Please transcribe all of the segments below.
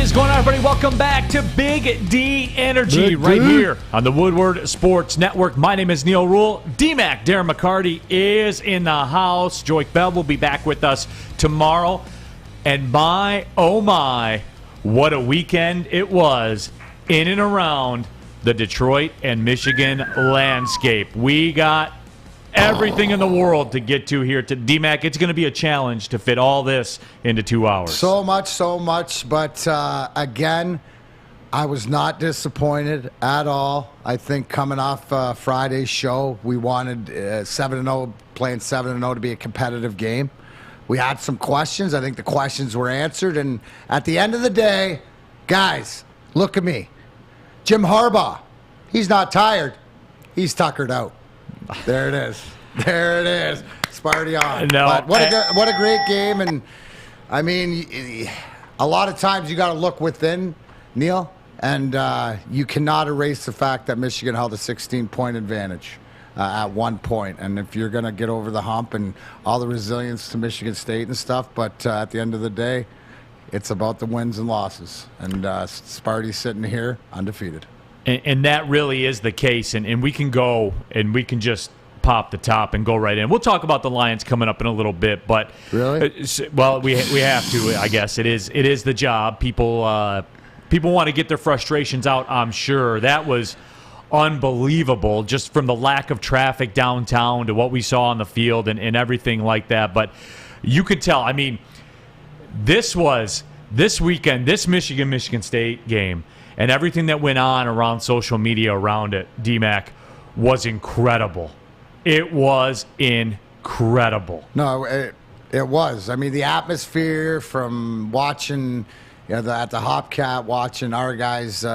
is going on, everybody? Welcome back to Big D Energy right here on the Woodward Sports Network. My name is Neil Rule. D-Mac, Darren McCarty, is in the house. Joy Bell will be back with us tomorrow. And my, oh my, what a weekend it was in and around the Detroit and Michigan landscape. We got everything in the world to get to here to D-Mac. It's going to be a challenge to fit all this into 2 hours. So much. But again, I was not disappointed at all. I think coming off Friday's show, we wanted 7-0, playing 7-0 to be a competitive game. We had some questions. I think the questions were answered. And at the end of the day, guys, look at me. Jim Harbaugh, he's not tired. He's tuckered out. There it is. It's party on. No, but what a great game. And, I mean, a lot of times you got to look within, Neil, and you cannot erase the fact that Michigan held a 16-point advantage at one point. And if you're going to get over the hump and all the resilience to Michigan State and stuff, but at the end of the day, it's about the wins and losses. And Sparty's sitting here undefeated. And that really is the case. And we can go and we can just pop the top and go right in. We'll talk about the Lions coming up in a little bit. But really? Well, we have to, I guess. It is the job. People want to get their frustrations out, I'm sure. That was unbelievable, just from the lack of traffic downtown to what we saw on the field and everything like that. But you could tell, I mean, this weekend, this Michigan State game, and everything that went on around social media around it, D-Mac, was incredible. It was incredible. No, it was. I mean, the atmosphere from watching at the Hopcat, watching our guys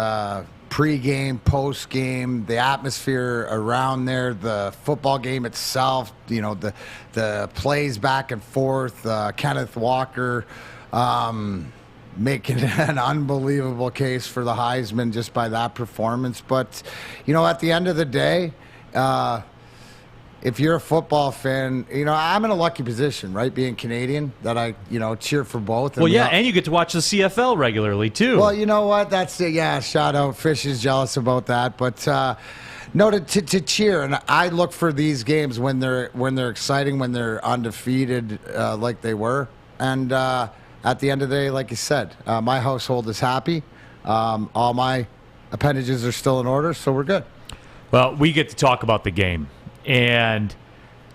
pre-game, post-game, the atmosphere around there, the football game itself, the plays back and forth, Kenneth Walker making an unbelievable case for the Heisman just by that performance. But, at the end of the day, if you're a football fan, I'm in a lucky position, right, being Canadian, that I, cheer for both. And and you get to watch the CFL regularly, too. Well, you know what? That's it. Yeah, shout out. Fish is jealous about that. But, no, to cheer. And I look for these games when they're exciting, when they're undefeated like they were. And at the end of the day, like you said, my household is happy. All my appendages are still in order, so we're good. Well, we get to talk about the game. And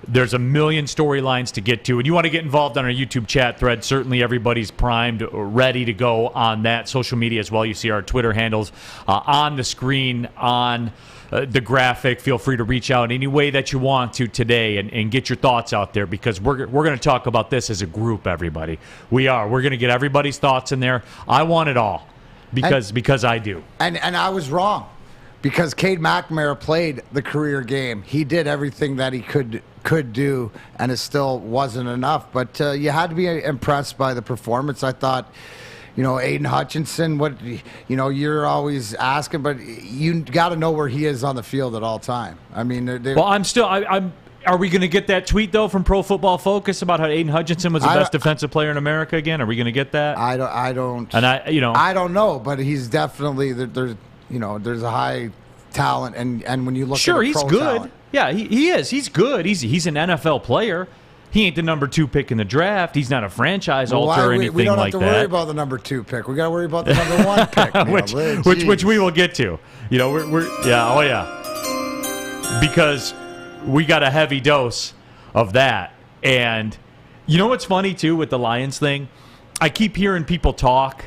there's a million storylines to get to. And you want to get involved on our YouTube chat thread. Certainly everybody's primed, ready to go on that. Social media as well. You see our Twitter handles on the screen, on the graphic. Feel free to reach out any way that you want to today and get your thoughts out there, because we're going to talk about this as a group, everybody. We are. We're going to get everybody's thoughts in there. I want it all because I do. And I was wrong. Because Cade McNamara played the career game. He did everything that he could do, and it still wasn't enough. But you had to be impressed by the performance. I thought, Aiden Hutchinson, you're always asking, but you got to know where he is on the field at all time. I mean, well, are we going to get that tweet, though, from Pro Football Focus about how Aiden Hutchinson was the best defensive player in America again? Are we going to get that? I don't. And I don't know, but he's definitely there's a high talent, and when you look at he's pro good. Talent. Yeah, he is. He's good. He's an NFL player. He ain't the number 2 pick in the draft. He's not a franchise alter or anything like that. We don't have to worry about the number 2 pick. We got to worry about the number 1 pick, which we will get to. Because we got a heavy dose of that. And you know what's funny too with the Lions thing? I keep hearing people talk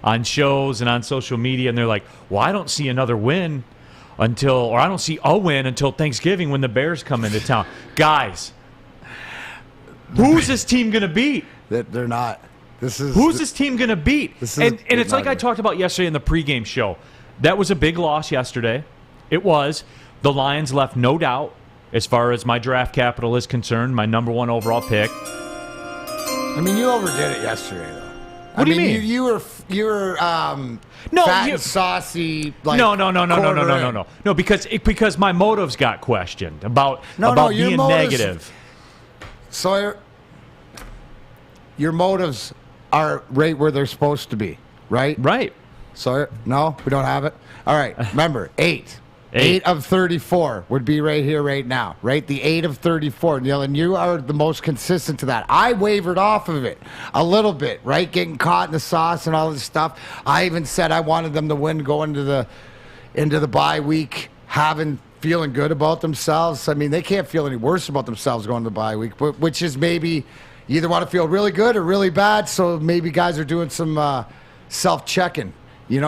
on shows and on social media, and they're like, well, I don't see another win I don't see a win until Thanksgiving when the Bears come into town. Guys, who's this team going to beat? They're not. Who's this team going to beat? And it's like I talked about yesterday in the pregame show. That was a big loss yesterday. It was. The Lions left no doubt as far as my draft capital is concerned, my number 1 overall pick. I mean, you overdid it yesterday, though. What do you mean? You were fat and saucy. Like, No, because my motives got questioned about being negative. So your motives are right where they're supposed to be. right? Right. So, no, we don't have it. All right, remember, 8. 8 of 34 would be right here, right now, right? The 8 of 34, Neil, and you are the most consistent to that. I wavered off of it a little bit, right? Getting caught in the sauce and all this stuff. I even said I wanted them to win, go into the bye week, feeling good about themselves. I mean, they can't feel any worse about themselves going to the bye week, which is maybe you either want to feel really good or really bad, so maybe guys are doing some self-checking.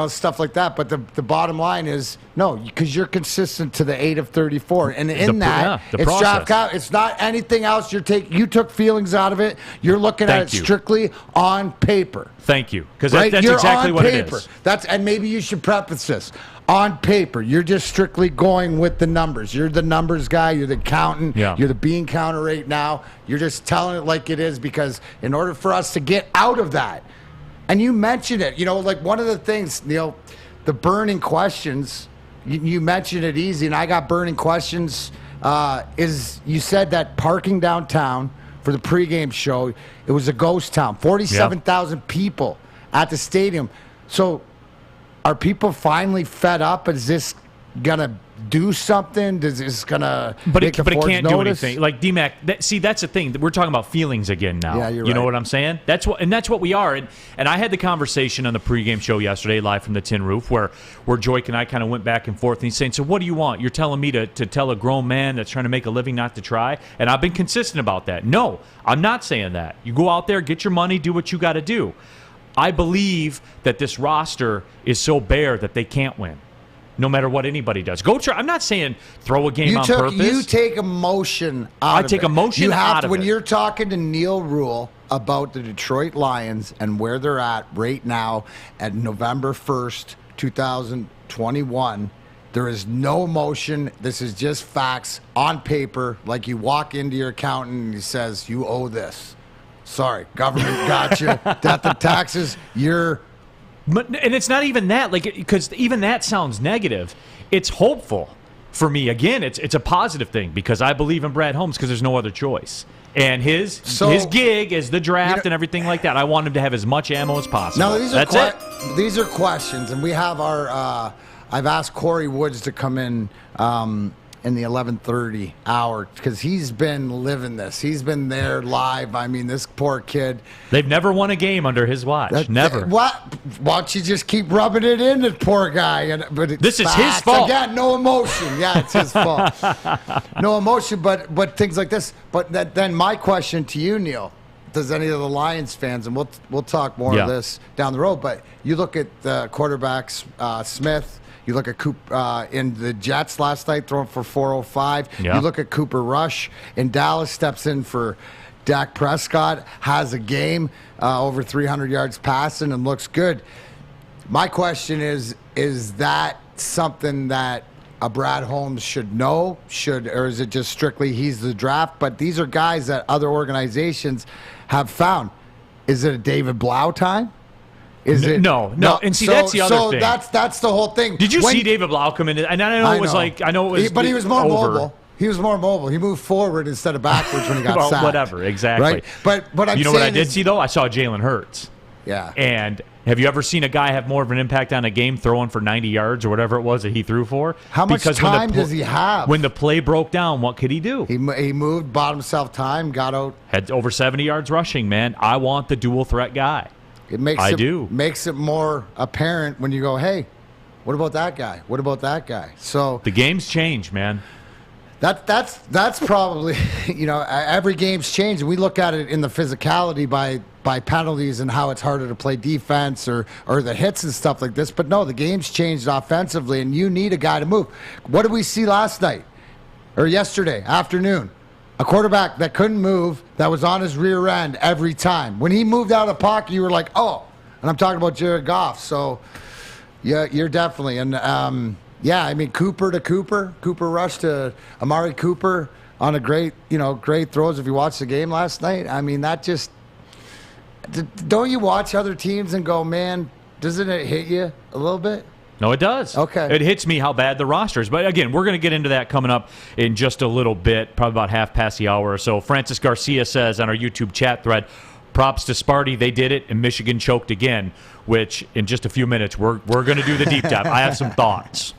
Stuff like that. But the bottom line is, no, because you're consistent to the 8 of 34. And in it's draft out. It's not anything else. You took feelings out of it. You're looking at it strictly on paper. Thank you. Because that's exactly what it is. And maybe you should preface this. On paper, you're just strictly going with the numbers. You're the numbers guy. You're the accountant. Yeah. You're the bean counter right now. You're just telling it like it is, because in order for us to get out of that, and you mentioned it, like one of the things, Neil, the burning questions, you mentioned it easy, and I got burning questions, is you said that parking downtown for the pregame show, it was a ghost town, 47,000 people at the stadium. So are people finally fed up? Is this going to do something? Is this going to But it can't do anything. Like, D-Mac, that's the thing. We're talking about feelings again now. Yeah, you're You know right. what I'm saying? That's what we are. And I had the conversation on the pregame show yesterday, live from the Tin Roof, where Joyke and I kind of went back and forth, and he's saying, so what do you want? You're telling me to tell a grown man that's trying to make a living not to try? And I've been consistent about that. No, I'm not saying that. You go out there, get your money, do what you got to do. I believe that this roster is so bare that they can't win, no matter what anybody does. Go try. I'm not saying throw a game on purpose. You take emotion out of it. I take emotion out of it. When you're talking to Neil Rule about the Detroit Lions and where they're at right now at November 1st, 2021, there is no emotion. This is just facts on paper. Like you walk into your accountant and he says, you owe this. Sorry, government got you. Death and taxes, you're... And it's not even that, because even that sounds negative. It's hopeful for me. Again, it's a positive thing, because I believe in Brad Holmes, because there's no other choice. And his gig is the draft and everything like that. I want him to have as much ammo as possible. Now, That's it. These are questions, and we have our. I've asked Corey Woods to come in the 11:30 hour, because he's been living this. He's been there live. I mean, this poor kid. They've never won a game under his watch. Never. What? Why don't you just keep rubbing it in, the poor guy? But this is his fault. Again, no emotion. Yeah, it's his fault. No emotion, but things like this. But then my question to you, Neil, does any of the Lions fans, and we'll talk more of this down the road, but you look at the quarterbacks, Smith. You look at Coop in the Jets last night, throwing for 405. Yeah. You look at Cooper Rush in Dallas, steps in for Dak Prescott, has a game, over 300 yards passing, and looks good. My question is that something that a Brad Holmes should know? Or is it just strictly he's the draft? But these are guys that other organizations have found. Is it a David Blau time? Is it no? And see, that's the other thing. So that's the whole thing. Did you see David Blau come in? And I know it was but he was more over. mobile. He was more mobile. He moved forward instead of backwards when he got sacked. Whatever, exactly. Right? But I'm you know what I did see though? I saw Jalen Hurts. Yeah. And have you ever seen a guy have more of an impact on a game throwing for 90 yards or whatever it was that he threw for? How much time does he have? When the play broke down, what could he do? He moved, bought himself time, got out. Had over 70 yards rushing, man. I want the dual threat guy. It makes it more apparent when you go, hey, what about that guy? What about that guy? So the game's changed, man. That's probably, every game's changed. We look at it in the physicality by penalties and how it's harder to play defense or the hits and stuff like this. But no, the game's changed offensively, and you need a guy to move. What did we see last night or yesterday afternoon? A quarterback that couldn't move, that was on his rear end every time. When he moved out of the pocket, you were like, oh. And I'm talking about Jared Goff. So, yeah, you're definitely. And, Cooper to Cooper Rush to Amari Cooper on a great throws. If you watched the game last night, I mean, that just – don't you watch other teams and go, man, doesn't it hit you a little bit? No, it does. Okay. It hits me how bad the roster is. But, again, we're going to get into that coming up in just a little bit, probably about half past the hour or so. Francis Garcia says on our YouTube chat thread, props to Sparty. They did it, and Michigan choked again, which in just a few minutes we're going to do the deep dive. I have some thoughts.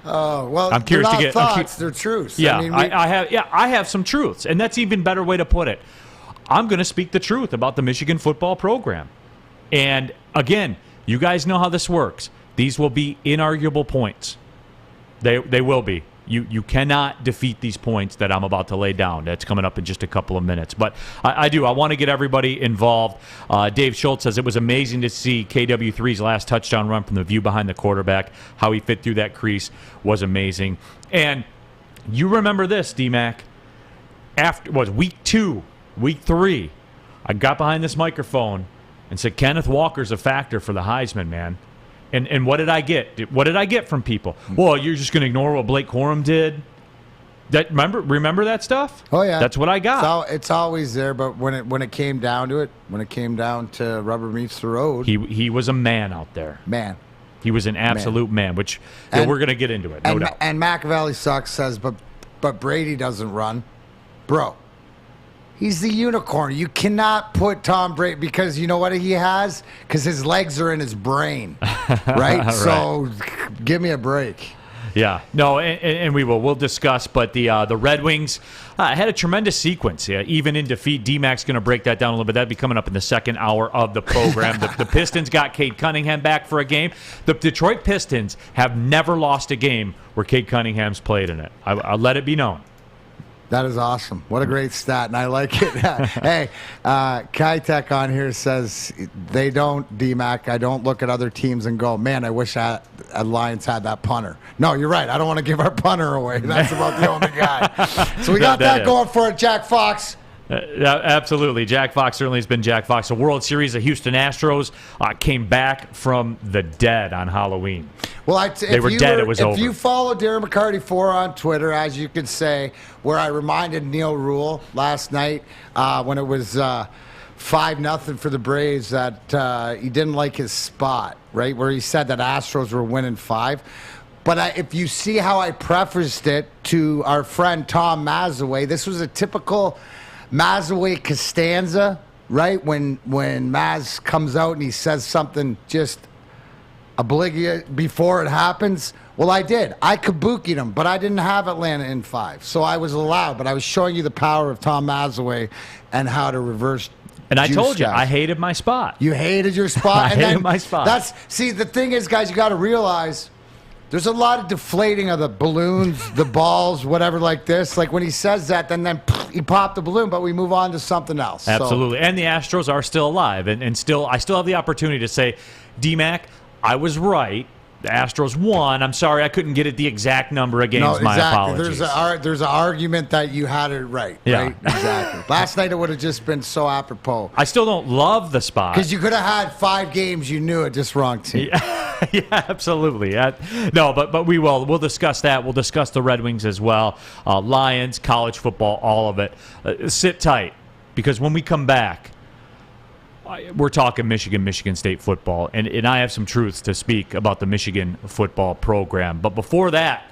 Oh, well, I'm curious they're to not get thoughts, they're truths. Yeah, I mean, I have some truths, and that's even better way to put it. I'm going to speak the truth about the Michigan football program. And again, you guys know how this works. These will be inarguable points. They will be. You cannot defeat these points that I'm about to lay down. That's coming up in just a couple of minutes. But I want to get everybody involved. Dave Schultz says it was amazing to see KW3's last touchdown run from the view behind the quarterback. How he fit through that crease was amazing. And you remember this, D-Mac. After week 2, week 3, I got behind this microphone and said Kenneth Walker's a factor for the Heisman, man. And what did I get? What did I get from people? Well, you're just going to ignore what Blake Corum did? Remember that stuff? Oh, yeah. That's what I got. It's always there, but when it came down to it, when it came down to rubber meets the road. He was a man out there. Man. He was an absolute man, which we're going to get into it, no doubt. And Machiavelli sucks says, but Brady doesn't run. Bro. He's the unicorn. You cannot put Tom Brady because you know what he has? Because his legs are in his brain, right? Right. So give me a break. Yeah, no, and we will. We'll discuss. But the Red Wings had a tremendous sequence. Yeah, even in defeat, D-Mac's going to break that down a little bit. That'll be coming up in the second hour of the program. The Pistons got Cade Cunningham back for a game. The Detroit Pistons have never lost a game where Cade Cunningham's played in it. I'll let it be known. That is awesome. What a great stat, and I like it. Hey, Kitech on here says they don't, D-Mac, I don't look at other teams and go, man, I wish Lions had that punter. No, you're right. I don't want to give our punter away. That's about the only guy. So we got that going for it, Jack Fox. Absolutely. Jack Fox certainly has been Jack Fox. The World Series, the Houston Astros came back from the dead on Halloween. Well, they were dead. It was over. If you follow Darren McCarty 4 on Twitter, as you could say, where I reminded Neil Rule last night when it was 5-0 for the Braves that he didn't like his spot, right, where he said that Astros were winning 5. But if you see how I prefaced it to our friend Tom Mazaway, this was a typical Mazaway Costanza, right? When Maz comes out and he says something just obligate before it happens. Well, I did. I kabukied him, but I didn't have Atlanta in 5. So I was allowed, but I was showing you the power of Tom Mazaway and how to reverse. And I told you, I hated my spot. You hated your spot? I hated my spot. See, the thing is, guys, you got to realize there's a lot of deflating of the balloons, the balls, whatever like this. Like when he says that, then he popped the balloon, but we move on to something else. Absolutely. So. And the Astros are still alive. And I still have the opportunity to say, D-Mac, I was right. The Astros won. I'm sorry I couldn't get it the exact number of games. No, exactly. My apologies. There's an argument that you had it right. Yeah. Right? Exactly. Last night it would have just been so apropos. I still don't love the spot. Because you could have had 5 games you knew it, just wrong team. Yeah, absolutely. No, but we will. We'll discuss that. We'll discuss the Red Wings as well. Lions, college football, all of it. Sit tight, because when we come back, we're talking Michigan State football, and I have some truths to speak about the Michigan football program. But before that,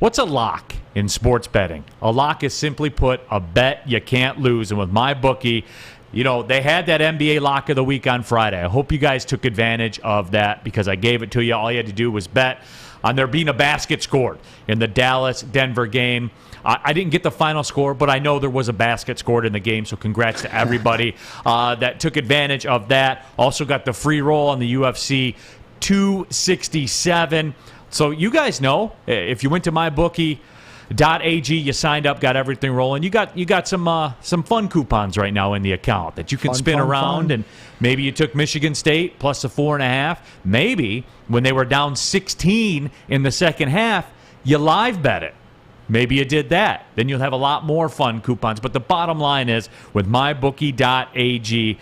what's a lock in sports betting? A lock is simply put a bet you can't lose. And with MyBookie, you know, they had that NBA lock of the week on Friday. I hope you guys took advantage of that because I gave it to you. All you had to do was bet on there being a basket scored in the Dallas-Denver game. I didn't get the final score, but I know there was a basket scored in the game, so congrats to everybody that took advantage of that. Also got the free roll on the UFC 267. So you guys know, if you went to MyBookie.ag, you signed up, got everything rolling. You got some fun coupons right now in the account that you can spin around, and maybe you took Michigan State plus a 4.5. Maybe when they were down 16 in the second half, you live bet it. Maybe you did that. Then you'll have a lot more fun coupons. But the bottom line is, with MyBookie.ag,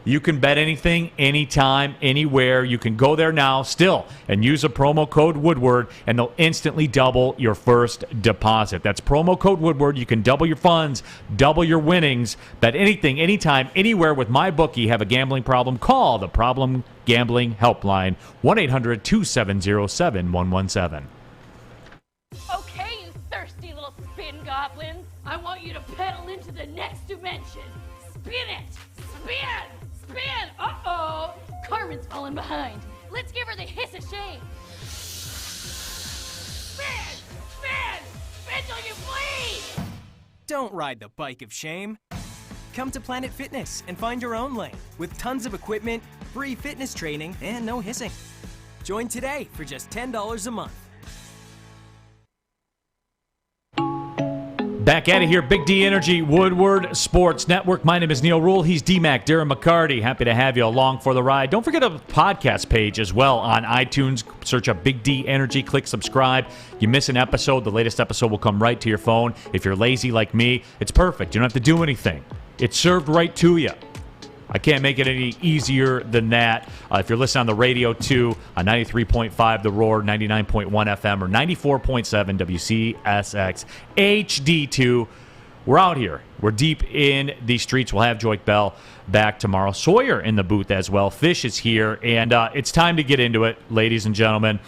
you can bet anything, anytime, anywhere. You can go there now still and use a promo code Woodward, and they'll instantly double your first deposit. That's promo code Woodward. You can double your funds, double your winnings. Bet anything, anytime, anywhere with MyBookie. Have a gambling problem? Call the Problem Gambling Helpline, 1-800-270-7117. Okay, you thirsty little spin Goblin. I want you to pedal into the next dimension. Spin it! Spin! Spin! Uh-oh! Carmen's falling behind. Let's give her the hiss of shame. Spin! Spin! Spin till you bleed! Don't ride the bike of shame. Come to Planet Fitness and find your own lane with tons of equipment, free fitness training, and no hissing. Join today for just $10 a month. Back at it here, Big D Energy, Woodward Sports Network. My name is Neil Rule. He's D-Mac, Darren McCarty. Happy to have you along for the ride. Don't forget a podcast page as well on iTunes. Search up Big D Energy. Click subscribe. You miss an episode, the latest episode will come right to your phone. If you're lazy like me, it's perfect. You don't have to do anything. It's served right to you. I can't make it any easier than that. If you're listening on the radio, too, on 93.5 The Roar, 99.1 FM, or 94.7 WCSX HD2. We're out here. We're deep in the streets. We'll have Joik Bell back tomorrow. Sawyer in the booth as well. Fish is here, and it's time to get into it, ladies and gentlemen.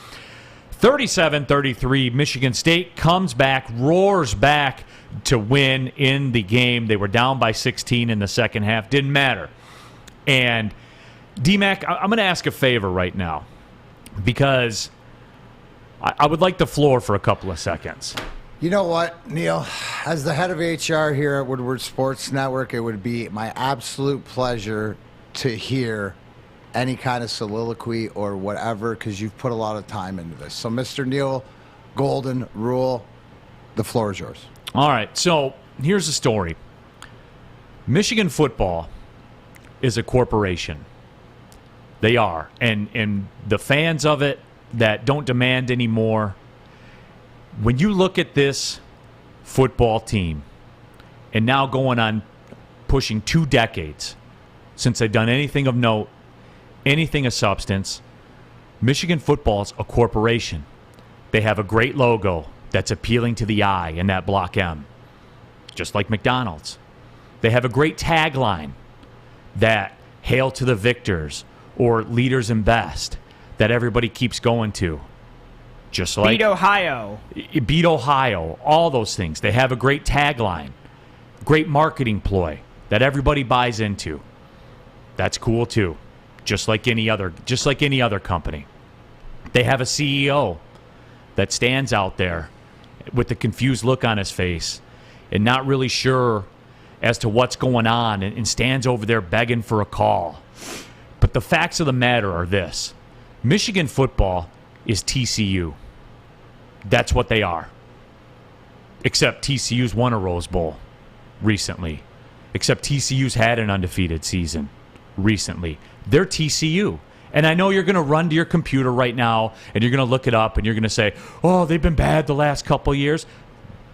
37-33, Michigan State comes back, roars back to win in the game. They were down by 16 in the second half. Didn't matter. And, D-Mac, I'm going to ask a favor right now because I would like the floor for a couple of seconds. You know what, Neil? As the head of HR here at Woodward Sports Network, it would be my absolute pleasure to hear any kind of soliloquy or whatever because you've put a lot of time into this. So, Mr. Neil Golden Rule, the floor is yours. All right, so here's the story. Michigan football is a corporation. They are. And the fans of it that don't demand any more, when you look at this football team, and now going on pushing 2 decades since they've done anything of note, anything of substance, Michigan football's a corporation. They have a great logo that's appealing to the eye in that Block M, just like McDonald's. They have a great tagline that hail to the victors or leaders and best that everybody keeps going to. Just like Beat Ohio. Beat Ohio, all those things. They have a great tagline, great marketing ploy that everybody buys into. That's cool too. Just like any other company. They have a CEO that stands out there with a confused look on his face and not really sure as to what's going on and stands over there begging for a call. But the facts of the matter are this. Michigan football is TCU. That's what they are. Except TCU's won a Rose Bowl recently. Except TCU's had an undefeated season recently. They're TCU. And I know you're going to run to your computer right now and you're going to look it up and you're going to say, oh, they've been bad the last couple years.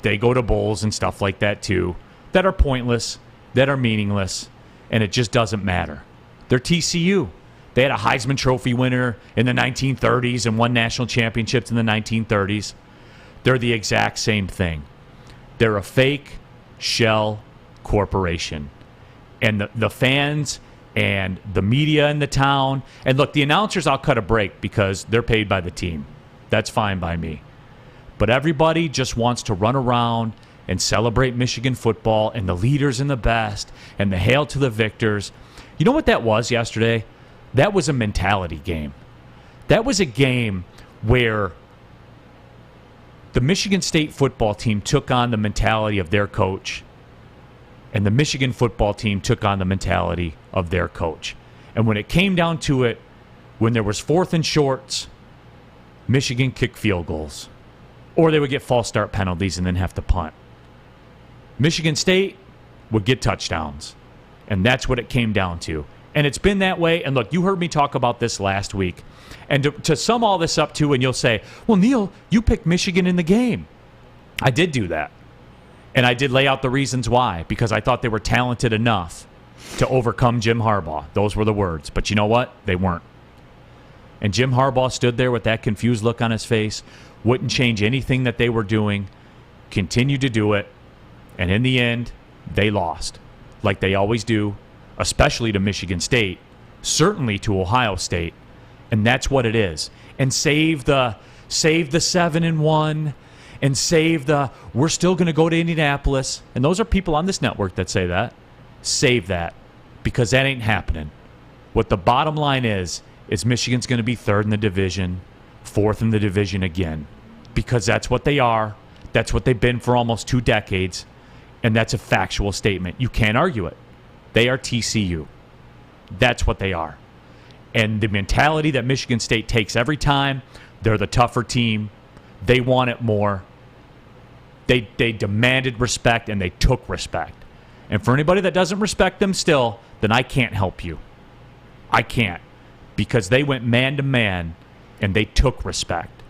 They go to bowls and stuff like that too that are pointless, that are meaningless, and it just doesn't matter. They're TCU. They had a Heisman Trophy winner in the 1930s and won national championships in the 1930s. They're the exact same thing. They're a fake shell corporation. And the fans and the media in the town, and look, the announcers, I'll cut a break because they're paid by the team. That's fine by me. But everybody just wants to run around and celebrate Michigan football and the leaders and the best and the hail to the victors. You know what that was yesterday? That was a mentality game. That was a game where the Michigan State football team took on the mentality of their coach, and the Michigan football team took on the mentality of their coach. And when it came down to it, when there was 4th and shorts, Michigan kicked field goals. Or they would get false start penalties and then have to punt. Michigan State would get touchdowns. And that's what it came down to. And it's been that way. And look, you heard me talk about this last week. And to sum all this up too, and you'll say, well, Neil, you picked Michigan in the game. I did do that. And I did lay out the reasons why, because I thought they were talented enough to overcome Jim Harbaugh. Those were the words. But you know what? They weren't. And Jim Harbaugh stood there with that confused look on his face, wouldn't change anything that they were doing, continued to do it, and in the end, they lost, like they always do, especially to Michigan State, certainly to Ohio State, and that's what it is. And save the 7-1 and save we're still going to go to Indianapolis. And those are people on this network that say that. Save that, because that ain't happening. What the bottom line is Michigan's going to be third in the division, fourth in the division again, because that's what they are. That's what they've been for almost 2 decades, and that's a factual statement. You can't argue it. They are TCU. That's what they are. And the mentality that Michigan State takes every time, they're the tougher team. They want it more. They demanded respect, and they took respect. And for anybody that doesn't respect them still, then I can't help you. I can't. Because they went man to man, and they took respect.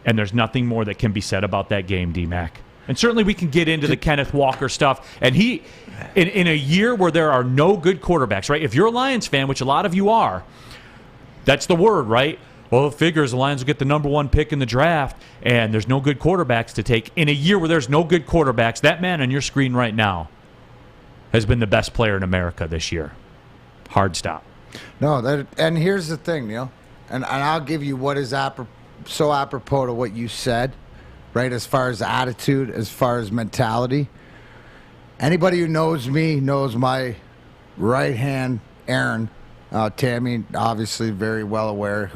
And there's nothing more that can be said about that game, D-Mac. And certainly we can get into the Kenneth Walker stuff. And he, in a year where there are no good quarterbacks, right? If you're a Lions fan, which a lot of you are, that's the word, right? Well, it figures the Lions will get the number 1 pick in the draft, and there's no good quarterbacks to take. In a year where there's no good quarterbacks, that man on your screen right now has been the best player in America this year. Hard stop. No, and here's the thing, Neil, and I'll give you what is so apropos to what you said, right, as far as attitude, as far as mentality. Anybody who knows me knows my right hand, Aaron. Tammy, obviously very well aware,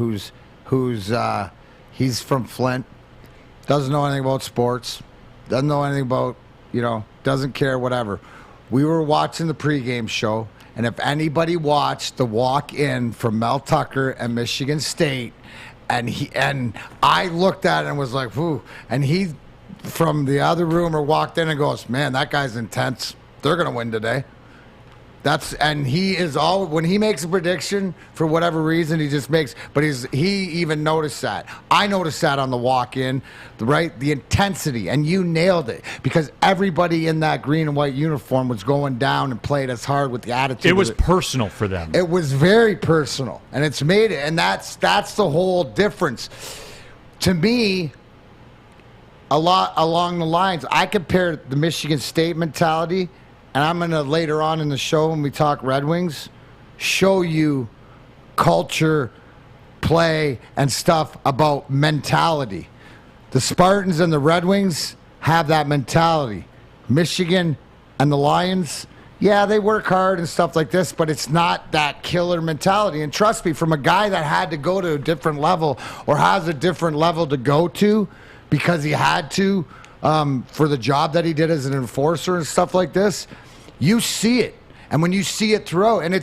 he's from Flint, doesn't know anything about sports, doesn't know anything about, doesn't care, whatever. We were watching the pregame show, and if anybody watched the walk-in from Mel Tucker and Michigan State, and I looked at it and was like, whoo, and he from the other room or walked in and goes, man, that guy's intense. They're going to win today. And he is when he makes a prediction, for whatever reason, he just makes, but he even noticed that. I noticed that on the walk-in, right? The intensity, and you nailed it, because everybody in that green and white uniform was going down and played as hard with the attitude. It was personal for them. It was very personal, and it's made it, and that's the whole difference. To me, a lot along the lines, I compare the Michigan State mentality. And I'm going to, later on in the show when we talk Red Wings, show you culture, play, and stuff about mentality. The Spartans and the Red Wings have that mentality. Michigan and the Lions, yeah, they work hard and stuff like this, but it's not that killer mentality. And trust me, from a guy that had to go to a different level or has a different level to go to because he had to for the job that he did as an enforcer and stuff like this, you see it. And when you see it throughout, and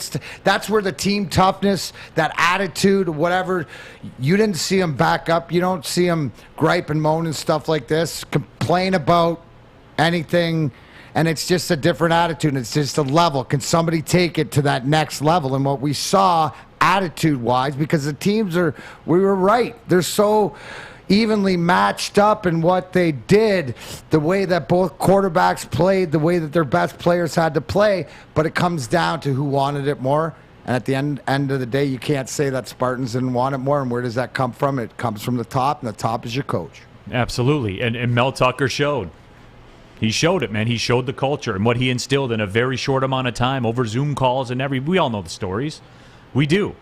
that's where the team toughness, that attitude, whatever, you didn't see him back up. You don't see him gripe and moan and stuff like this, complain about anything, and it's just a different attitude. It's just a level. Can somebody take it to that next level? And what we saw attitude-wise, because the teams we were right. They're so evenly matched up in what they did, the way that both quarterbacks played, the way that their best players had to play, but it comes down to who wanted it more. And at the end of the day, you can't say that Spartans didn't want it more. And where does that come from? It comes from the top, and the top is your coach. Absolutely. And Mel Tucker showed. He showed it, man. He showed the culture and what he instilled in a very short amount of time over Zoom calls and we all know the stories. We do.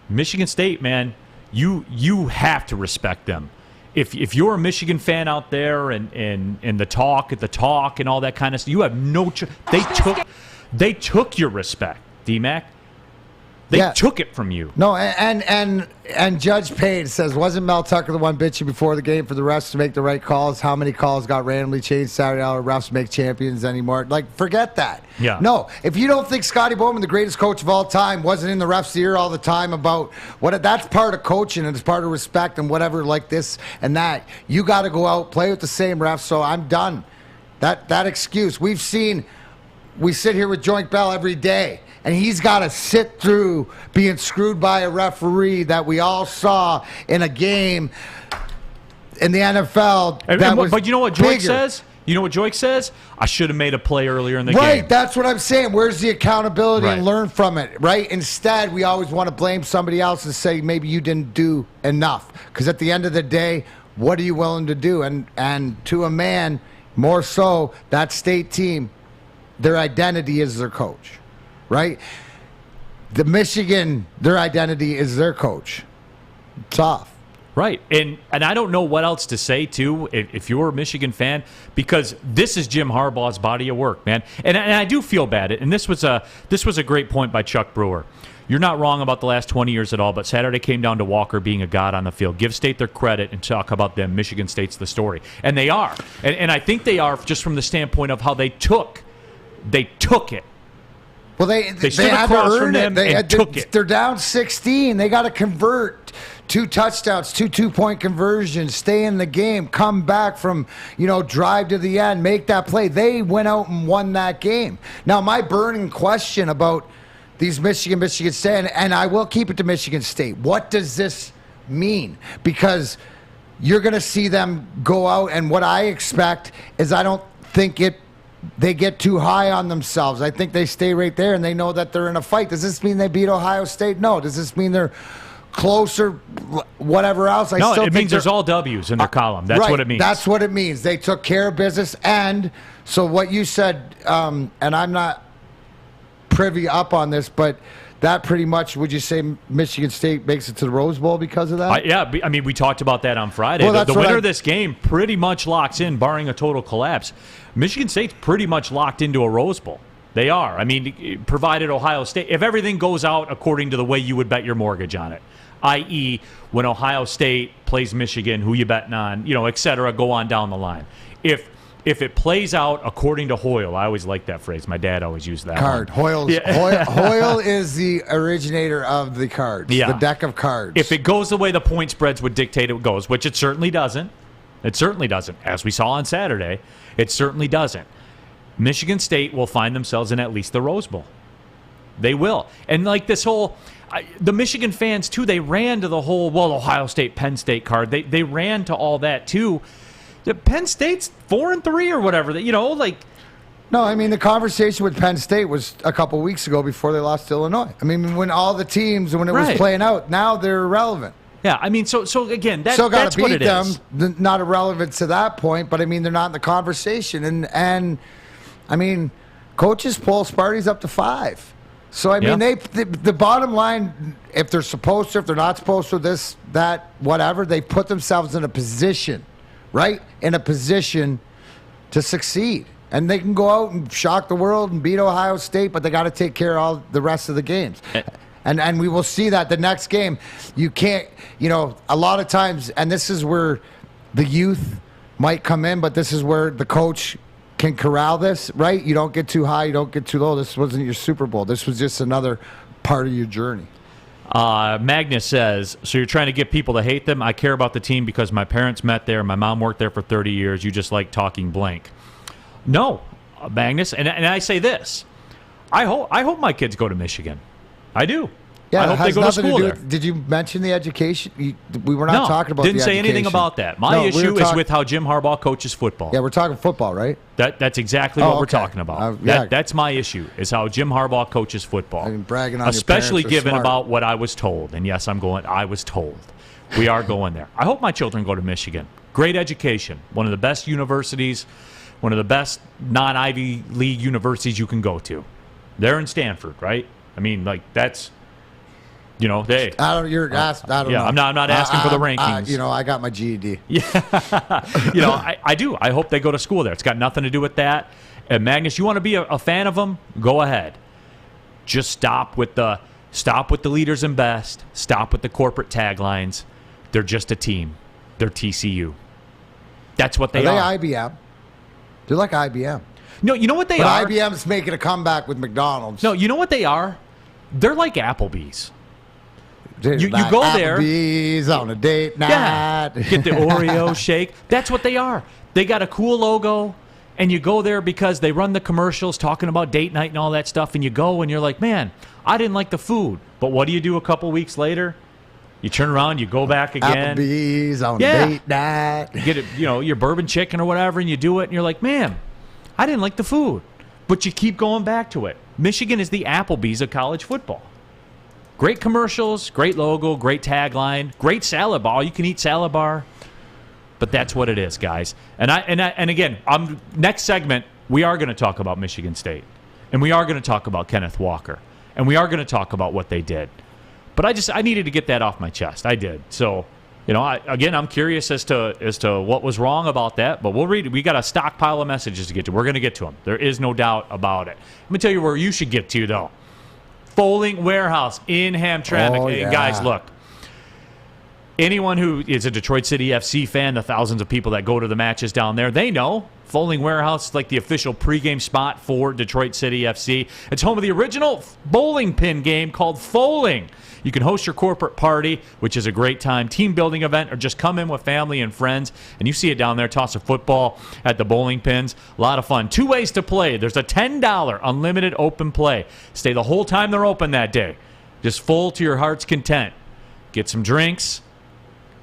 Michigan State, man, you have to respect them. If you're a Michigan fan out there and the talk and all that kind of stuff, you have no they took your respect, D-Mac. They took it from you. No, and Judge Payne says, wasn't Mel Tucker the one bitching before the game for the refs to make the right calls? How many calls got randomly changed Saturday? How refs make champions anymore? Like, forget that. Yeah. No, if you don't think Scotty Bowman, the greatest coach of all time, wasn't in the refs' ear all the time about that's part of coaching and it's part of respect and whatever like this and that. You got to go out, play with the same refs, so I'm done. That excuse. We sit here with Joink Bell every day. And he's got to sit through being screwed by a referee that we all saw in a game in the NFL. But you know what Joik says? You know what Joik says? I should have made a play earlier in the game. Right, that's what I'm saying. Where's the accountability and learn from it, right? Instead, we always want to blame somebody else and say maybe you didn't do enough. Because at the end of the day, what are you willing to do? And to a man, more so, that state team, their identity is their coach. Right? The Michigan, their identity is their coach. Tough. Right. And I don't know what else to say, too, if you're a Michigan fan, because this is Jim Harbaugh's body of work, man. And I do feel bad. And this was a great point by Chuck Brewer. You're not wrong about the last 20 years at all, but Saturday came down to Walker being a god on the field. Give State their credit and talk about them. Michigan State's the story. And they are. And I think they are just from the standpoint of how they took it. Well, they had to earn it. Took it. They're down 16. They got to convert 2 touchdowns, 2 2-point conversions, stay in the game, come back from, drive to the end, make that play. They went out and won that game. Now, my burning question about these Michigan State, and I will keep it to Michigan State. What does this mean? Because you're going to see them go out, and what I expect is I don't think they get too high on themselves. I think they stay right there, and they know that they're in a fight. Does this mean they beat Ohio State? No. Does this mean they're closer, whatever else? No, it means there's all W's in their column. That's right, what it means. That's what it means. They took care of business. And so what you said, and I'm not privy up on this, but that pretty much, would you say Michigan State makes it to the Rose Bowl because of that? Yeah, I mean, we talked about that on Friday. Well, the winner of this game pretty much locks in, barring a total collapse. Michigan State's pretty much locked into a Rose Bowl. They are. I mean, provided Ohio State, if everything goes out according to the way you would bet your mortgage on it, i.e., when Ohio State plays Michigan, who you betting on, et cetera, go on down the line. If it plays out according to Hoyle, I always like that phrase. My dad always used that. Hoyle is the originator of the cards, the deck of cards. If it goes the way the point spreads would dictate it goes, which it certainly doesn't. It certainly doesn't. As we saw on Saturday, it certainly doesn't. Michigan State will find themselves in at least the Rose Bowl. They will. And like this whole... the Michigan fans, too, they ran to the whole, Ohio State, Penn State card. They ran to all that, too. Penn State's 4-3 or whatever. No, I mean, the conversation with Penn State was a couple weeks ago before they lost to Illinois. I mean, when all the teams, when it was playing out, now they're irrelevant. Yeah, I mean, so again, that's what it is. Still got to beat them, not irrelevant to that point, but I mean, they're not in the conversation. And I mean, coaches pull Sparty's up to 5. So, I mean, the bottom line, if they're supposed to, if they're not supposed to, this, that, whatever, they put themselves in a position, right? In a position to succeed. And they can go out and shock the world and beat Ohio State, but they got to take care of all the rest of the games. And we will see that the next game. You can't, a lot of times, and this is where the youth might come in, but this is where the coach can corral this, right? You don't get too high, you don't get too low. This wasn't your Super Bowl. This was just another part of your journey. Magnus says, so you're trying to get people to hate them? I care about the team because my parents met there. My mom worked there for 30 years. You just like talking blank. No, Magnus. And I say this. I hope my kids go to Michigan. I do. Yeah, I hope they go to school there. Did you mention the education? We were not talking about the education. Didn't say anything about that. My issue is with how Jim Harbaugh coaches football. Yeah, we're talking football, right? That's exactly what we're talking about. That's my issue, is how Jim Harbaugh coaches football. I mean, bragging on especially your parents given about what I was told. And yes, I was told. We are going there. I hope my children go to Michigan. Great education. One of the best universities, one of the best non-Ivy League universities you can go to. They're in Stanford, right? I mean, that's... I don't know. I'm not asking for the rankings. I got my GED. Yeah. I do. I hope they go to school there. It's got nothing to do with that. And Magnus, you want to be a fan of them? Go ahead. Just stop with the leaders and best. Stop with the corporate taglines. They're just a team. They're TCU. That's what they are. Are they IBM? They're like IBM. No, you know what they are? IBM's making a comeback with McDonald's. No, you know what they are? They're like Applebee's. You go there. Applebee's on a date night. Yeah, get the Oreo shake. That's what they are. They got a cool logo, and you go there because they run the commercials talking about date night and all that stuff, and you go and you're like, man, I didn't like the food. But what do you do a couple weeks later? You turn around, you go back again. Applebee's on date night. You get it, your bourbon chicken or whatever, and you do it, and you're like, man, I didn't like the food. But you keep going back to it. Michigan is the Applebee's of college football. Great commercials, great logo, great tagline, great salad bar. You can eat salad bar, but that's what it is, guys. And again, next segment we are going to talk about Michigan State, and we are going to talk about Kenneth Walker, and we are going to talk about what they did. But I needed to get that off my chest. I did. So I'm curious as to what was wrong about that, but we'll read. We got a stockpile of messages to get to. We're going to get to them. There is no doubt about it. Let me tell you where you should get to, though. Foaling Warehouse in Hamtramck. Oh, Hey, yeah. guys, look. Anyone who is a Detroit City FC fan, the thousands of people that go to the matches down there, they know Foaling Warehouse is like the official pregame spot for Detroit City FC. It's home of the original bowling pin game called Foaling. You can host your corporate party, which is a great time, team building event, or just come in with family and friends, and you see it down there, toss a football at the bowling pins. A lot of fun. 2 ways to play. There's a $10 unlimited open play. Stay the whole time they're open that day. Just full to your heart's content. Get some drinks.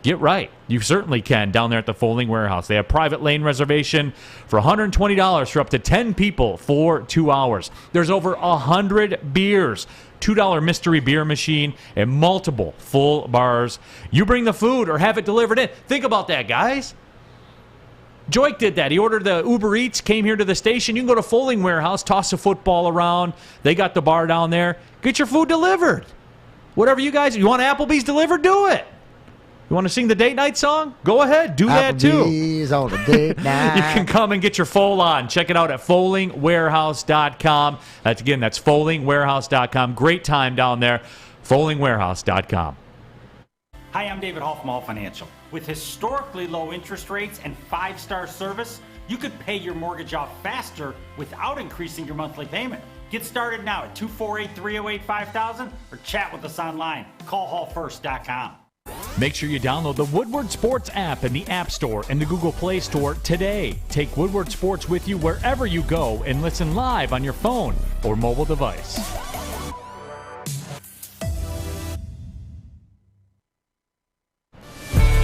Get right. You certainly can down there at the Foaling Warehouse. They have private lane reservation for $120 for up to 10 people for 2 hours. There's over 100 beers, $2 mystery beer machine, and multiple full bars. You bring the food or have it delivered in. Think about that, guys. Joik did that. He ordered the Uber Eats, came here to the station. You can go to Foaling Warehouse, toss a football around. They got the bar down there. Get your food delivered. Whatever you guys, you want Applebee's delivered, do it. You want to sing the date night song? Go ahead. Do that too. Applebee's on the date night. You can come and get your foal on. Check it out at foalingwarehouse.com. That's foalingwarehouse.com. Great time down there. Foalingwarehouse.com. Hi, I'm David Hall from All Financial. With historically low interest rates and 5-star service, you could pay your mortgage off faster without increasing your monthly payment. Get started now at 248-308-5000 or chat with us online. Call hallfirst.com. Make sure you download the Woodward Sports app in the App Store and the Google Play Store today. Take Woodward Sports with you wherever you go and listen live on your phone or mobile device.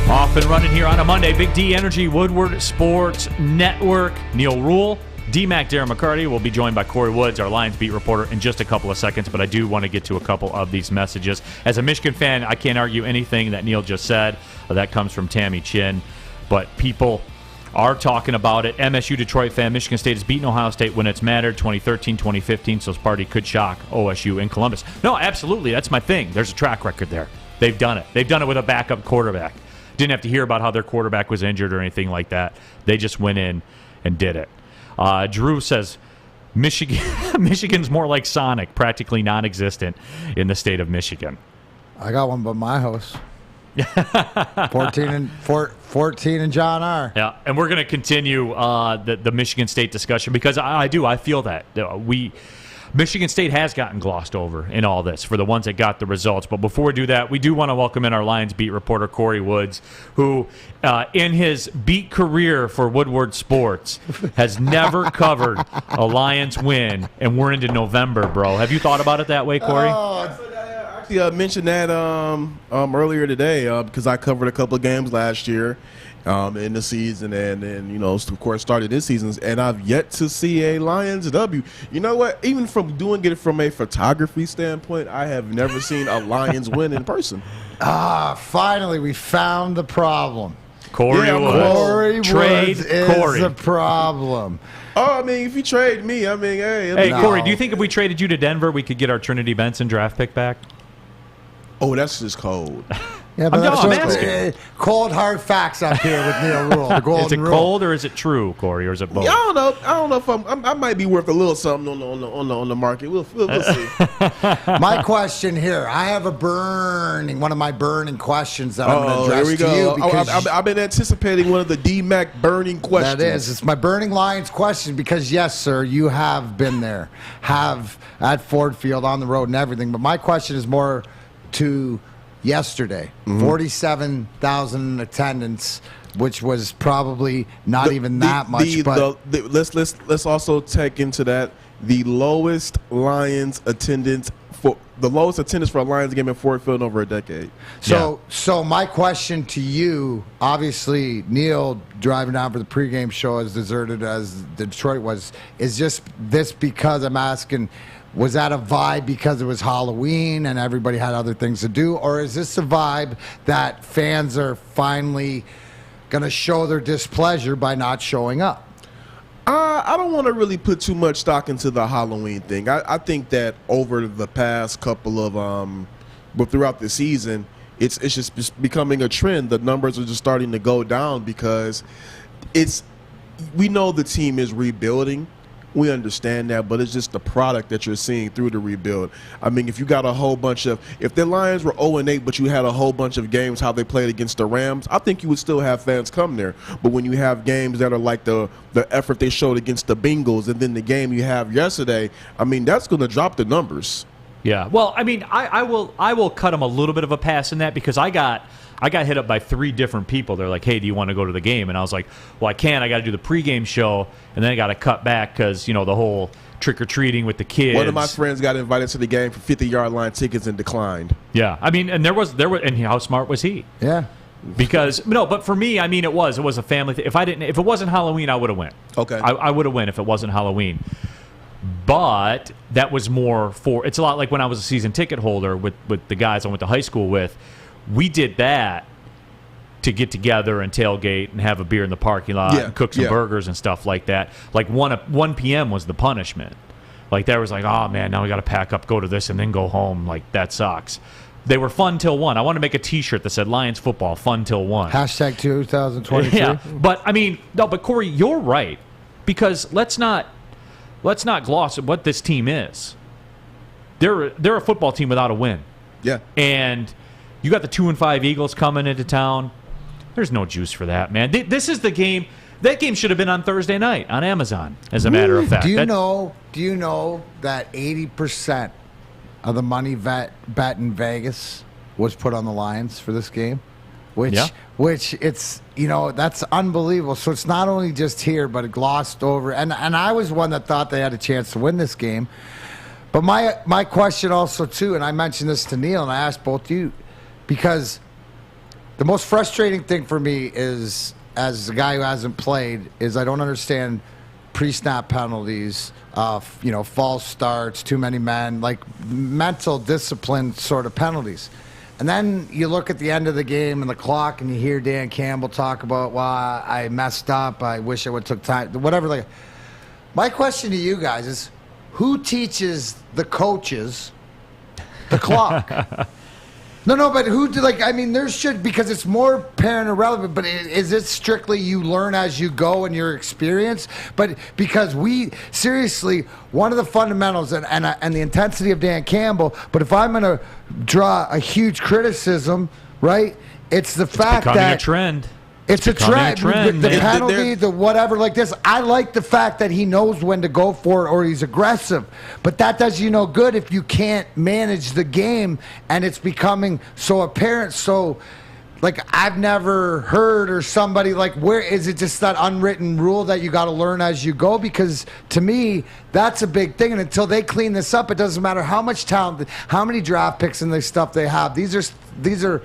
Off and running here on a Monday. Big D Energy, Woodward Sports Network. Neil Rule, D-Mac, Darren McCarty will be joined by Corey Woods, our Lions beat reporter, in just a couple of seconds, but I do want to get to a couple of these messages. As a Michigan fan, I can't argue anything that Neil just said. That comes from Tammy Chin, but people are talking about it. MSU Detroit fan, Michigan State has beaten Ohio State when it's mattered, 2013, 2015, so Sparty could shock OSU in Columbus. No, absolutely, that's my thing. There's a track record there. They've done it. They've done it with a backup quarterback. Didn't have to hear about how their quarterback was injured or anything like that. They just went in and did it. Drew says Michigan's more like Sonic, practically non-existent in the state of Michigan. I got one but my house. 14 and John R. Yeah, and we're going to continue the Michigan State discussion because I feel that Michigan State has gotten glossed over in all this for the ones that got the results. But before we do that, we do want to welcome in our Lions beat reporter, Corey Woods, who in his beat career for Woodward Sports has never covered a Lions win, and we're into November, bro. Have you thought about it that way, Corey? Actually, I mentioned that earlier today because I covered a couple of games last year in the season, and of course started this season, and I've yet to see a Lions W. You know what? Even from doing it from a photography standpoint, I have never seen a Lions win in person. Finally, we found the problem. Corey Woods. Corey Trade Woods is Corey. the problem. Oh, I mean, if you trade me, I mean, hey. No. Corey, do you think if we traded you to Denver, we could get our Trinity Benson draft pick back? Oh, that's just cold. Yeah, I'm that's asking. Cold hard facts up here with Neil Rule. The golden Is it rule. cold or is it true, Corey, or is it both? Yeah, I don't know if I might be worth a little something on the market. We'll see. My question here, I have one of my burning questions that I'm going to here address we to you. go. Because I've been anticipating one of the D-Mac burning questions. that is. It's my burning Lions question because, yes, sir, you have been there, have at Ford Field on the road and everything. But my question is more to yesterday, 47,000 in attendance, which was probably not even that much. But let's also take into that the lowest Lions attendance for a Lions game in Ford Field in over a decade. So my question to you, obviously, Neil driving down for the pregame show as deserted as Detroit was, is just this because I'm asking, was that a vibe because it was Halloween and everybody had other things to do? Or is this a vibe that fans are finally going to show their displeasure by not showing up? I don't want to really put too much stock into the Halloween thing. I think that over the past couple of throughout the season, it's just becoming a trend. The numbers are just starting to go down because we know the team is rebuilding. We understand that, but it's just the product that you're seeing through the rebuild. I mean, if you got a whole bunch of – if the Lions were 0-8, but you had a whole bunch of games how they played against the Rams, I think you would still have fans come there. But when you have games that are like the effort they showed against the Bengals and then the game you have yesterday, I mean, that's going to drop the numbers. Yeah. Well, I mean, I will cut them a little bit of a pass in that because I got hit up by 3 different people. They're like, hey, do you want to go to the game? And I was like, well, I can't. I got to do the pregame show, and then I got to cut back because, the whole trick-or-treating with the kids. One of my friends got invited to the game for 50-yard line tickets and declined. Yeah. I mean, and there was, and how smart was he? Yeah. Because, no, but for me, I mean, it was a family thing. If it wasn't Halloween, I would have went. Okay. I would have went if it wasn't Halloween. But that was more for, it's a lot like when I was a season ticket holder with the guys I went to high school with. We did that to get together and tailgate and have a beer in the parking lot and cook some burgers and stuff like that. Like 1 p.m. was the punishment. Like there was like, oh man, now we got to pack up, go to this, and then go home. Like that sucks. They were fun till 1. I want to make a T-shirt that said Lions football fun till 1. Hashtag 2023. Yeah, but I mean, no, but Corey, you're right because let's not gloss at what this team is. They're a football team without a win. Yeah, and you got the 2-5 Eagles coming into town. There's no juice for that, man. This is the game. That game should have been on Thursday night on Amazon, as a matter of fact. Do you know that 80% of the money bet in Vegas was put on the Lions for this game? Which it's, that's unbelievable. So it's not only just here, but it glossed over. And I was one that thought they had a chance to win this game. But my question also, too, and I mentioned this to Neil, and I asked both you, because the most frustrating thing for me is, as a guy who hasn't played, is I don't understand pre-snap penalties, false starts, too many men, like mental discipline sort of penalties. And then you look at the end of the game and the clock, and you hear Dan Campbell talk about, well, I messed up, I wish I would have took time, whatever. Like, my question to you guys is, who teaches the coaches the clock? No, but there should, because it's more parent irrelevant, but is it strictly you learn as you go and your experience? But because seriously, one of the fundamentals and the intensity of Dan Campbell, but if I'm going to draw a huge criticism, right, it's the fact becoming that a trend. It's a trend. The man. penalty, the whatever like this. I like the fact that he knows when to go for it or he's aggressive. But that does you no good if you can't manage the game and it's becoming so apparent. So, I've never heard or somebody where is it just that unwritten rule that you got to learn as you go? Because to me, that's a big thing. And until they clean this up, it doesn't matter how much talent, how many draft picks and the stuff they have. These are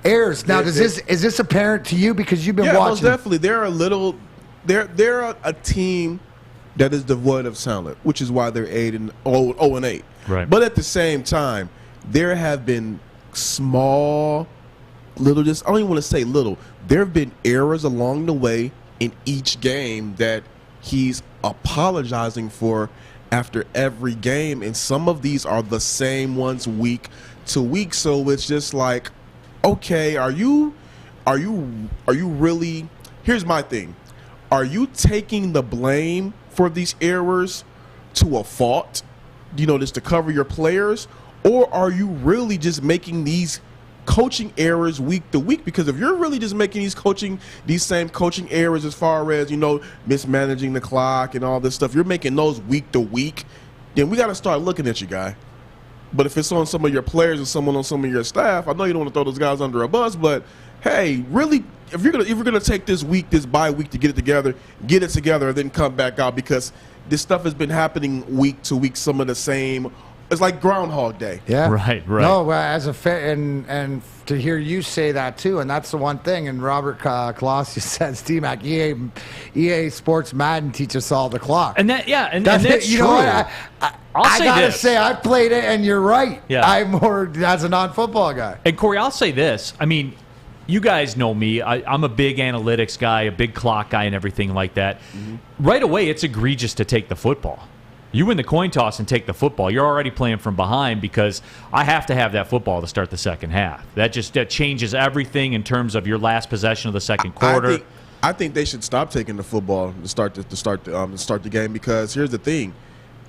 errors. Now, is this apparent to you because you've been watching? Most definitely. They're a team that is devoid of talent, which is why they're 0-8. Right. But at the same time, there have been small, little. I don't even want to say little. There have been errors along the way in each game that he's apologizing for after every game, and some of these are the same ones week to week. So it's just like, okay, are you really? Here's my thing: are you taking the blame for these errors to a fault? Just to cover your players, or are you really just making these coaching errors week to week? Because if you're really just making these same coaching errors as far as mismanaging the clock and all this stuff, you're making those week to week, then we got to start looking at you, guy. But if it's on some of your players or someone on some of your staff, I know you don't want to throw those guys under a bus, but hey, really, if you're gonna take this bye week to get it together, and then come back out, because this stuff has been happening week to week. Some of the same. It's like Groundhog Day. Yeah. Right. No, as a fan, and to hear you say that too, and that's the one thing. And Robert Colossi says, T-Mac, EA Sports Madden teach us all the clock. And that's true. Know what? I gotta say, I played it, and you're right. Yeah. I'm more as a non-football guy. And Corey, I'll say this. I mean, you guys know me. I'm a big analytics guy, a big clock guy, and everything like that. Mm-hmm. Right away, it's egregious to take the football. You win the coin toss and take the football. You're already playing from behind because I have to have that football to start the second half. That changes everything in terms of your last possession of the second quarter. I think they should stop taking the football to start the game, because here's the thing.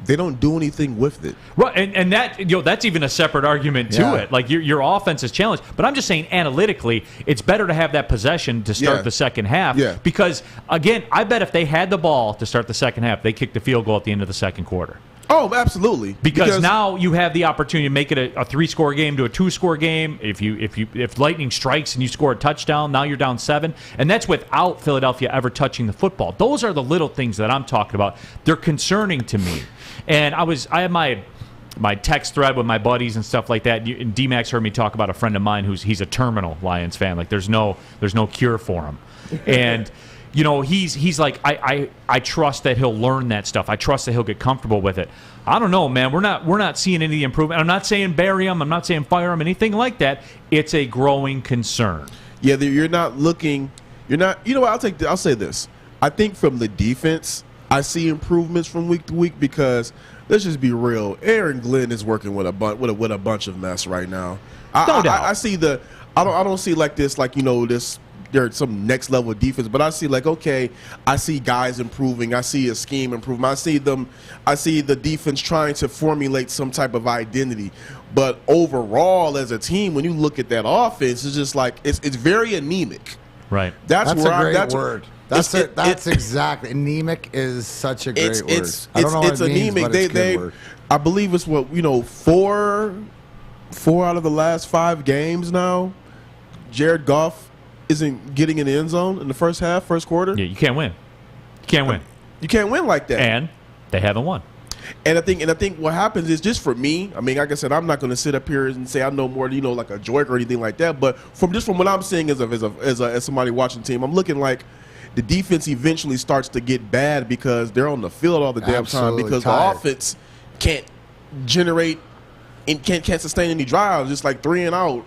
They don't do anything with it. Right, and that that's even a separate argument to it. Like your offense is challenged, but I'm just saying analytically, it's better to have that possession to start the second half. Yeah. Because again, I bet if they had the ball to start the second half, they kicked the field goal at the end of the second quarter. Oh, absolutely. Because now you have the opportunity to make it a 3-score game to a 2-score game. If lightning strikes and you score a touchdown, now you're down 7, and that's without Philadelphia ever touching the football. Those are the little things that I'm talking about. They're concerning to me. And I had my text thread with my buddies and stuff like that. And D-Max heard me talk about a friend of mine he's a terminal Lions fan. Like there's no cure for him. And he's like, I trust that he'll learn that stuff. I trust that he'll get comfortable with it. I don't know, man. We're not seeing any of the improvement. I'm not saying bury him. I'm not saying fire him. Anything like that. It's a growing concern. Yeah, you're not looking. You're not. You know what? I'll say this. I think from the defense, I see improvements from week to week, because let's just be real. Aaron Glenn is working with a bunch of mess right now. No doubt. I see I don't see like this, like this. There's some next level defense, but I see like, okay, I see guys improving. I see a scheme improving. I see the defense trying to formulate some type of identity. But overall, as a team, when you look at that offense, it's just like it's very anemic. Right. That's a great word. That's exactly. Anemic is such a great word. I don't know what it means, anemic. But it's a good word. I believe it's 4 out of the last 5 games now. Jared Goff isn't getting in the end zone in the first quarter. Yeah, you can't win. You can't win like that. And they haven't won. And I think what happens is, just for me, I mean, like I said, I'm not going to sit up here and say I know more, like a Joik or anything like that. But from what I'm seeing as somebody watching the team, I'm looking like the defense eventually starts to get bad because they're on the field all the damn time, because the offense can't generate and can't sustain any drives, just like 3 and out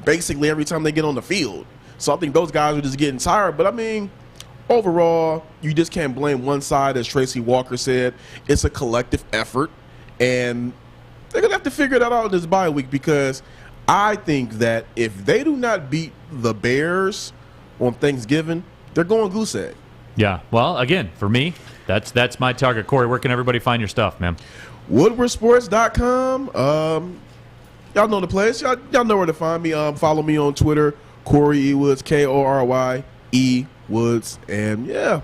basically every time they get on the field. So I think those guys are just getting tired. But I mean, overall, you just can't blame one side. As Tracy Walker said, it's a collective effort, and they're gonna have to figure that out in this bye week, because I think that if they do not beat the Bears on Thanksgiving, they're going goose egg. Yeah. Well, again, for me, that's my target. Corey, where can everybody find your stuff, man? WoodwardSports.com. Y'all know the place. Y'all know where to find me. Follow me on Twitter, Corey E. Woods, Korye E. Woods, and yeah.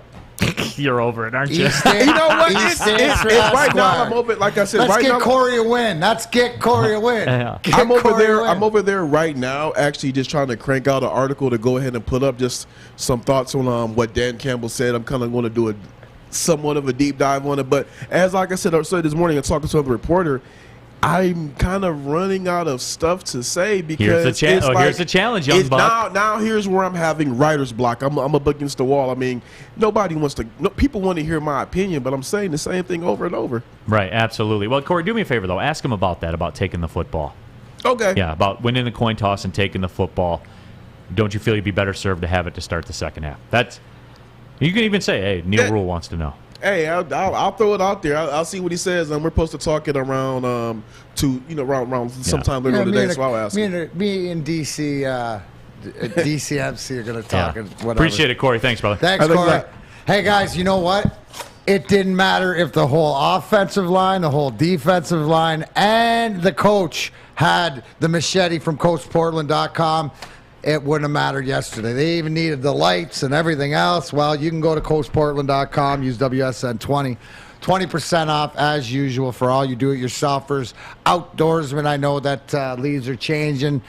You're over it, aren't you? You know what? It's right now. I'm over it. Like I said, Let's right get now, Corey a win. Let's get Corey a win. Yeah. I'm over there right now, actually just trying to crank out an article to go ahead and put up just some thoughts on what Dan Campbell said. I'm kind of going to do somewhat of a deep dive on it. But as like I said this morning, and talking to a reporter, I'm kind of running out of stuff to say, because here's the challenge, young buck. Now here's where I'm having writer's block. I'm up against the wall. I mean, people want to hear my opinion, but I'm saying the same thing over and over. Right, absolutely. Well, Corey, do me a favor, though. Ask him about that, about taking the football. Okay. Yeah, about winning the coin toss and taking the football. Don't you feel you'd be better served to have it to start the second half? You can even say, hey, Neil Rule wants to know. Hey, I'll throw it out there. I'll see what he says. We're supposed to talk it around around sometime later in the day. So I'll ask. Me and DCFC are going to talk. Whatever. Appreciate it, Corey. Thanks, brother. Thanks, Corey. Hey guys, you know what? It didn't matter if the whole offensive line, the whole defensive line, and the coach had the machete from CoachPortland.com. It wouldn't have mattered yesterday. They even needed the lights and everything else. Well, you can go to CoachPortland.com, use WSN20. 20% off as usual for all you do-it-yourselfers. Outdoorsmen, I know that leaves are changing.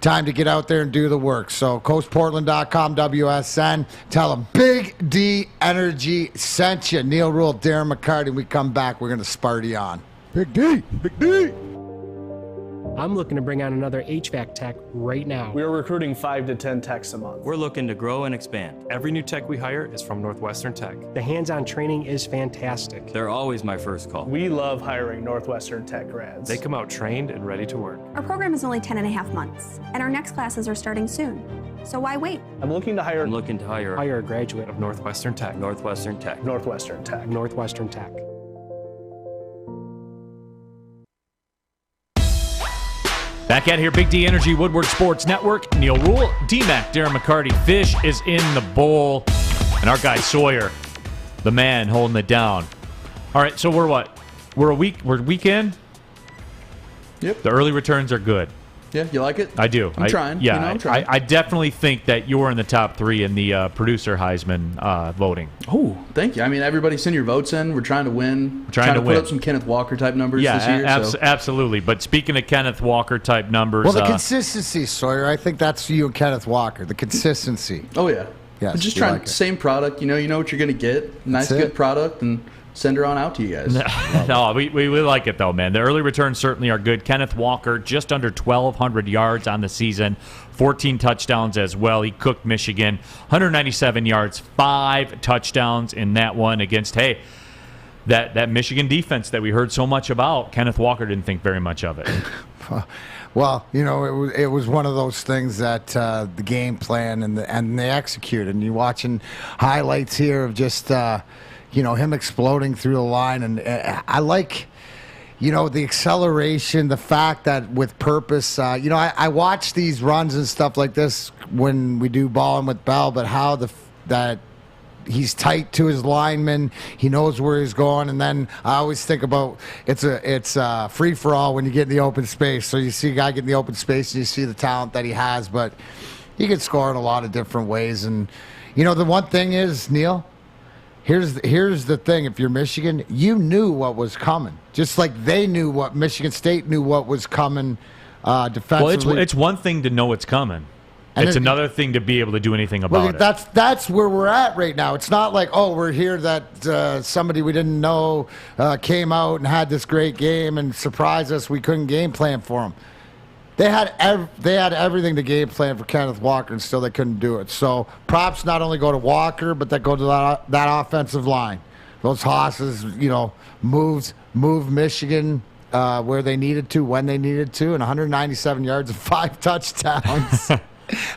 Time to get out there and do the work. So CoachPortland.com, WSN. Tell them Big D Energy sent you. Neil Rule, Darren McCarty. We come back, we're going to Sparty on. Big D. Big D. I'm looking to bring on another HVAC tech right now. We're recruiting 5 to 10 techs a month. We're looking to grow and expand. Every new tech we hire is from Northwestern Tech. The hands-on training is fantastic. They're always my first call. We love hiring Northwestern Tech grads. They come out trained and ready to work. Our program is only 10.5 months, and our next classes are starting soon. So why wait? I'm looking to hire Hire a graduate of Northwestern Tech. Northwestern Tech. Northwestern Tech. Back at here, Big D Energy, Woodward Sports Network. Neil Rule, D-Mac, Darren McCarty. Fish is in the bowl. And our guy Sawyer, the man holding it down. All right, so we're what? We're weekend? Yep. The early returns are good. Yeah, you like it? I do. I'm trying. Yeah, I'm trying. I definitely think that you're in the top 3 in the producer Heisman voting. Oh, thank you. I mean, everybody send your votes in. We're trying to win. We're trying to put up some Kenneth Walker type numbers this year. Absolutely. But speaking of Kenneth Walker type numbers, well, the consistency, Sawyer. I think that's you and Kenneth Walker. The consistency. Oh yeah. Yes. But just trying same product. You know what you're going to get. Nice, good product, and send her on out to you guys. No, we like it, though, man. The early returns certainly are good. Kenneth Walker, just under 1,200 yards on the season, 14 touchdowns as well. He cooked Michigan, 197 yards, 5 touchdowns in that one against, that Michigan defense that we heard so much about. Kenneth Walker didn't think very much of it. Well, it was one of those things that the game plan and they executed. And you're watching highlights here of just him exploding through the line, and I like, the acceleration, the fact that with purpose. I watch these runs and stuff like this when we do balling with Bell, but how that he's tight to his lineman, he knows where he's going, and then I always think about it's a free for all when you get in the open space. So you see a guy get in the open space, and you see the talent that he has, but he can score in a lot of different ways. And the one thing is, Neil. Here's the thing. If you're Michigan, you knew what was coming. Just like they knew what Michigan State knew what was coming defensively. Well, it's one thing to know it's coming. And it's another thing to be able to do anything about it. That's where we're at right now. It's not like, we're here that somebody we didn't know came out and had this great game and surprised us. We couldn't game plan for them. They had everything to game plan for Kenneth Walker, and still they couldn't do it. So props not only go to Walker, but that go to that offensive line. Those hosses, moved Michigan where they needed to, when they needed to, and 197 yards and 5 touchdowns.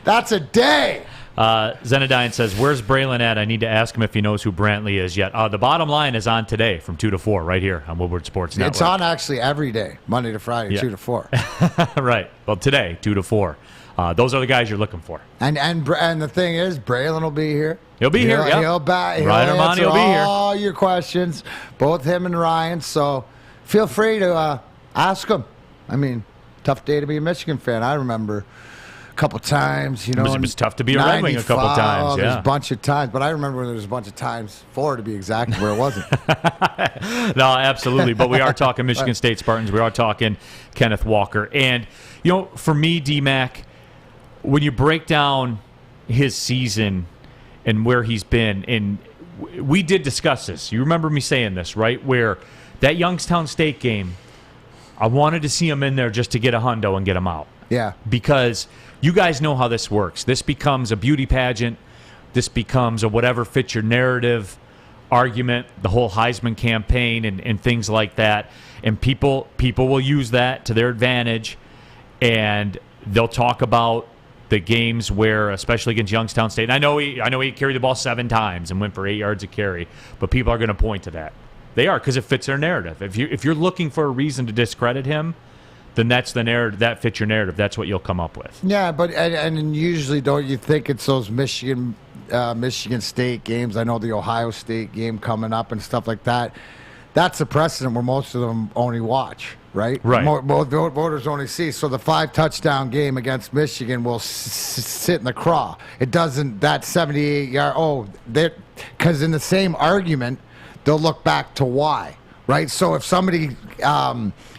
That's a day. Zenadine says, where's Braylon at? I need to ask him if he knows who Brantley is yet. The bottom line is on today from 2 to 4 right here on Woodward Sports Network. It's on actually every day, Monday to Friday, 2 to 4. Right. Well, today, 2 to 4. Those are the guys you're looking for. And the thing is, Braylon will be here. He'll be here, yeah. He'll answer will be here. All your questions, both him and Ryan. So feel free to ask him. I mean, tough day to be a Michigan fan. I remember a couple times, It was tough to be a Red Wing a couple times. There's a bunch of times, but I remember when there was a bunch of times, 4 to be exact, where it wasn't. No, absolutely. But we are talking Michigan State Spartans. We are talking Kenneth Walker. And, for me, D-Mac, when you break down his season and where he's been, and we did discuss this. You remember me saying this, right? Where that Youngstown State game, I wanted to see him in there just to get a hundo and get him out. Yeah. Because you guys know how this works. This becomes a beauty pageant. This becomes a whatever fits your narrative argument, the whole Heisman campaign and things like that. And people will use that to their advantage, and they'll talk about the games where, especially against Youngstown State, and I know he carried the ball 7 times and went for 8 yards a carry, but people are going to point to that. They are, because it fits their narrative. If you're looking for a reason to discredit him, then that's the narrative. That fits your narrative. That's what you'll come up with. Yeah, but and usually don't you think it's those Michigan State games? I know the Ohio State game coming up and stuff like that. That's a precedent where most of them only watch, right? Right. Most voters only see. So the 5-touchdown game against Michigan will sit in the craw. It doesn't. That 78-yard. Because in the same argument, they'll look back to why, right? So if somebody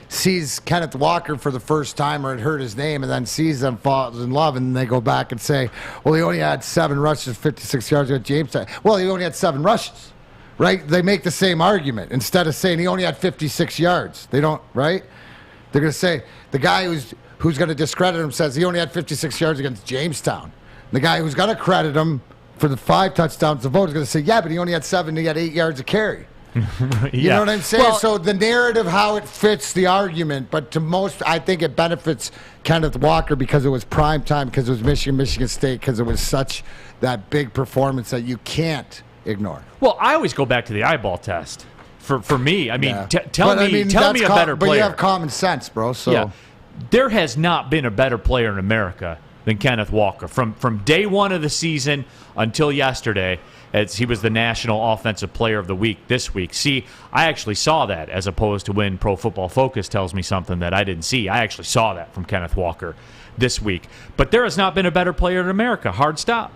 sees Kenneth Walker for the first time or had heard his name and then sees them, falls in love, and they go back and say, well, he only had 7 rushes, 56 yards at Jamestown. Well, he only had 7 rushes, right? They make the same argument instead of saying he only had 56 yards. They don't, right? They're going to say the guy who's going to discredit him says he only had 56 yards against Jamestown. The guy who's going to credit him for the 5 touchdowns, the vote is going to say, yeah, but he only had 7, he had 8 yards of carry. You know what I'm saying? Well, so the narrative, how it fits the argument, but to most, I think it benefits Kenneth Walker because it was prime time, because it was Michigan State, because it was such that big performance that you can't ignore. Well, I always go back to the eyeball test. For me, I mean, tell me a better player. But you have common sense, bro. So. Yeah. there has not been a better player in America than Kenneth Walker. From day one of the season until yesterday, as he was the National Offensive Player of the Week this week. See, I actually saw that as opposed to when Pro Football Focus tells me something that I didn't see. I actually saw that from Kenneth Walker this week. But there has not been a better player in America. Hard stop.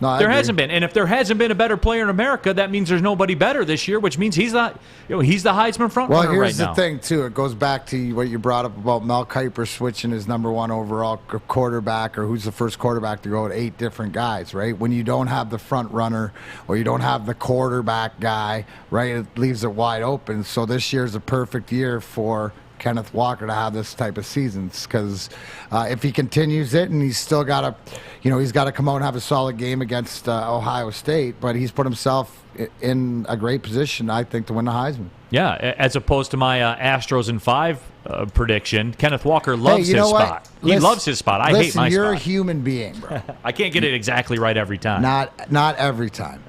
No, there hasn't been. And if there hasn't been a better player in America, that means there's nobody better this year, which means he's not. He's the Heisman front runner right now. Well, here's the thing, too. It goes back to what you brought up about Mel Kiper switching his number one overall quarterback, or who's the first quarterback to go with 8 different guys, right? When you don't have the front runner or you don't have the quarterback guy, right, it leaves it wide open. So this year's a perfect year for Kenneth Walker to have this type of seasons, because if he continues it, and he's still got to, he's got to come out and have a solid game against Ohio State, but he's put himself in a great position, I think, to win the Heisman. Yeah, as opposed to my Astros in 5 prediction, Kenneth Walker loves his spot. He loves his spot. I hate my spot. You're a human being, bro. I can't get it exactly right every time. Not every time.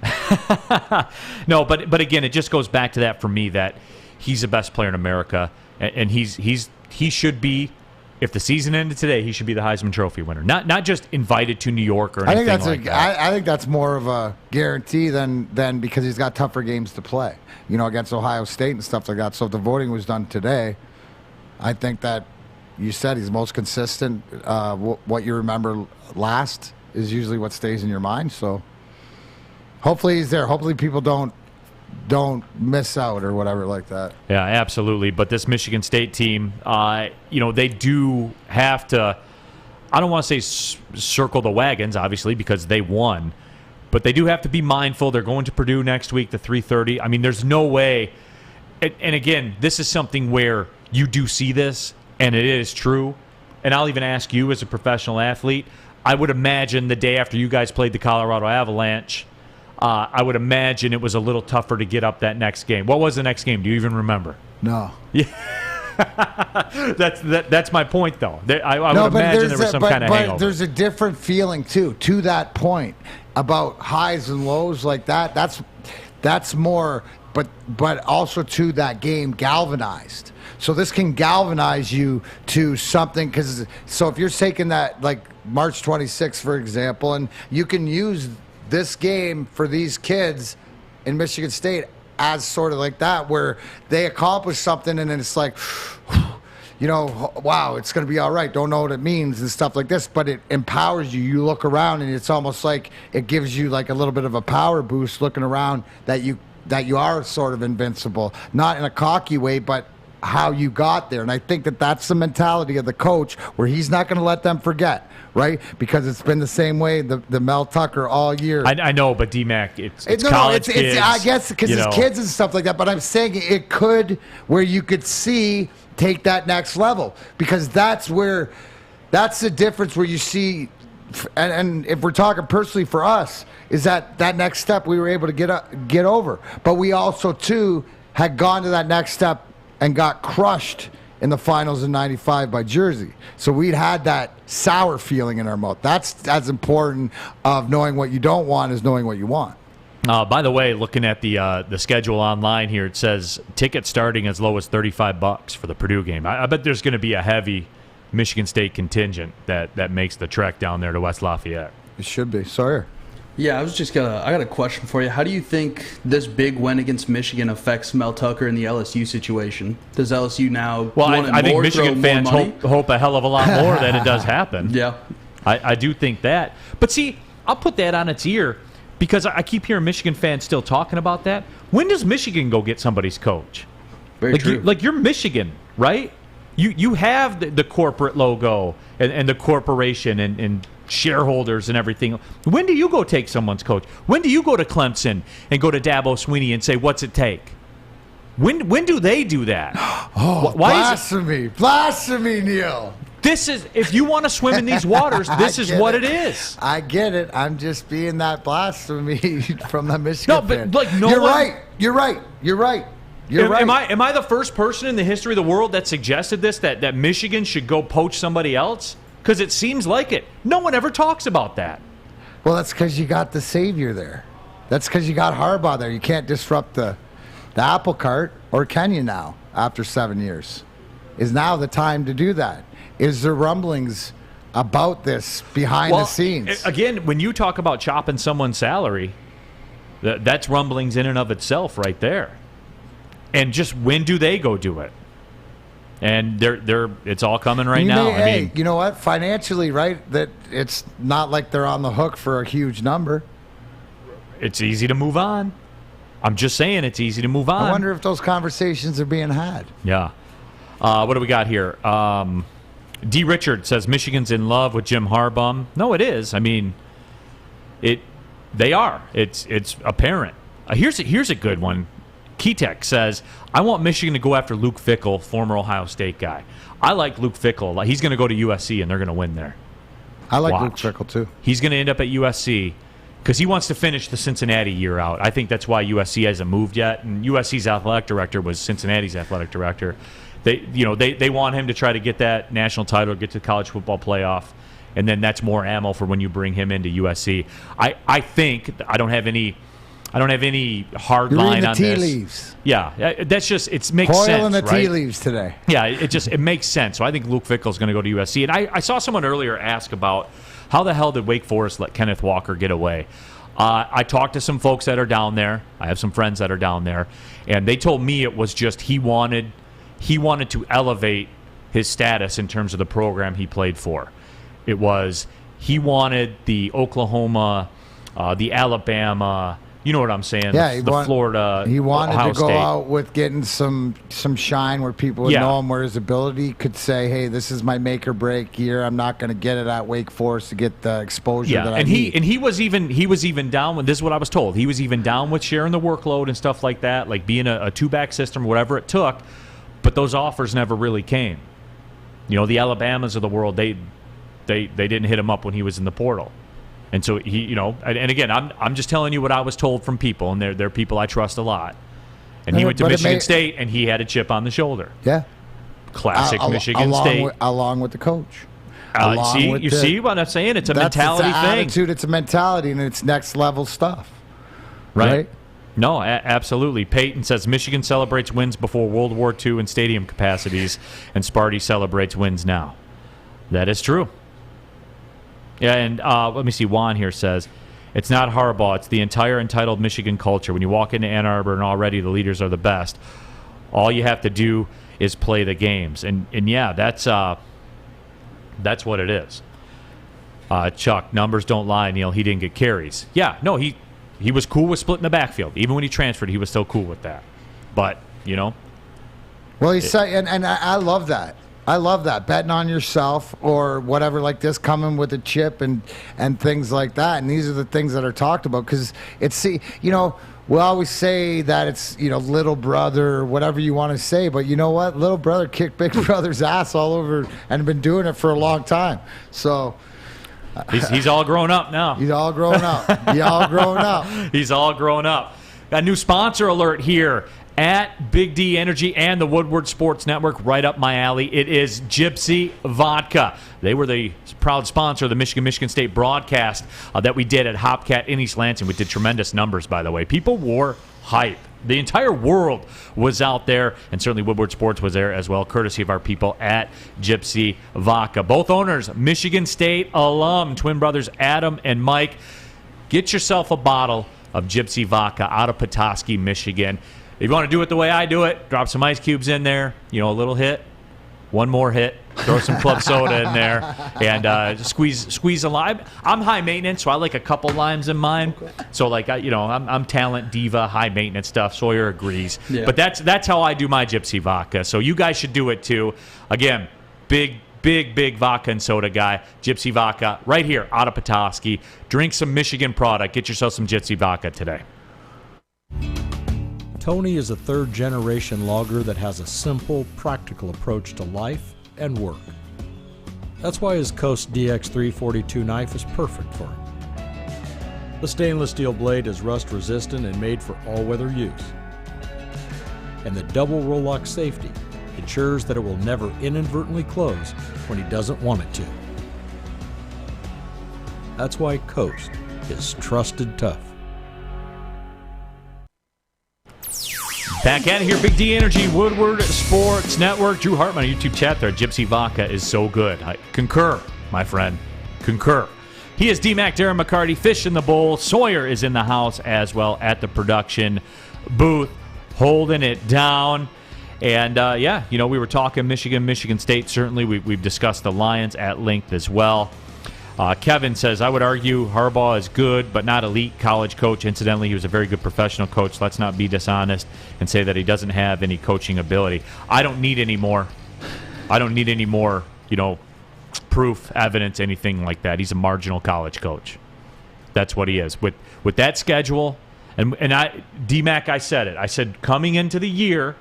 No, but again, it just goes back to that for me, that he's the best player in America. And he should be, if the season ended today, he should be the Heisman Trophy winner. Not just invited to New York or anything like that. I think that's more of a guarantee than because he's got tougher games to play, against Ohio State and stuff like that. So if the voting was done today, I think that you said he's most consistent. What you remember last is usually what stays in your mind. So hopefully he's there. Hopefully people don't miss out or whatever like that. Yeah, absolutely. But this Michigan State team, they do have to, I don't want to say circle the wagons, obviously, because they won, but they do have to be mindful. They're going to Purdue next week, the 3:30. I mean, there's no way. And again, this is something where you do see this, and it is true. And I'll even ask you as a professional athlete, I would imagine the day after you guys played the Colorado Avalanche, I would imagine it was a little tougher to get up that next game. What was the next game? Do you even remember? No. Yeah. That's my point, though. I would imagine there was some kind of hangover. But there's a different feeling, too, to that point, about highs and lows like that. That's more, but also to that game galvanized. So this can galvanize you to something, so if you're taking that, like March 26th, for example, and you can use this game for these kids in Michigan State as sort of like that, where they accomplish something and then it's like, wow, it's going to be all right. Don't know what it means and stuff like this, but it empowers you. You look around and it's almost like it gives you like a little bit of a power boost looking around that you are sort of invincible, not in a cocky way, but how you got there. And I think that's the mentality of the coach, where he's not going to let them forget, right? Because it's been the same way, the Mel Tucker all year. I know, but D-Mac, it's college kids. I guess because it's kids and stuff like that, but I'm saying it could, where you could see, take that next level, because that's the difference where you see, and if we're talking personally for us, is that next step we were able to get over. But we also, too, had gone to that next step and got crushed in the finals in '95 by Jersey. So we'd had that sour feeling in our mouth. That's as important of knowing what you don't want as knowing what you want. By the way, looking at the schedule online here, it says tickets starting as low as $35 for the Purdue game. I bet there's going to be a heavy Michigan State contingent that makes the trek down there to West Lafayette. It should be. Sawyer. Yeah, I got a question for you. How do you think this big win against Michigan affects Mel Tucker in the LSU situation? Does LSU now I think Michigan fans hope a hell of a lot more that it does happen. Yeah. I do think that. But see, I'll put that on its ear, because I keep hearing Michigan fans still talking about that. When does Michigan go get somebody's coach? Very true. You're Michigan, right? You have the corporate logo and the corporation and shareholders and everything. When do you go take someone's coach? When do you go to Clemson and go to Dabo Swinney and say, what's it take? When do they do that? Oh, blasphemy. Blasphemy, Neil. This is, if you want to swim in these waters, this is what it is. I get it. I'm just being that blasphemy from the Michigan fan. You're right. Am I the first person in the history of the world that suggested this, that Michigan should go poach somebody else? Because it seems like it. No one ever talks about that. Well, that's because you got the savior there. That's because you got Harbaugh there. You can't disrupt the apple cart, or can you now, after 7 years? is now the time to do that. Is there rumblings about this behind the scenes? Again, when you talk about chopping someone's salary, that's rumblings in and of itself right there. And just when do they go do it? And it's all coming right now. Hey, I mean, you know what? Financially, right? That it's not like they're on the hook for a huge number. It's easy to move on. I'm just saying it's easy to move on. I wonder if those conversations are being had. Yeah. What do we got here? D. Richard says Michigan's in love with Jim Harbaugh. No, it is. I mean, they are. It's apparent. Here's a good one. Ketek says, I want Michigan to go after Luke Fickell, former Ohio State guy. I like Luke Fickell. He's going to go to USC, and they're going to win there. I like Luke Fickell, too. He's going to end up at USC because he wants to finish the Cincinnati year out. I think that's why USC hasn't moved yet, and USC's athletic director was Cincinnati's athletic director. They want him to try to get that national title, get to the college football playoff, and then that's more ammo for when you bring him into USC. I think I don't have any hard line on this. Leaves. Yeah, that's just it makes Coil sense. in the right? tea leaves today. Yeah, it makes sense. So I think Luke Fickell's going to go to USC. And I saw someone earlier ask about how the hell did Wake Forest let Kenneth Walker get away. I talked to some folks that are down there. I have some friends that are down there, and they told me it was just he wanted to elevate his status in terms of the program he played for. It was he wanted the Oklahoma, the Alabama. You know what I'm saying? Yeah, Florida. He wanted Ohio to go State. out with getting some shine where people would know him, where his ability could say, "Hey, this is my make or break year. I'm not going to get it at Wake Forest to get the exposure that I need." And he was even down with this. Is what I was told. He was even down with sharing the workload and stuff like that, like being a two-back system, whatever it took. But those offers never really came. You know, the Alabamas of the world, they didn't hit him up when he was in the portal. And so he, and again, I'm just telling you what I was told from people, and they're people I trust a lot. And he went to Michigan State, and he had a chip on the shoulder. Yeah, classic Michigan State, along with the coach. See what I'm saying? It's a mentality thing. Attitude. It's a mentality, and it's next level stuff. Right? No, absolutely. Peyton says Michigan celebrates wins before World War II in stadium capacities, and Sparty celebrates wins now. That is true. Yeah, and let me see. Juan here says, it's not Harbaugh. It's the entire entitled Michigan culture. When you walk into Ann Arbor and already the leaders are the best, all you have to do is play the games. And yeah, that's what it is. Chuck, numbers don't lie, Neil. He didn't get carries. Yeah, no, he was cool with splitting the backfield. Even when he transferred, he was still cool with that. But, Well, he said, and I love that. I love that, betting on yourself or whatever like this, coming with a chip and things like that. And these are the things that are talked about because we always say that it's, little brother or whatever you want to say. But you know what? Little brother kicked big brother's ass all over and been doing it for a long time. So he's all grown up now. He's all grown up. He's all grown up. He's all grown up. Got a new sponsor alert here at Big D Energy and the Woodward Sports Network, right up my alley. It is Gypsy Vodka. They were the proud sponsor of the Michigan State broadcast that we did at Hopcat in East Lansing. We did tremendous numbers, by the way. People were hype. The entire world was out there, and certainly Woodward Sports was there as well, courtesy of our people at Gypsy Vodka. Both owners, Michigan State alum, twin brothers Adam and Mike. Get yourself a bottle of Gypsy Vodka out of Petoskey, Michigan. If you want to do it the way I do it, drop some ice cubes in there, a little hit, one more hit, throw some club soda in there, and squeeze a lime. I'm high maintenance, so I like a couple limes in mine. So, I'm talent diva, high maintenance stuff. Sawyer agrees. Yeah. But that's how I do my Gypsy Vodka. So you guys should do it too. Again, big vodka and soda guy. Gypsy Vodka, right here out of Petoskey. Drink some Michigan product. Get yourself some Gypsy Vodka today. Tony is a third-generation logger that has a simple, practical approach to life and work. That's why his Coast DX342 knife is perfect for him. The stainless steel blade is rust-resistant and made for all-weather use. And the double roll-lock safety ensures that it will never inadvertently close when he doesn't want it to. That's why Coast is trusted tough. Back at it here, Big D Energy, Woodward Sports Network. Drew Hartman, YouTube chat there. Gypsy Vodka is so good. I concur, my friend. Concur. He is D-Mac, Darren McCarty, Fish in the Bowl. Sawyer is in the house as well at the production booth, holding it down. And, we were talking Michigan State. Certainly, we've discussed the Lions at length as well. Kevin says, I would argue Harbaugh is good, but not elite college coach. Incidentally, he was a very good professional coach. Let's not be dishonest and say that he doesn't have any coaching ability. I don't need any more. Proof, evidence, anything like that. He's a marginal college coach. That's what he is. With that schedule, and D-Mac, I said it. I said coming into the year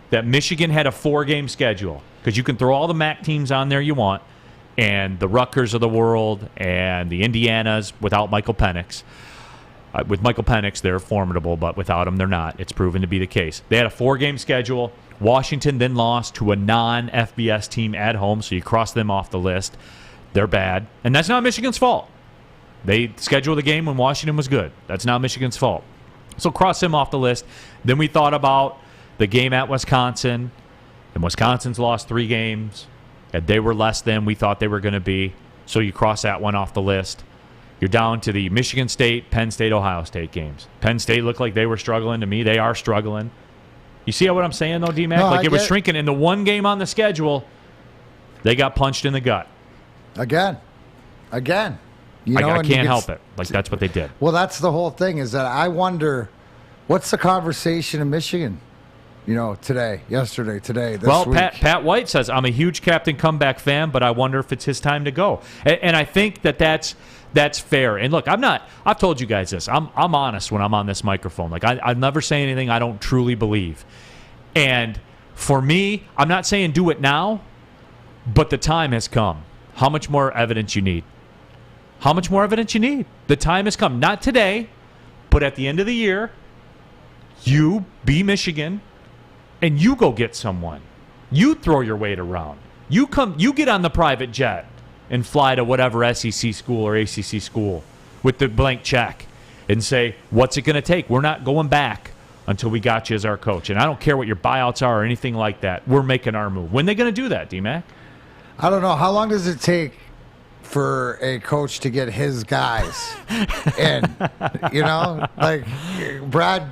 that Michigan had a 4-game schedule because you can throw all the MAC teams on there you want, and the Rutgers of the world and the Indianas without Michael Penix. With Michael Penix, they're formidable, but without him, they're not. It's proven to be the case. They had a 4-game schedule. Washington then lost to a non-FBS team at home, so you cross them off the list. They're bad, and that's not Michigan's fault. They scheduled the game when Washington was good. That's not Michigan's fault. So cross them off the list. Then we thought about the game at Wisconsin, and Wisconsin's lost 3 games, and they were less than we thought they were going to be, so you cross that one off the list. You're down to the Michigan State, Penn State, Ohio State games. Penn State looked like they were struggling. To me, they are struggling. You see what I'm saying, though, D-Mac? No, it was shrinking. In the one game on the schedule, they got punched in the gut. Again. I can't help it. That's what they did. Well, that's the whole thing is that I wonder, what's the conversation in Michigan, today, yesterday, today, this week? Pat White says, I'm a huge Captain Comeback fan, but I wonder if it's his time to go. And I think that's fair. And look, I've told you guys this. I'm honest when I'm on this microphone. I never say anything I don't truly believe. And for me, I'm not saying do it now, but the time has come. How much more evidence you need? How much more evidence you need? The time has come. Not today, but at the end of the year, you be Michigan and you go get someone. You throw your weight around. You get on the private jet and fly to whatever SEC school or ACC school with the blank check and say, what's it going to take? We're not going back until we got you as our coach. And I don't care what your buyouts are or anything like that. We're making our move. When are they going to do that, D-Mac? I don't know. How long does it take for a coach to get his guys in? Brad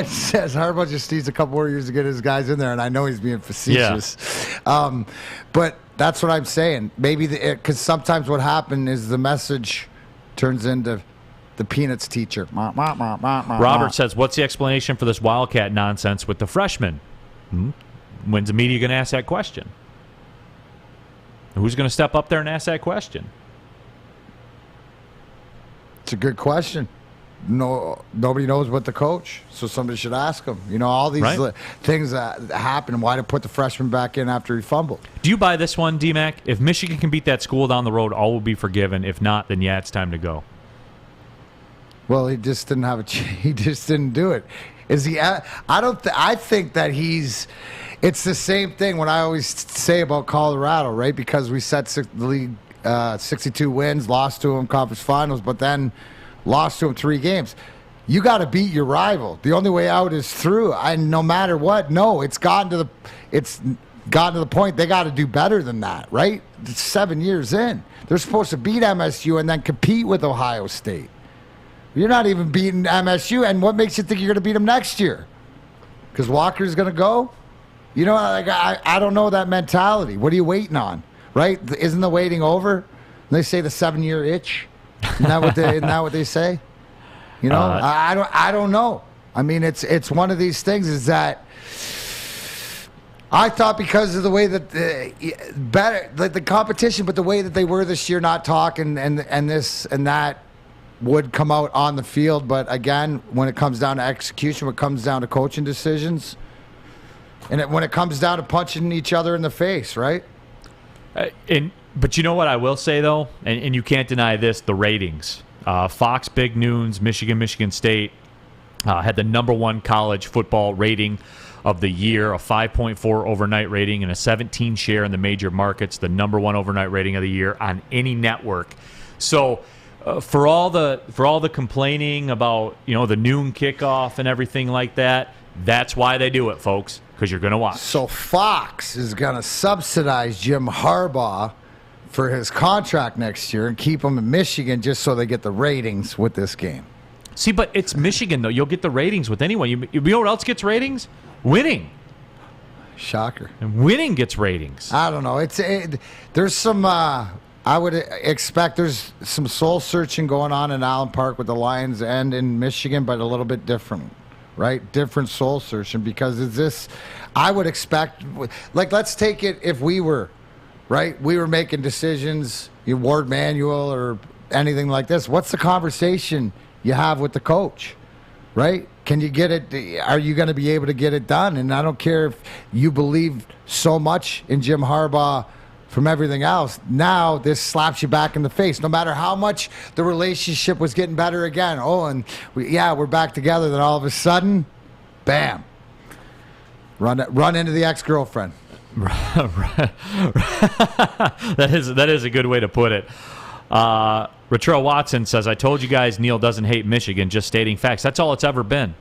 says Harbaugh just needs a couple more years to get his guys in there, and I know he's being facetious. Yeah. But that's what I'm saying. Maybe because sometimes what happens is the message turns into the Peanuts teacher. Robert says, what's the explanation for this Wildcat nonsense with the freshmen? When's the media going to ask that question? Who's going to step up there and ask that question? It's a good question. No, nobody knows but the coach, so somebody should ask him. All these things that happen. Why to put the freshman back in after he fumbled? Do you buy this one, D-Mac? If Michigan can beat that school down the road, all will be forgiven. If not, then it's time to go. Well, he just didn't have he just didn't do it. Is he? I think that he's. It's the same thing when I always say about Colorado, right? Because we set the league 62 wins, lost to them conference finals, but then lost to them 3 games. You got to beat your rival. The only way out is through. And no matter what, it's gotten to the point they got to do better than that, right? It's 7 years in. They're supposed to beat MSU and then compete with Ohio State. You're not even beating MSU, and what makes you think you're going to beat them next year? Because Walker's going to go? I don't know that mentality. What are you waiting on, right? Isn't the waiting over? They say the 7-year itch. Isn't that what they say? I don't know. I mean, it's one of these things. Is that I thought because of the way that the competition, but the way that they were this year, not talking and this and that would come out on the field. But again, when it comes down to execution, when it comes down to coaching decisions. And when it comes down to punching each other in the face, right? But you know what I will say, though? And you can't deny this, the ratings. Fox Big Noons, Michigan State had the #1 college football rating of the year, a 5.4 overnight rating and a 17 share in the major markets, the #1 overnight rating of the year on any network. So for all the complaining about the noon kickoff and everything like that, That's why they do it, folks, because you're going to watch. So Fox is going to subsidize Jim Harbaugh for his contract next year and keep him in Michigan just so they get the ratings with this game. See, but it's Michigan, though. You'll get the ratings with anyone. You know what else gets ratings? Winning. Shocker. And winning gets ratings. I don't know. There's some, I would expect there's some soul searching going on in Allen Park with the Lions and in Michigan, but a little bit different, right? Different soul searching because I would expect, like, let's take it if we were, right? We were making decisions, Ward Manuel or anything like this. What's the conversation you have with the coach, right? Can you get it? Are you going to be able to get it done? And I don't care if you believe so much in Jim Harbaugh from everything else. Now this slaps you back in the face. No matter how much the relationship was getting better again. Oh, and we're back together. Then all of a sudden, bam, run into the ex-girlfriend. That is a good way to put it. Latrell Watson says, I told you guys Neil doesn't hate Michigan, just stating facts. That's all it's ever been.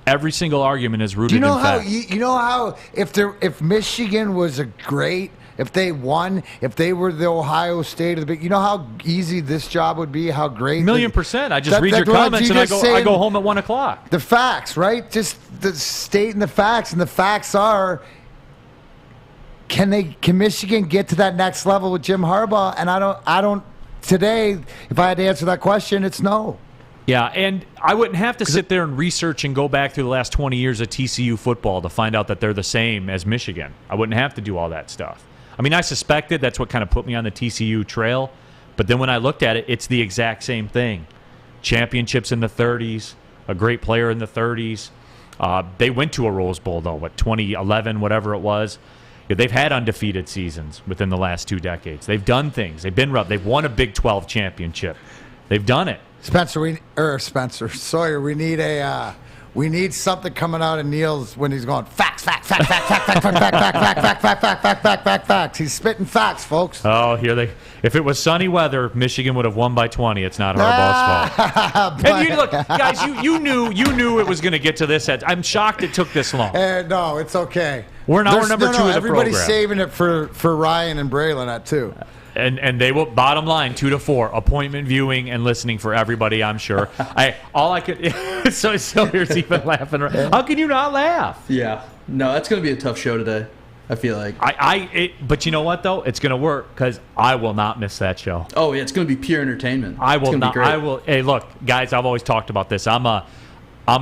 Every single argument is rooted in facts. You know how if Michigan was if they won, if they were the Ohio State of the big, you know how easy this job would be, how great. 1,000,000%. I just read your comments and I go home at 1:00. The facts, right? Just stating the facts, and the facts are, can Michigan get to that next level with Jim Harbaugh? And I don't. Today, if I had to answer that question, it's no. Yeah, and I wouldn't have to sit there and research and go back through the last 20 years of TCU football to find out that they're the same as Michigan. I wouldn't have to do all that stuff. I mean, I suspected that's what kind of put me on the TCU trail, but then when I looked at it, it's the exact same thing. Championships in the 30s, a great player in the 30s. They went to a Rose Bowl, though, 2011, whatever it was. Yeah, they've had undefeated seasons within the last 2 decades. They've done things. They've been rough. They've won a Big 12 championship. They've done it. Sawyer, we need something coming out of Neil's when he's going facts. He's spitting facts, folks. Oh, if it was sunny weather, Michigan would have won by 20. It's not Harbaugh's fault. And you look, guys, you knew it was going to get to this. I'm shocked it took this long. No, it's okay. We're number 2 of the program. Everybody's saving it for Ryan and Braylon at 2. And they will, bottom line, 2 to 4, appointment viewing and listening for everybody, I'm sure. So Sawyer's even laughing. How can you not laugh? Yeah. No, that's going to be a tough show today, I feel like. But you know what, though? It's going to work because I will not miss that show. Oh, yeah, it's going to be pure entertainment. I will not. Hey, look, guys, I've always talked about this. I'm a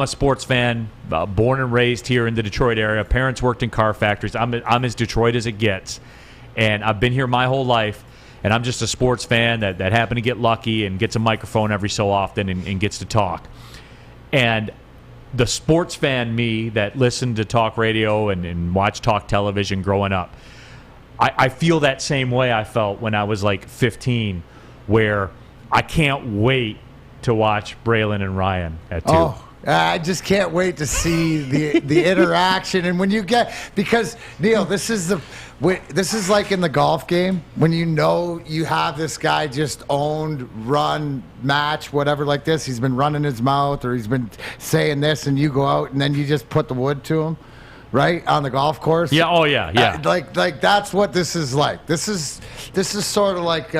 sports fan, born and raised here in the Detroit area. Parents worked in car factories. I'm as Detroit as it gets. And I've been here my whole life. And I'm just a sports fan that happened to get lucky and gets a microphone every so often and gets to talk. And the sports fan me that listened to talk radio and watched talk television growing up, I feel that same way I felt when I was like 15, where I can't wait to watch Braylon and Ryan at 2. Oh. I just can't wait to see the interaction. And when you get, because Neil, this is like in the golf game when you have this guy just owned, run, match, whatever like this. He's been running his mouth or he's been saying this, and you go out and then you just put the wood to him, right, on the golf course. Yeah. Oh yeah. Like that's what this is like. This is sort of like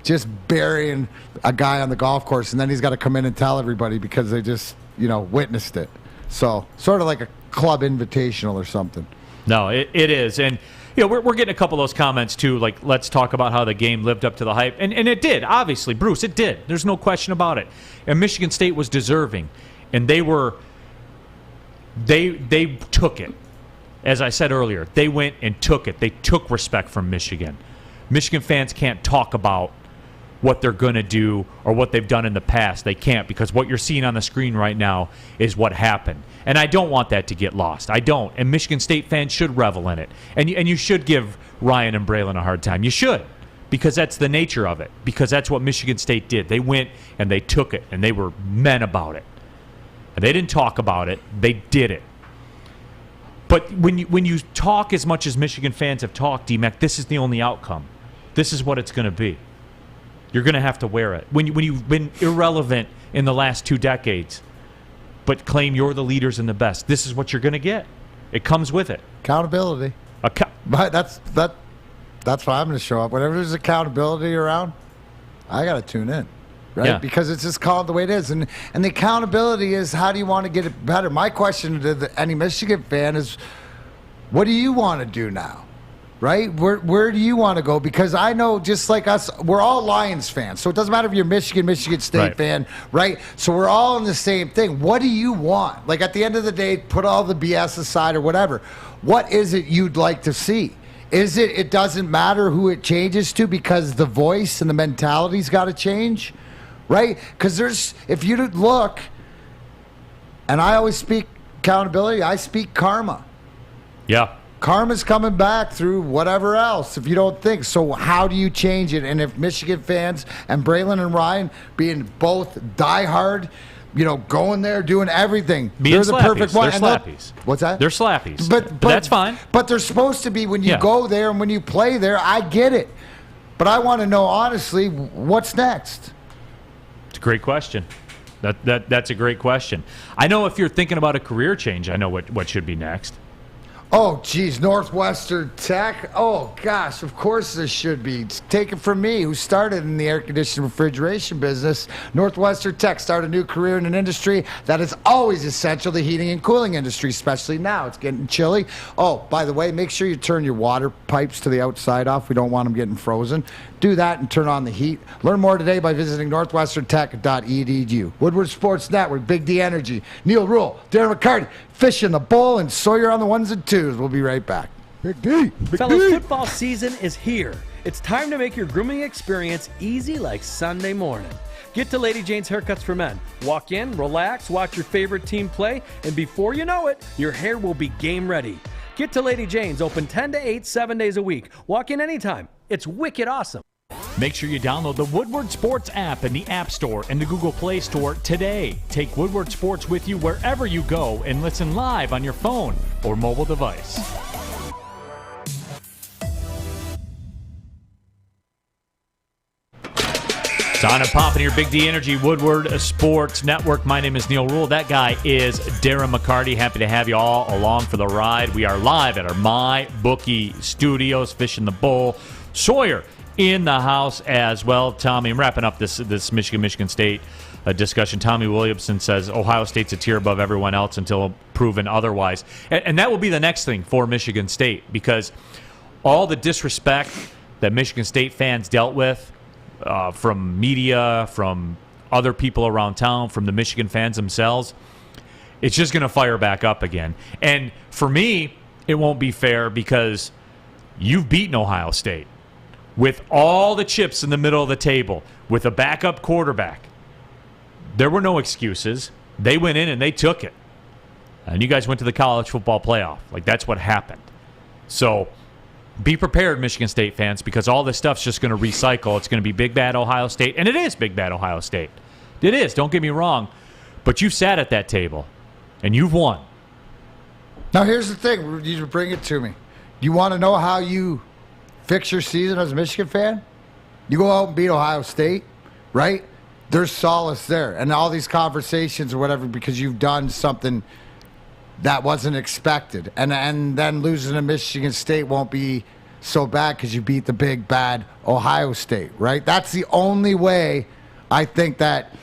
just burying a guy on the golf course, and then he's got to come in and tell everybody because they just witnessed it. So sort of like a club invitational or something. No, it is. And we're getting a couple of those comments too, like let's talk about how the game lived up to the hype. And it did, obviously, Bruce, it did. There's no question about it. And Michigan State was deserving. And they took it. As I said earlier, they went and took it. They took respect from Michigan. Michigan fans can't talk about what they're going to do or what they've done in the past. They can't, because what you're seeing on the screen right now is what happened. And I don't want that to get lost. I don't. And Michigan State fans should revel in it. And you should give Ryan and Braylon a hard time. You should, because that's the nature of it, because that's what Michigan State did. They went and they took it, and they were men about it. And they didn't talk about it. They did it. But when you talk as much as Michigan fans have talked, D-Mac, this is the only outcome. This is what it's going to be. You're going to have to wear it. When you've been irrelevant in the last 2 decades, but claim you're the leaders and the best. This is what you're going to get. It comes with it. Accountability. But that's why I'm going to show up. Whenever there's accountability around, I got to tune in. Right? Yeah. Because it's just called the way it is. And the accountability is, how do you want to get it better? My question to any Michigan fan is, what do you want to do now? Right? Where do you want to go? Because I know, just like us, we're all Lions fans. So it doesn't matter if you're Michigan State fan, right? So we're all in the same thing. What do you want? Like, at the end of the day, put all the BS aside or whatever. What is it you'd like to see? Is it doesn't matter who it changes to because the voice and the mentality's got to change? Right? Because if you look, and I always speak accountability, I speak karma. Yeah. Karma's coming back through whatever else if you don't think. So how do you change it? And if Michigan fans and Braylon and Ryan being both diehard, going there, doing everything, they're the perfect one. They're slappies. What's that? They're slappies. But that's fine. But they're supposed to be when you go there and when you play there. I get it. But I want to know, honestly, what's next? Great question. That's a great question. I know if you're thinking about a career change, I know what should be next. Oh, geez, Northwestern Tech. Oh, gosh, of course this should be. Take it from me, who started in the air conditioning refrigeration business. Northwestern Tech started a new career in an industry that is always essential, the heating and cooling industry, especially now. It's getting chilly. Oh, by the way, make sure you turn your water pipes to the outside off. We don't want them getting frozen. Do that and turn on the heat. Learn more today by visiting northwesterntech.edu. Woodward Sports Network, Big D Energy, Neil Rule, Darren McCarty, Fish in the Bowl, and Sawyer on the ones and twos. We'll be right back. Big D. Fellas, football season is here. It's time to make your grooming experience easy like Sunday morning. Get to Lady Jane's Haircuts for Men. Walk in, relax, watch your favorite team play, and before you know it, your hair will be game ready. Get to Lady Jane's, open 10 to 8, 7 days a week. Walk in anytime. It's wicked awesome. Make sure you download the Woodward Sports app in the App Store and the Google Play Store today. Take Woodward Sports with you wherever you go and listen live on your phone or mobile device. It's on and popping here, Big D Energy, Woodward Sports Network. My name is Neil Rule. That guy is Darren McCarty. Happy to have you all along for the ride. We are live at our My Bookie Studios, Fish in the Bowl. Sawyer in the house as well. Tommy, I'm wrapping up this Michigan State discussion. Tommy Williamson says Ohio State's a tier above everyone else until proven otherwise. And that will be the next thing for Michigan State, because all the disrespect that Michigan State fans dealt with from media, from other people around town, from the Michigan fans themselves, it's just going to fire back up again. And for me, it won't be fair because you've beaten Ohio State with all the chips in the middle of the table, with a backup quarterback. There were no excuses. They went in and they took it. And you guys went to the college football playoff. Like, that's what happened. So be prepared, Michigan State fans, because all this stuff's just going to recycle. It's going to be big, bad Ohio State. And it is big, bad Ohio State. It is. Don't get me wrong. But you've sat at that table, and you've won. Now, here's the thing. You bring it to me. You want to know how you fix your season as a Michigan fan? You go out and beat Ohio State, right? There's solace there. And all these conversations or whatever, because you've done something that wasn't expected. And then losing to Michigan State won't be so bad because you beat the big, bad Ohio State, right? That's the only way I think that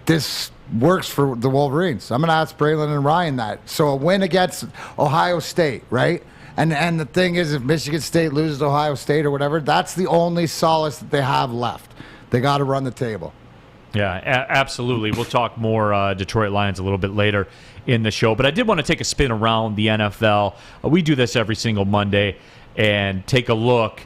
this works for the Wolverines. I'm going to ask Braylon and Ryan that. So a win against Ohio State, right? And the thing is, if Michigan State loses to Ohio State or whatever, that's the only solace that they have left. They got to run the table. Yeah, absolutely. We'll talk more Detroit Lions a little bit later in the show. But I did want to take a spin around the NFL. We do this every single Monday and take a look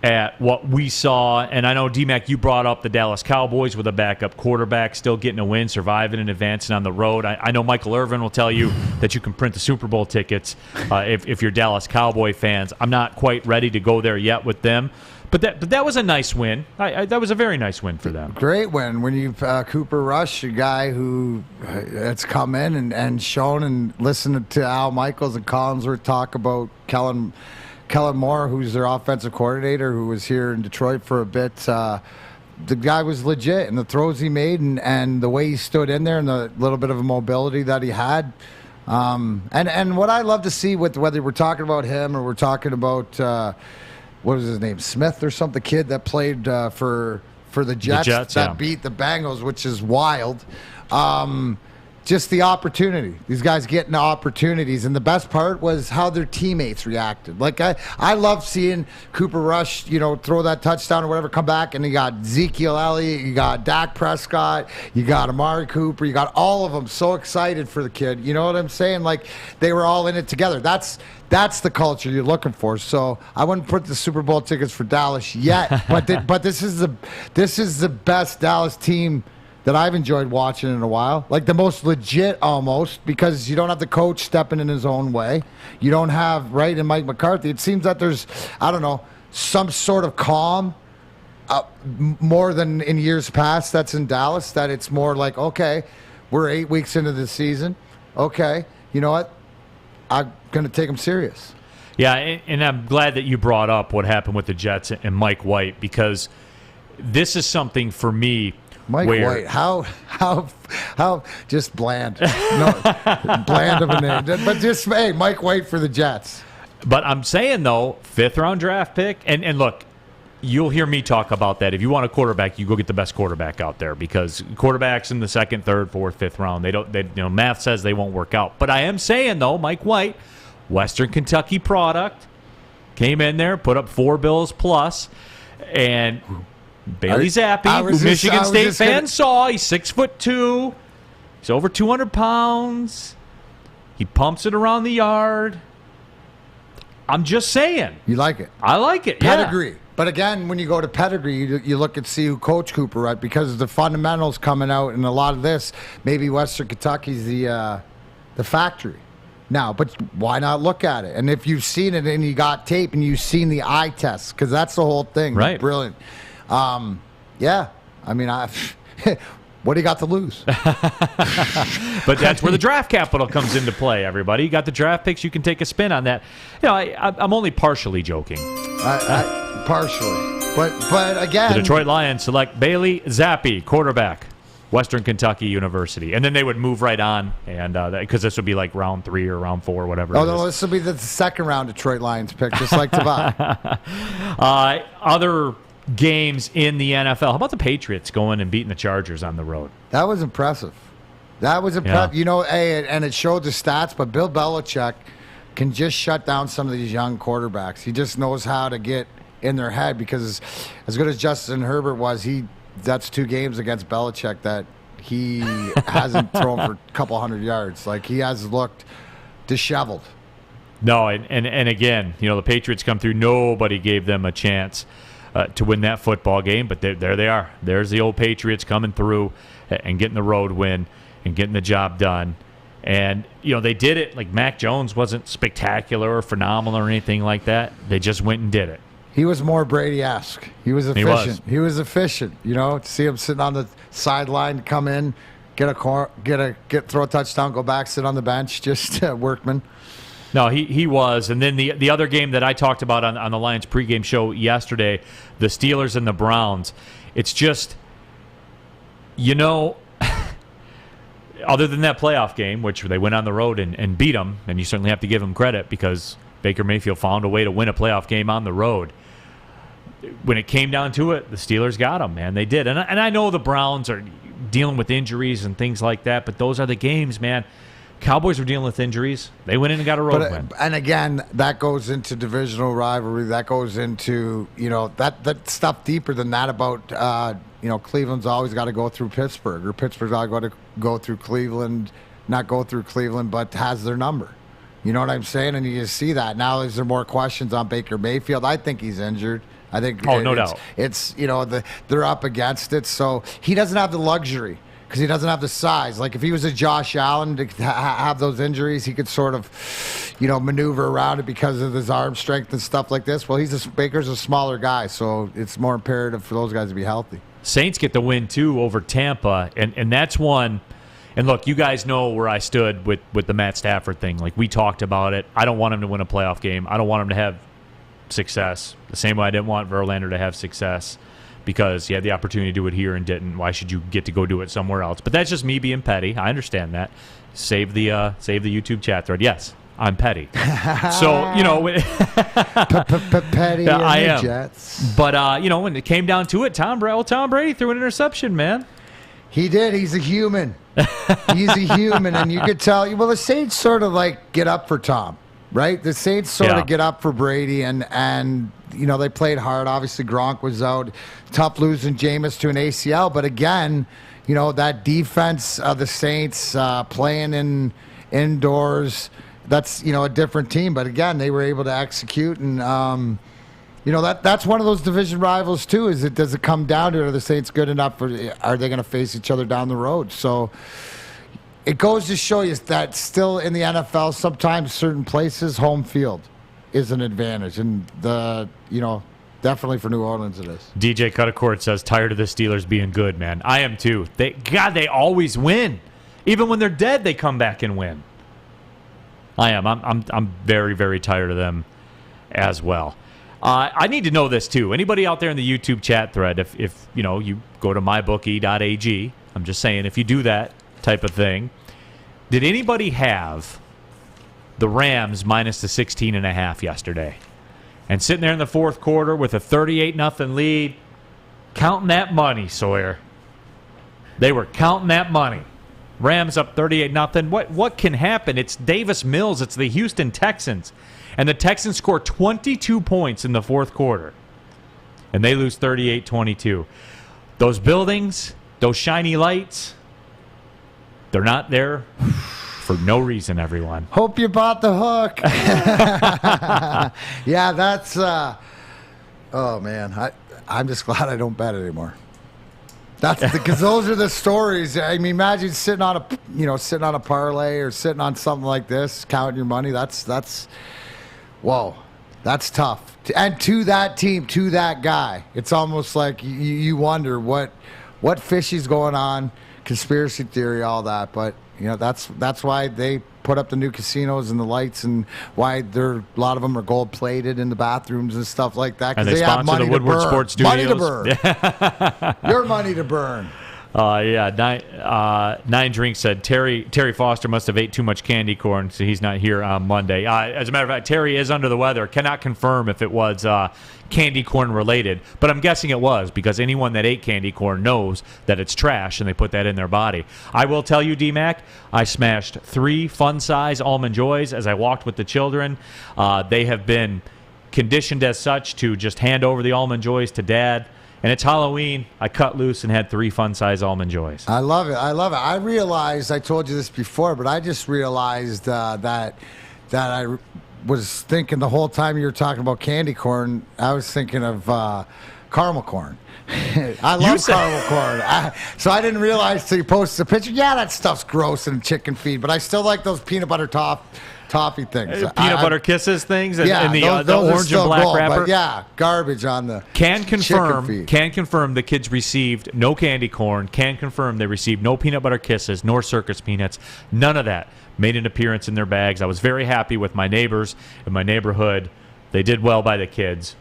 at what we saw. And I know, D-Mac, you brought up the Dallas Cowboys with a backup quarterback, still getting a win, surviving and advancing on the road. I know Michael Irvin will tell you that you can print the Super Bowl tickets if you're Dallas Cowboy fans. I'm not quite ready to go there yet with them. But that was a nice win. That was a very nice win for them. Great win. When you Cooper Rush, a guy who has come in and shown, and listened to Al Michaels and Collinsworth talk about Kellen Moore, who's their offensive coordinator, who was here in Detroit for a bit. the guy was legit, and the throws he made, and the way he stood in there, and the little bit of a mobility that he had. And what I love to see, with whether we're talking about him or we're talking about what was his name, Smith or something, the kid that played for the Jets that beat the Bengals, which is wild. Just the opportunity. These guys getting opportunities. And the best part was how their teammates reacted. Like, I love seeing Cooper Rush, throw that touchdown or whatever, come back, and you got Ezekiel Elliott, you got Dak Prescott, you got Amari Cooper, you got all of them so excited for the kid. You know what I'm saying? Like, they were all in it together. That's the culture you're looking for. So I wouldn't put the Super Bowl tickets for Dallas yet, but this is the best Dallas team that I've enjoyed watching in a while. Like, the most legit almost, because you don't have the coach stepping in his own way. You don't have, right, and Mike McCarthy. It seems that there's, I don't know, some sort of calm more than in years past that's in Dallas, that it's more like, okay, we're 8 weeks into the season. Okay, you know what? I'm going to take them serious. Yeah, and I'm glad that you brought up what happened with the Jets and Mike White, because this is something for me. Mike White, how just bland. No, bland of a name. But just, hey, Mike White for the Jets. But I'm saying, though, 5th-round draft pick. And look, you'll hear me talk about that. If you want a quarterback, you go get the best quarterback out there, because quarterbacks in the 2nd, 3rd, 4th, 5th round, math says they won't work out. But I am saying, though, Mike White, Western Kentucky product, came in there, put up 4 bills plus, and Bailey Zappi, who Michigan State fans saw, he's 6'2", he's over 200 pounds, he pumps it around the yard. I'm just saying. You like it? I like it, Pedigree. Yeah. But again, when you go to pedigree, you look and see who coached Cooper, right? Because the fundamentals coming out, and a lot of this, maybe Western Kentucky's the factory now. But why not look at it? And if you've seen it and you got tape and you've seen the eye test, because that's the whole thing. Right. Brilliant. Yeah. I mean, what do you got to lose? But that's where the draft capital comes into play, everybody. You got the draft picks. You can take a spin on that. I'm only partially joking. Partially. But again. The Detroit Lions select Bailey Zappi, quarterback, Western Kentucky University. And then they would move right on, and because this would be like round 3 or round 4, whatever. Oh, no, this will be the 2nd round Detroit Lions pick, just like Tavai. Other games in the NFL. How about the Patriots going and beating the Chargers on the road? That was impressive. Yeah. And it showed the stats, but Bill Belichick can just shut down some of these young quarterbacks. He just knows how to get in their head, because as good as Justin Herbert was, that's 2 games against Belichick that he hasn't thrown for a couple hundred yards. Like, he has looked disheveled. No, and again, the Patriots come through. Nobody gave them a chance to win that football game, but there they are. There's the old Patriots coming through and getting the road win and getting the job done. And, they did it. Like, Mac Jones wasn't spectacular or phenomenal or anything like that. They just went and did it. He was more Brady-esque. He was efficient. He was efficient. To see him sitting on the sideline, come in, throw a touchdown, go back, sit on the bench, just workman. No, he was. And then the other game that I talked about on the Lions pregame show yesterday, the Steelers and the Browns, it's just, other than that playoff game, which they went on the road and beat them, and you certainly have to give them credit because Baker Mayfield found a way to win a playoff game on the road. When it came down to it, the Steelers got them, man. They did. And I know the Browns are dealing with injuries and things like that, but those are the games, man. Cowboys were dealing with injuries. They went in and got a road win. And again, that goes into divisional rivalry. That goes into, that stuff deeper than that about, Cleveland's always got to go through Pittsburgh, or Pittsburgh's always got to go through Cleveland, not go through Cleveland, but has their number. You know what I'm saying? And you see that. Now, is there more questions on Baker Mayfield? I think he's injured. I think no doubt. It's, they're up against it. So he doesn't have the luxury, because he doesn't have the size. Like, if he was a Josh Allen to have those injuries, he could sort of, maneuver around it because of his arm strength and stuff like this. Well, Baker's a smaller guy, so it's more imperative for those guys to be healthy. Saints get the win, too, over Tampa, and that's one. And look, you guys know where I stood with the Matt Stafford thing. Like, we talked about it. I don't want him to win a playoff game. I don't want him to have success, the same way I didn't want Verlander to have success. because you had the opportunity to do it here and didn't. Why should you get to go do it somewhere else? But that's just me being petty. I understand that. Save the YouTube chat thread. Yes, I'm petty. So, petty I am. Jets. But, when it came down to it, Tom Brady threw an interception, man. He did. He's a human. He's a human. And you could tell, well, the Saints sort of like get up for Tom, right? The Saints sort of get up for Brady, and they played hard. Obviously, Gronk was out. Tough losing Jameis to an ACL. But again, that defense of the Saints playing indoors, that's, a different team. But again, they were able to execute. And, that's one of those division rivals, too, does it come down to it? Are the Saints good enough? Are they going to face each other down the road? So it goes to show you that still in the NFL, sometimes certain places, home field is an advantage. And, definitely for New Orleans it is. DJ Cuttacourt says, tired of the Steelers being good, man. I am, too. They always win. Even when they're dead, they come back and win. I am. I'm very, very tired of them as well. I need to know this, too. Anybody out there in the YouTube chat thread, if you go to mybookie.ag, I'm just saying, if you do that type of thing, did anybody have the Rams minus the 16.5 yesterday? And sitting there in the fourth quarter with a 38-0 lead, counting that money, Sawyer. They were counting that money. Rams up 38-0. What can happen? It's Davis Mills. It's the Houston Texans. And the Texans score 22 points in the fourth quarter. And they lose 38-22. Those buildings, those shiny lights, they're not there for no reason, everyone. Hope you bought the hook. Yeah, that's... oh, man. I'm just glad I don't bet anymore. Because those are the stories. I mean, imagine sitting on a parlay or sitting on something like this, counting your money. That's whoa, that's tough. And to that team, to that guy, it's almost like you wonder what fishy's going on, conspiracy theory, all that. But that's why they put up the new casinos and the lights, and why a lot of them are gold plated in the bathrooms and stuff like that. And they have sponsor the Woodward Sports Studios. Money to burn. Your money to burn. Nine Drinks said Terry Foster must have ate too much candy corn, so he's not here on Monday. As a matter of fact, Terry is under the weather. Cannot confirm if it was candy corn related, but I'm guessing it was, because anyone that ate candy corn knows that it's trash and they put that in their body. I will tell you, D-Mac, I smashed 3 fun-size Almond Joys as I walked with the children. They have been conditioned as such to just hand over the Almond Joys to Dad. And it's Halloween. I cut loose and had 3 fun-size Almond Joys. I love it. I realized, I told you this before, but I just realized that I was thinking the whole time you were talking about candy corn, I was thinking of caramel corn. I love caramel corn. So I didn't realize till you posted a picture. Yeah, that stuff's gross and chicken feed, but I still like those peanut butter toffee things. Peanut butter kisses things and, yeah, and the those orange and black gold, wrapper. But yeah, garbage on the Can confirm the kids received no candy corn. Can confirm they received no peanut butter kisses, nor circus peanuts. None of that made an appearance in their bags. I was very happy with my neighbors in my neighborhood. They did well by the kids.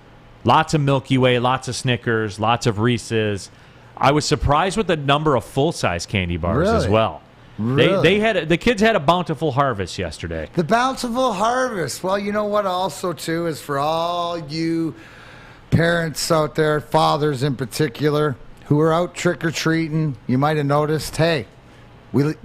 Lots of Milky Way, lots of Snickers, lots of Reese's. I was surprised with the number of full-size candy bars as well. Really? The kids had a bountiful harvest yesterday. The bountiful harvest. Well, you know what also, too, is for all you parents out there, fathers in particular, who are out trick-or-treating, you might have noticed, hey,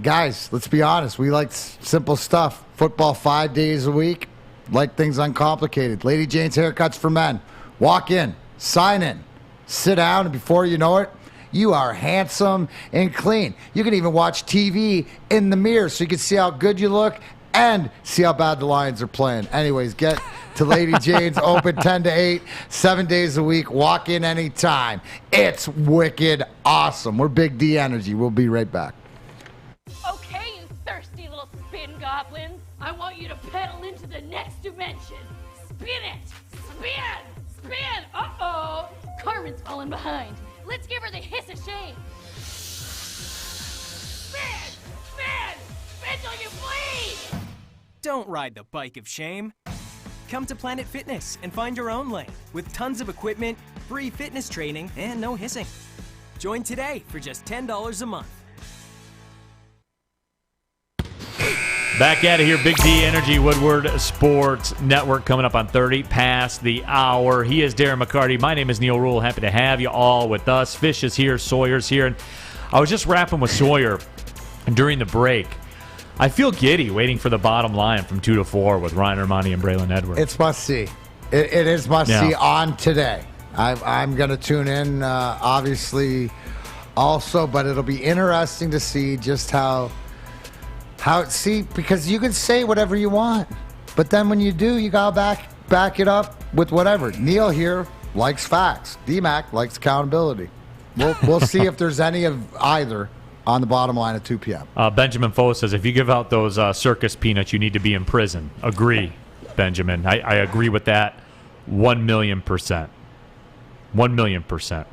guys, let's be honest, we like simple stuff. Football 5 days a week, like things uncomplicated. Lady Jane's Haircuts for Men. Walk in, sign in, sit down, and before you know it, you are handsome and clean. You can even watch TV in the mirror so you can see how good you look and see how bad the Lions are playing. Anyways, get to Lady Jane's, open 10 to 8, 7 days a week. Walk in anytime. It's wicked awesome. We're Big D Energy. We'll be right back. Okay, you thirsty little spin goblins. I want you to pedal into the next dimension. Spin it! Spin! Spin! Uh-oh! Carmen's falling behind. Let's give her the hiss of shame. Spin! Spin! Spin till you bleed! Don't ride the bike of shame. Come to Planet Fitness and find your own lane with tons of equipment, free fitness training, and no hissing. Join today for just $10 a month. Back at it here, Big D Energy Woodward Sports Network coming up on 30 past the hour. He is Darren McCarty. My name is Neil Rule. Happy to have you all with us. Fish is here, Sawyer's here. And I was just rapping with Sawyer during the break. I feel giddy waiting for the bottom line from 2 to 4 with Ryan Armani and Braylon Edwards. It's must-see. It is must-see on today. I'm going to tune in, obviously, also, but it'll be interesting to see just how because you can say whatever you want, but then when you do, you got to back it up with whatever. Neil here likes facts. D-Mac likes accountability. We'll see if there's any of either on the bottom line at 2 p.m. Benjamin Foe says, if you give out those circus peanuts, you need to be in prison. Agree, Benjamin. I agree with that 1,000,000%. 1,000,000%.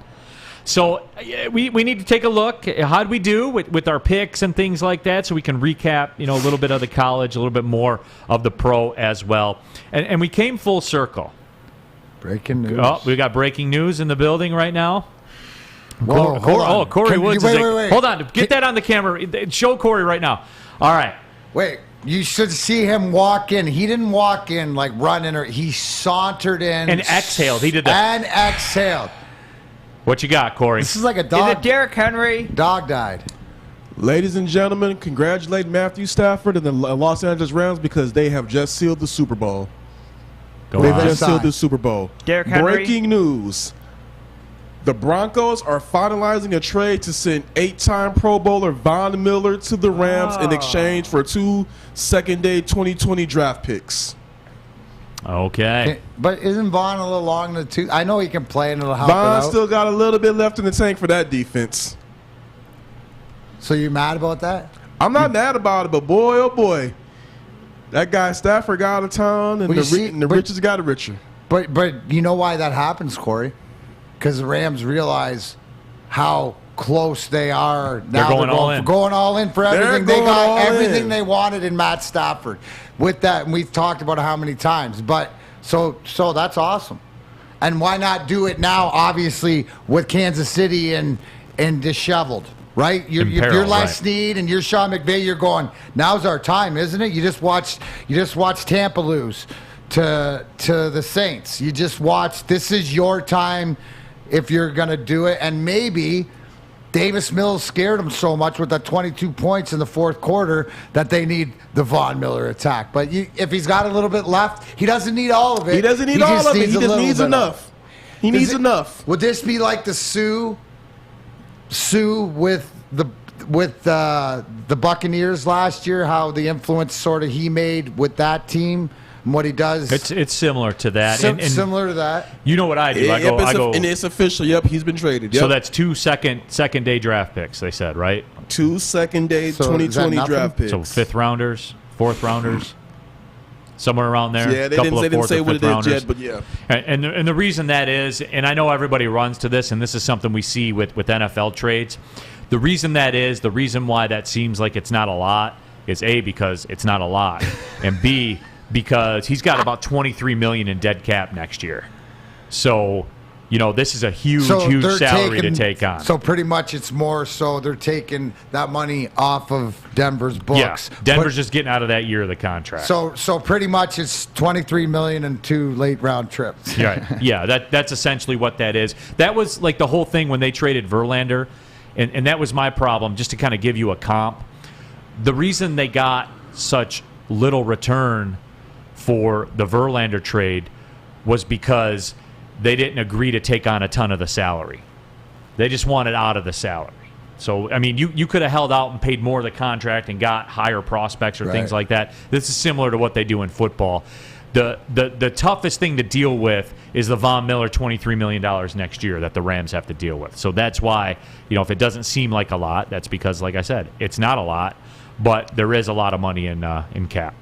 So we need to take a look. How did we do with our picks and things like that, so we can recap, a little bit of the college, a little bit more of the pro as well. And we came full circle. Breaking news. Oh, we got breaking news in the building right now. Whoa, Corey Woods. Wait. Hold on. Get that on the camera. Show Corey right now. All right. Wait. You should see him walk in. He didn't walk in like running, or he sauntered in and exhaled. He did that. And exhaled. What you got, Corey? This is like a dog. Is it Derrick Henry? Dog died. Ladies and gentlemen, congratulate Matthew Stafford and the Los Angeles Rams because they have just sealed the Super Bowl. They've just sealed the Super Bowl. Derrick Henry. Breaking news. The Broncos are finalizing a trade to send 8-time Pro Bowler Von Miller to the Rams in exchange for 2 second-day 2020 draft picks. Okay. But isn't Vaughn a little long in the tooth? I know he can play and it'll help Vaughn still got a little bit left in the tank for that defense. So you mad about that? I'm not mad about it, but boy, oh boy. That guy Stafford got out of town and the richest got richer. But you know why that happens, Corey? Because the Rams realize how close they are now. They're going all in for everything. They got everything they wanted in Matt Stafford. With that, and we've talked about it how many times. But so that's awesome. And why not do it now? Obviously, with Kansas City and disheveled, right? You're Les Snead and you're Sean McVay. You're going. Now's our time, isn't it? You just watched Tampa lose to the Saints. You just watched. This is your time. If you're going to do it, and maybe Davis Mills scared them so much with that 22 points in the fourth quarter that they need the Von Miller attack. But if he's got a little bit left, he doesn't need all of it. He doesn't need all of it. He just needs enough. He needs enough. Would this be like the Sue with the Buccaneers last year? How the influence sort of he made with that team? And what he does, it's similar to that. Similar to that. You know what I do? I go, and it's official. Yep, he's been traded. Yep. So that's 2 second day draft picks. They said, right? 2 second day 2020 draft picks. So 5th rounders, 4th rounders, somewhere around there. Yeah, they didn't say what it is yet, but yeah. And the reason that is, and I know everybody runs to this, and this is something we see with NFL trades. The reason why that seems like it's not a lot is A, because it's not a lot, and B, because he's got about $23 million in dead cap next year. So, this is a huge salary to take on. So pretty much it's more so they're taking that money off of Denver's books. Yeah, Denver's just getting out of that year of the contract. So pretty much it's $23 million and 2 late round trips. Right. Yeah, that's essentially what that is. That was like the whole thing when they traded Verlander, and that was my problem, just to kind of give you a comp. The reason they got such little return for the Verlander trade was because they didn't agree to take on a ton of the salary. They just wanted out of the salary. So, I mean, you could have held out and paid more of the contract and got higher prospects or things like that. This is similar to what they do in football. The toughest thing to deal with is the Von Miller $23 million next year that the Rams have to deal with. So that's why, if it doesn't seem like a lot, that's because, like I said, it's not a lot, but there is a lot of money in cap.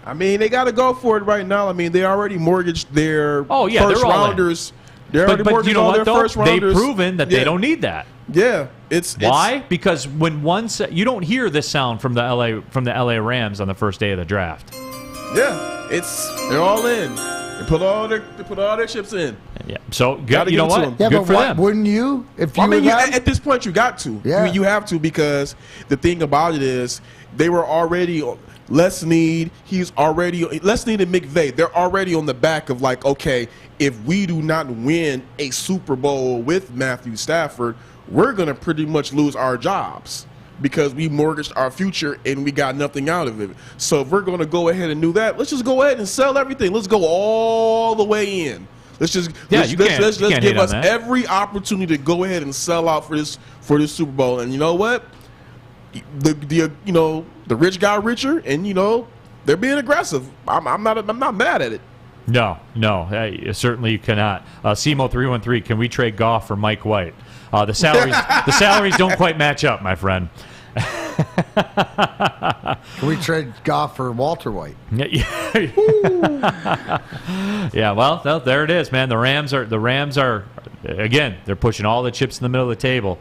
I mean, they got to go for it right now. I mean, they already mortgaged their first rounders. They already mortgaged all their first rounders. They've proven that they don't need that. Yeah, why? Because when you don't hear this sound from the LA Rams on the first day of the draft. Yeah, they're all in. They put all their chips in. Yeah. So good. You know what? Yeah, good but for them. Wouldn't you? If you at this point, you got to. Yeah. You have to, because the thing about it is they were already Les Snead and McVay. They're already on the back of like, okay, if we do not win a Super Bowl with Matthew Stafford, we're gonna pretty much lose our jobs, because we mortgaged our future and we got nothing out of it. So if we're going to go ahead and do that, let's just go ahead and sell everything. Let's go all the way in. Let's give us every opportunity to go ahead and sell out for this Super Bowl. And you know what? The rich got richer, and they're being aggressive. I'm not mad at it. No, certainly you cannot. Simo 313, can we trade Goff for Mike White? The salaries don't quite match up, my friend. Can we trade Goff for Walter White? Yeah, well, there it is, man. The Rams are again, they're pushing all the chips in the middle of the table.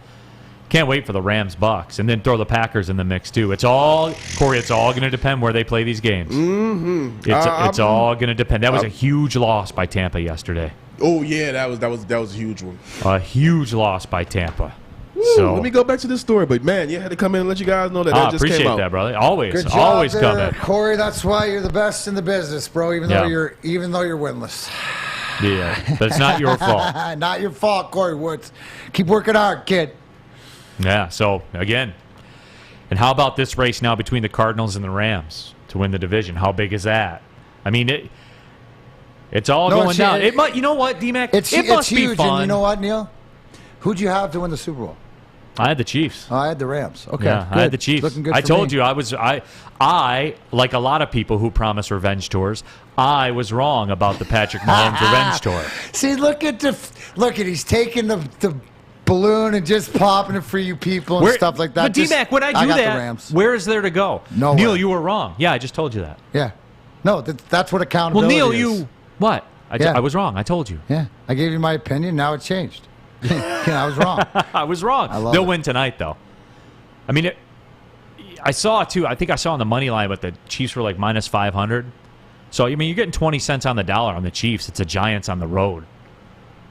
Can't wait for the Rams-Bucks, and then throw the Packers in the mix too. It's all going to depend where they play these games. Mm-hmm. It's all going to depend. That was a huge loss by Tampa yesterday. Oh yeah, that was a huge one. A huge loss by Tampa. Woo, so let me go back to this story, but man, you had to come in and let you guys know that just appreciate came out. that, brother. Always Good job there, come in. Corey. That's why you're the best in the business, bro. Even though you're winless. Yeah, but it's not your fault. Not your fault, Corey Woods. Keep working hard, kid. Yeah. So again, and how about this race now between the Cardinals and the Rams to win the division? How big is that? I mean, it's all going down. It might. You know what, D-Mac? It must be huge. fun. And you know what, Neil? Who'd you have to win the Super Bowl? I had the Chiefs. Oh, I had the Rams. Okay, yeah, good. I had the Chiefs. Looking good I for told me. you I like a lot of people who promise revenge tours. I was wrong about the Patrick Mahomes revenge tour. See, look at he's taking the balloon and just popping it for you people and stuff like that. But D-Mac, when I do got that, the Rams. where is there to go? Nowhere. Neil, you were wrong. Yeah, I just told you that. Yeah. No, that's what accountability Well, Neil, is. you what? I was wrong. I told you. Yeah, I gave you my opinion. Now it changed. I was wrong. I was wrong. They'll win tonight, though. I mean, I saw it, too. I think I saw on the money line, but the Chiefs were like minus 500. So, I mean, you're getting 20 cents on the dollar on the Chiefs. It's the Giants on the road.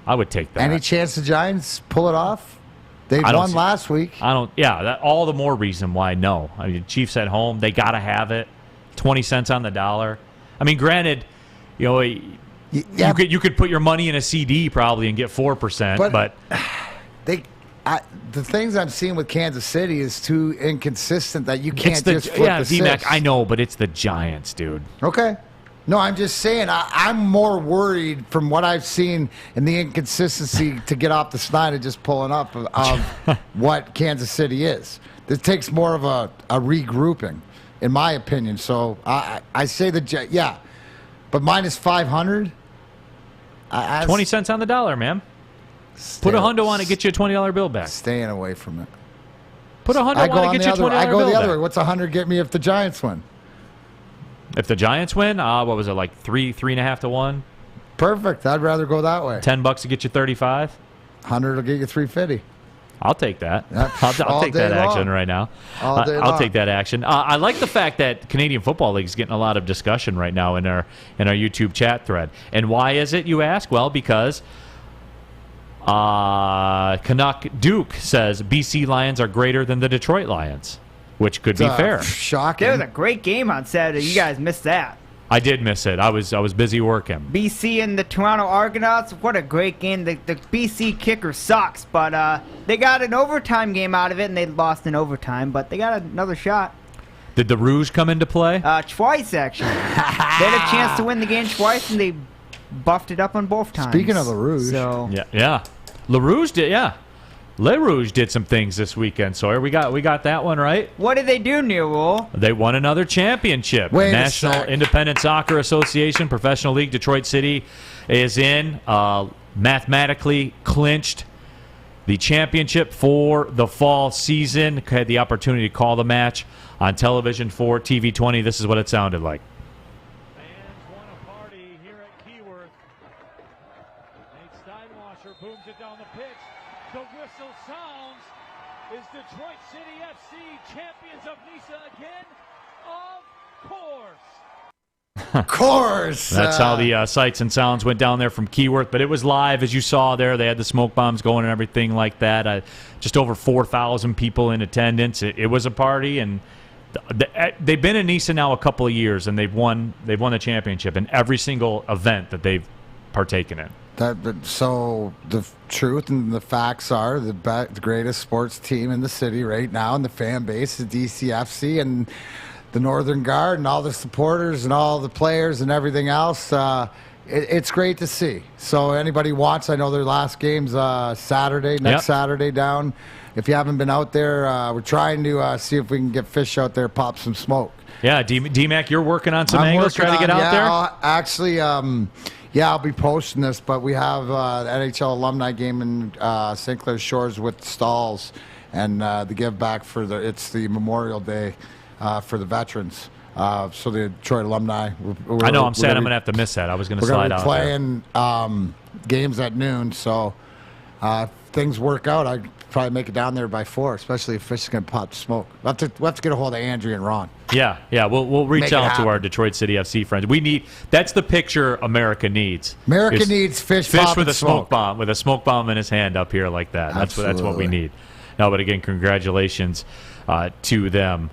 I would take that. Any chance the Giants pull it off? They won last week. All the more reason why no. I mean, Chiefs at home, they got to have it. 20 cents on the dollar. I mean, granted, you could put your money in a CD probably and get 4%, but the things I'm seeing with Kansas City is too inconsistent that you can't just flip the D-Mac, six. I know, but it's the Giants, dude. Okay. No, I'm just saying I'm more worried from what I've seen in the inconsistency to get off the snide and just pulling up of what Kansas City is. This takes more of a regrouping, in my opinion. So I say but minus 500. 20 cents on the dollar, man. Put a hundo on it, get you a $20 bill back. Staying away from it. Put a hundo on it, get you a $20 bill back. I go the other way. What's 100 get me if the Giants win? If the Giants win, what was it, like 3.5 to 1? Perfect. I'd rather go that way. $10 to get you 35. 100 will get you 350. I'll take that. I'll take that action right now. I'll take that action. I like the fact that Canadian Football League is getting a lot of discussion right now in our YouTube chat thread. And why is it, you ask? Well, because Canuck Duke says BC Lions are greater than the Detroit Lions, which could be fair. Shocking. There was a great game on Saturday. You guys missed that. I did miss it. I was busy working. BC and the Toronto Argonauts. What a great game. The BC kicker sucks, but they got an overtime game out of it, and they lost in overtime, but they got another shot. Did the Rouge come into play? Twice, actually. They had a chance to win the game twice, and they buffed it up on both times. Speaking of the Rouge. So. Yeah. Le Rouge did, yeah. Le Rouge did some things this weekend, Sawyer. We got that one right. What did they do, Neil? They won another championship. Wait National Independent Soccer Association, Professional League, Detroit City is in. Mathematically clinched the championship for the fall season. Had the opportunity to call the match on television for TV 20. This is what it sounded like. Fans want a party here at Keyworth. Nate Steinwasser booms it down the pitch. The whistle sounds. Is Detroit City FC champions of NISA again? Of course. Of course. That's how the sights and sounds went down there from Keyworth. But it was live, as you saw there. They had the smoke bombs going and everything like that. Just over 4,000 people in attendance. It was a party, and they've been in NISA now a couple of years, and they've won the championship in every single event that they've partaken in. So the truth and the facts are the greatest sports team in the city right now, and the fan base is DCFC and the Northern Guard and all the supporters and all the players and everything else. It's great to see. So anybody wants, I know their last game's Saturday, next Saturday down. If you haven't been out there, we're trying to see if we can get Fish out there, pop some smoke. Yeah, D-Mac, you're working on some angles, trying to get out there? I'll be posting this, but we have the NHL alumni game in St. Clair Shores with stalls, and the give back it's the Memorial Day for the veterans. So the Detroit alumni. I know. I'm sad I'm going to have to miss that. I was going to slide out. We're going to be playing games at noon, so if things work out, I'd probably make it down there by 4, especially if Fish is going to pop smoke. We'll have to get a hold of Andrea and Ron. Yeah. We'll reach out to our Detroit City FC friends. That's the picture America needs. America needs Fish with a smoke bomb, with a smoke bomb in his hand up here like that. That's what we need. No, but again, congratulations to them.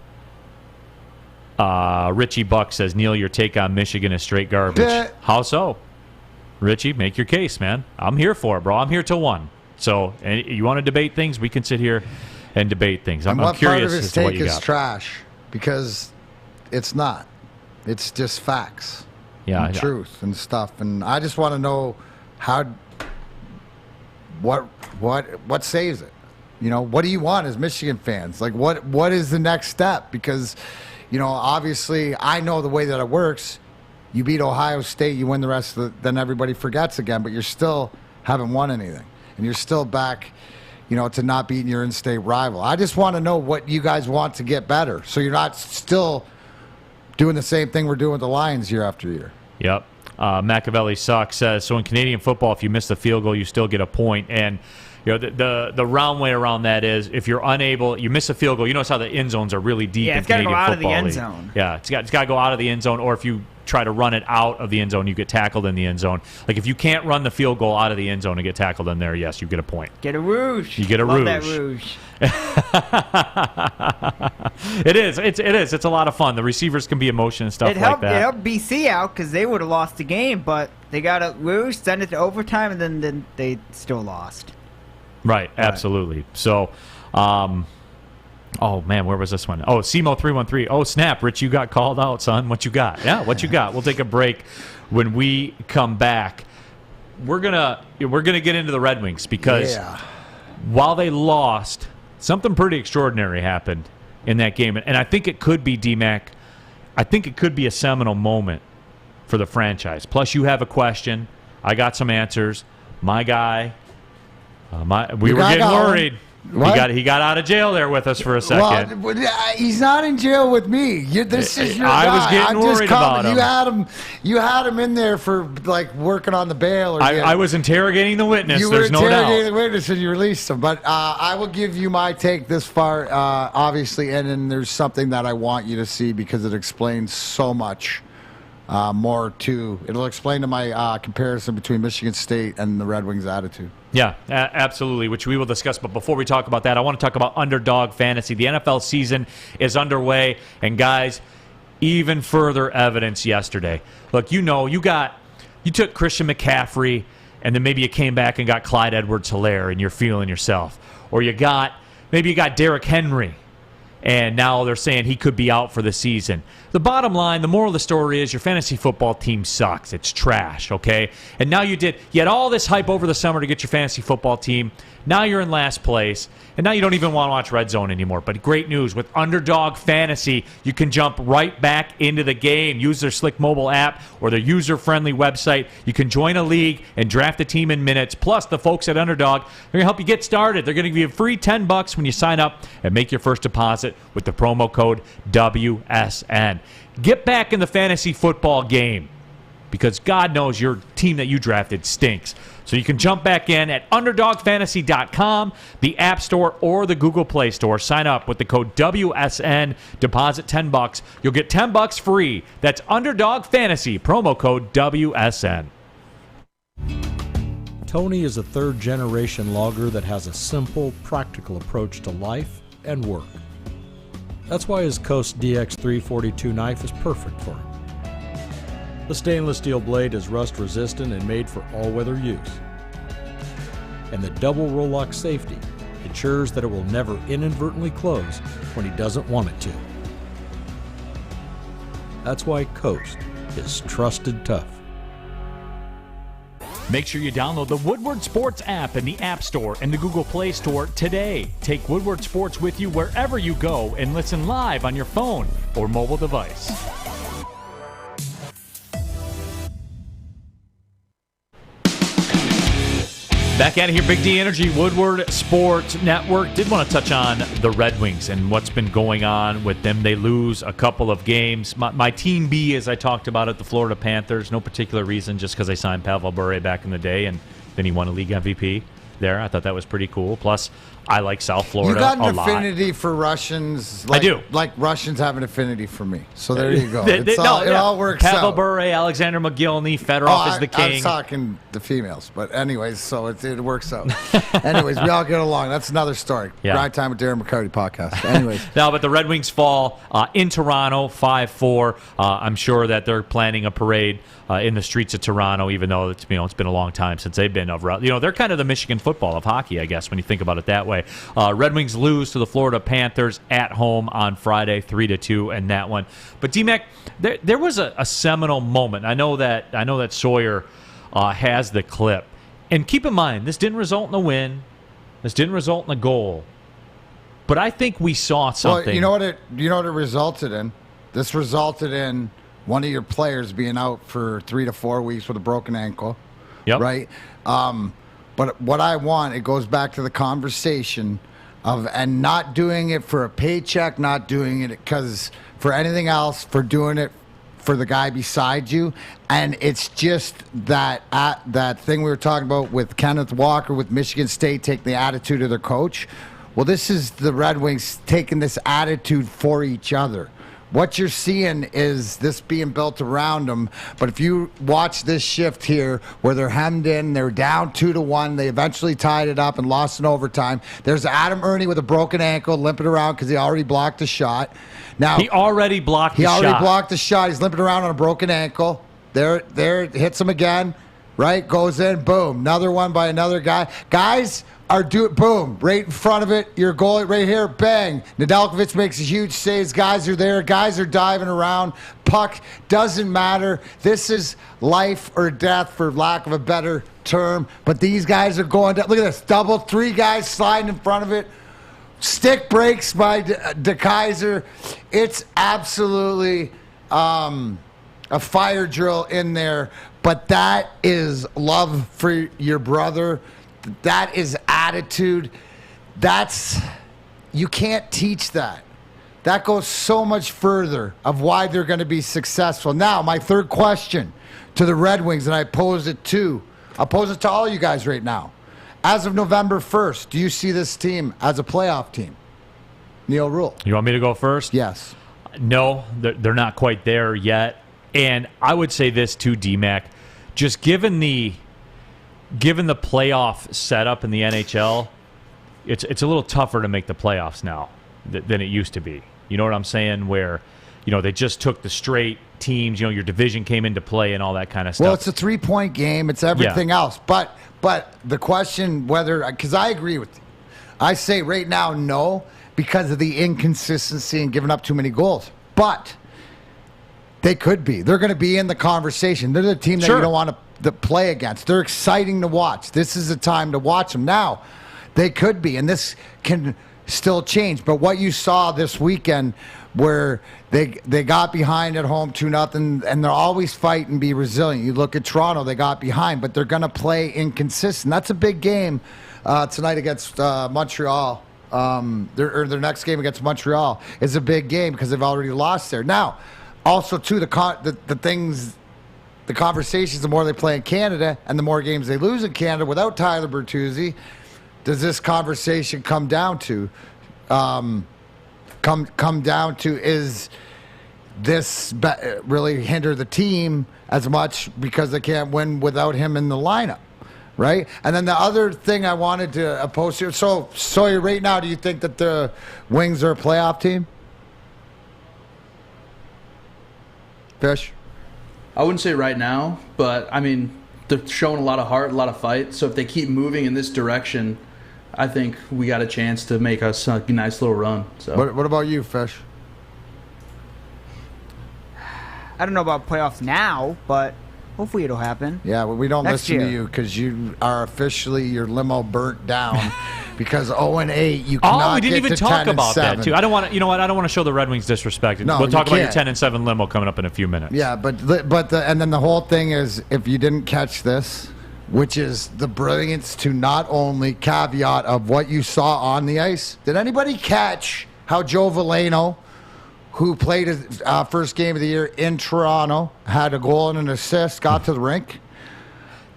Richie Buck says, Neil, your take on Michigan is straight garbage. How so? Richie, make your case, man. I'm here for it, bro. I'm here till 1. So, and you want to debate things? We can sit here and debate things. I'm curious as to what you got. Part of his take is trash because it's not. It's just facts. Yeah, and truth and stuff. And I just want to know what saves it. What do you want as Michigan fans? Like, what is the next step? Because, obviously, I know the way that it works. You beat Ohio State, you win the rest of then everybody forgets again, but you still haven't won anything. And you're still back, to not beating your in-state rival. I just want to know what you guys want to get better, so you're not still doing the same thing we're doing with the Lions year after year. Yep. Machiavelli Sucks says, so in Canadian football, if you miss the field goal, you still get a point. And the round way around that is if you're unable, you miss a field goal. You notice how the end zones are really deep in Canadian football. Yeah, it's got to go out of the end zone. Yeah, it's got to go out of the end zone, or if you try to run it out of the end zone, you get tackled in the end zone. Like if you can't run the field goal out of the end zone and get tackled in there, yes, you get a point. Get a rouge. You get a Love rouge. That rouge. It is. It's a lot of fun. The receivers can be emotion and stuff like that. It helped BC out because they would have lost the game, but they got a rouge, sent it to overtime, and then they still lost. Right, absolutely. So, oh, man, where was this one? Oh, Simo313. Oh, snap, Rich, you got called out, son. What you got? Yeah, what you got? We'll take a break. When we come back, we're gonna get into the Red Wings because while they lost, something pretty extraordinary happened in that game. And I think it could be, D-Mac, I think it could be a seminal moment for the franchise. Plus, you have a question. I got some answers. My guy... we were getting worried. He got out of jail there with us for a second. Well, he's not in jail with me. This is your guy. I was getting worried about him. You had him in there for like working on the bail. Or I was interrogating the witness. There's no doubt. You were interrogating the witness and you released him. But I will give you my take this far, obviously, and then there's something that I want you to see because it explains so much more too. It'll explain to my comparison between Michigan State and the Red Wings' attitude. Yeah, absolutely, which we will discuss. But before we talk about that, I want to talk about Underdog Fantasy. The NFL season is underway, and guys, even further evidence yesterday. Look, you took Christian McCaffrey, and then maybe you came back and got Clyde Edwards-Helaire, and you're feeling yourself. Or maybe you got Derrick Henry, and now they're saying he could be out for the season. The bottom line, the moral of the story is your fantasy football team sucks. It's trash, okay? And now you had all this hype over the summer to get your fantasy football team. Now you're in last place, and now you don't even want to watch Red Zone anymore. But great news, with Underdog Fantasy, you can jump right back into the game. Use their slick mobile app or their user-friendly website. You can join a league and draft a team in minutes. Plus, the folks at Underdog, they're going to help you get started. They're going to give you a free $10 when you sign up and make your first deposit with the promo code WSN. Get back in the fantasy football game. because God knows your team that you drafted stinks. So you can jump back in at UnderdogFantasy.com, the App Store, or the Google Play Store. Sign up with the code WSN, deposit $10. You'll get $10 free. That's Underdog Fantasy, promo code WSN. Tony is a third-generation logger that has a simple, practical approach to life and work. That's why his Coast DX342 knife is perfect for him. The stainless steel blade is rust-resistant and made for all-weather use. And the double roll-lock safety ensures that it will never inadvertently close when he doesn't want it to. That's why Coast is trusted tough. Make sure you download the Woodward Sports app in the App Store and the Google Play Store today. Take Woodward Sports with you wherever you go and listen live on your phone or mobile device. Back out of here, Big D Energy, Woodward Sports Network. Did want to touch on the Red Wings and what's been going on with them. They lose a couple of games. My team B, as I talked about it, the Florida Panthers, no particular reason, just because I signed Pavel Bure back in the day, and then he won a league MVP there. I thought that was pretty cool. Plus, I like South Florida a lot. You got an affinity for Russians. I do. Like Russians have an affinity for me. So there you go. It all works Pavel out. Bure, Alexander McGillney, Fedorov is the king. I was talking the females. But anyways, so it works out. Anyways, we all get along. That's another story. Yeah. Grind Time with Darren McCarty podcast. Anyways. No, but the Red Wings fall in Toronto 5-4. I'm sure that they're planning a parade in the streets of Toronto, even though it's been a long time since they've been over. They're kind of the Michigan football of hockey, I guess, when you think about it that way. Red Wings lose to the Florida Panthers at home on Friday, 3-2, and that one. But D-Mac, there was a seminal moment. I know that Sawyer has the clip, and keep in mind this didn't result in a win, this didn't result in a goal, but I think we saw something. Well, you know what it resulted in. This resulted in one of your players being out for 3 to 4 weeks with a broken ankle. Yep. Right. But what I want, it goes back to the conversation of, and not doing it for a paycheck, not doing it because for anything else, for doing it for the guy beside you. And it's just that thing we were talking about with Kenneth Walker with Michigan State taking the attitude of their coach. Well, this is the Red Wings taking this attitude for each other. What you're seeing is this being built around them. But if you watch this shift here where they're hemmed in, they're down 2-1. They eventually tied it up and lost in overtime. There's Adam Ernie with a broken ankle limping around because he already blocked a shot. Now he already blocked the shot. He's limping around on a broken ankle. There, hits him again. Right? Goes in. Boom. Another one by another guy. Guys are boom, right in front of it. Your goal right here, bang. Nedeljkovic makes a huge save. Guys are there. Guys are diving around. Puck doesn't matter. This is life or death, for lack of a better term. But these guys are going down. Look at this. Double, 3 guys sliding in front of it. Stick breaks by De Kaiser. It's absolutely a fire drill in there. But that is love for your brother. That is attitude. You can't teach that. That goes so much further of why they're going to be successful. Now, my third question to the Red Wings, and I'll pose it to all you guys right now. As of November 1st, do you see this team as a playoff team? Neil Rule. You want me to go first? Yes. No, they're not quite there yet. And I would say this too, D-Mac. Just given the playoff setup in the NHL, it's a little tougher to make the playoffs now than it used to be. You know what I'm saying? Where, they just took the straight teams, your division came into play and all that kind of stuff. Well, it's a 3-point game. It's everything else. But the question because I agree with you. I say right now no, because of the inconsistency and giving up too many goals. But they could be. They're going to be in the conversation. They're the team that you don't want to play against. They're exciting to watch. This is the time to watch them. Now, they could be, and this can still change. But what you saw this weekend where they got behind at home 2-0, and they're always fight and be resilient. You look at Toronto, they got behind, but they're going to play inconsistent. That's a big game tonight against Montreal. Their next game against Montreal is a big game because they've already lost there. Now, also, too, the the conversations, the more they play in Canada and the more games they lose in Canada without Tyler Bertuzzi, does this conversation come down to? Come down to, is this really hinder the team as much because they can't win without him in the lineup, right? And then the other thing I wanted to post here. So right now, do you think that the Wings are a playoff team? Fish? I wouldn't say right now, but I mean, they're showing a lot of heart, a lot of fight. So if they keep moving in this direction, I think we got a chance to make us a nice little run. So what about you, Fish? I don't know about playoffs now, but hopefully it'll happen. Yeah, well, we don't Next listen year. to you because you are officially your limo burnt down because 0-8 you cannot Oh, we didn't get even to talk 10 and about 7. that too. I don't want to. You know what? I don't want to show the Red Wings disrespect. No, we'll talk you about your can't. 10-7 limo coming up in a few minutes. Yeah, and then the whole thing is, if you didn't catch this, which is the brilliance to not only caveat of what you saw on the ice. Did anybody catch how Joe Veleno, who played his first game of the year in Toronto, had a goal and an assist, got to the rink?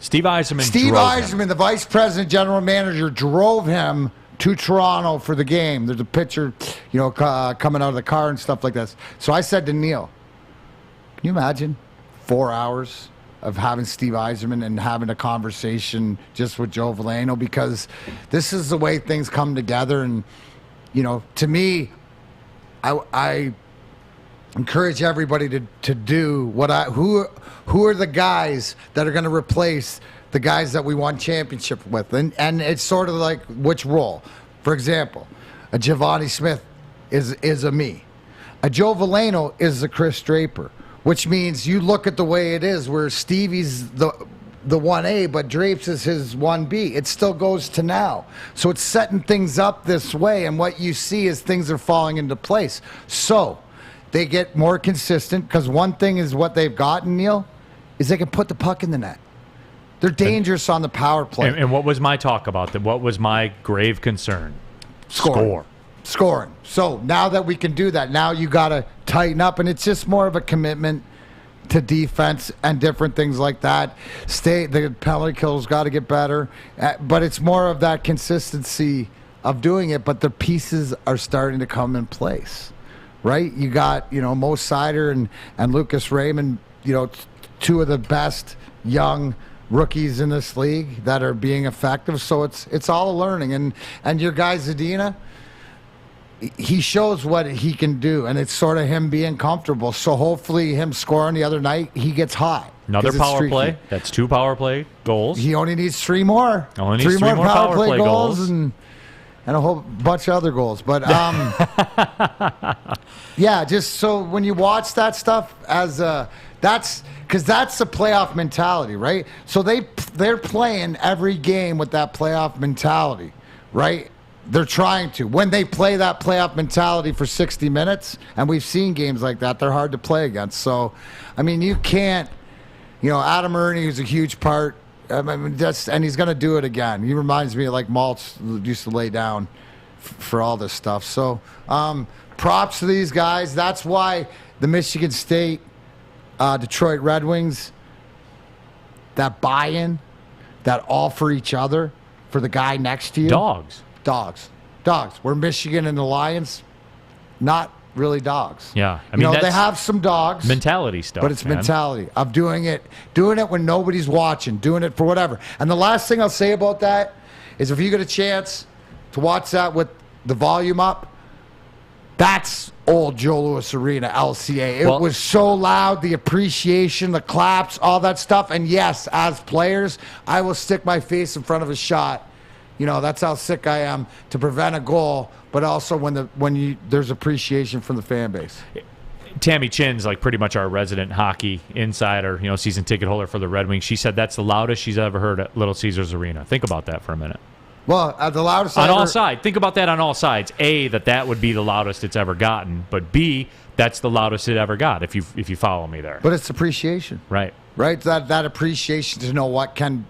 Steve Yzerman. Steve drove him. Yzerman, the vice president, general manager, drove him to Toronto for the game. There's a picture, coming out of the car and stuff like this. So I said to Neil, can you imagine 4 hours of having Steve Yzerman and having a conversation just with Joe Veleno? Because this is the way things come together. And, to me, I encourage everybody to do who are the guys that are going to replace the guys that we won championship with. And it's sort of like which role. For example, a Giovanni Smith is a me. A Joe Veleno is a Chris Draper. Which means you look at the way it is, where Stevie's the 1A, but Drapes is his 1B. It still goes to now. So it's setting things up this way, and what you see is things are falling into place. So they get more consistent, because one thing is what they've gotten, Neil, is they can put the puck in the net. They're dangerous on the power play. And what was my talk about that? What was my grave concern? Scoring. So now that we can do that, now you got to tighten up, and it's just more of a commitment to defense and different things like that. The penalty kills got to get better, but it's more of that consistency of doing it. But the pieces are starting to come in place, right? You got Mo Sider and Lucas Raymond, two of the best young rookies in this league that are being effective. So it's all a learning, and your guy Zadina, he shows what he can do, and it's sort of him being comfortable. So hopefully him scoring the other night, he gets hot. Another power play. That's 2 power play goals. He only needs 3 more. Only needs 3 more power play goals. And a whole bunch of other goals. But yeah, just so when you watch that stuff, that's because that's the playoff mentality, right? So they're playing every game with that playoff mentality, right? They're trying to. When they play that playoff mentality for 60 minutes, and we've seen games like that, they're hard to play against. So, I mean, you can't, Adam Ernie is a huge part. And he's going to do it again. He reminds me of like Maltz used to lay down for all this stuff. So, props to these guys. That's why the Michigan State, Detroit Red Wings, that buy-in, that all for each other, for the guy next to you. Dogs. Where Michigan and the Lions, not really dogs. Yeah. I mean, they have some dogs. Mentality stuff. But it's mentality of doing it when nobody's watching, doing it for whatever. And the last thing I'll say about that is if you get a chance to watch that with the volume up, that's old Joe Louis Arena, LCA. It was so loud, the appreciation, the claps, all that stuff. And yes, as players, I will stick my face in front of a shot. That's how sick I am to prevent a goal, but also when there's appreciation from the fan base. Tammy Chin's like pretty much our resident hockey insider, season ticket holder for the Red Wings. She said that's the loudest she's ever heard at Little Caesars Arena. Think about that for a minute. Well, the loudest on all sides. Think about that on all sides. A, that would be the loudest it's ever gotten, but B, that's the loudest it ever got. If you follow me there. But it's appreciation, right? That appreciation to know what can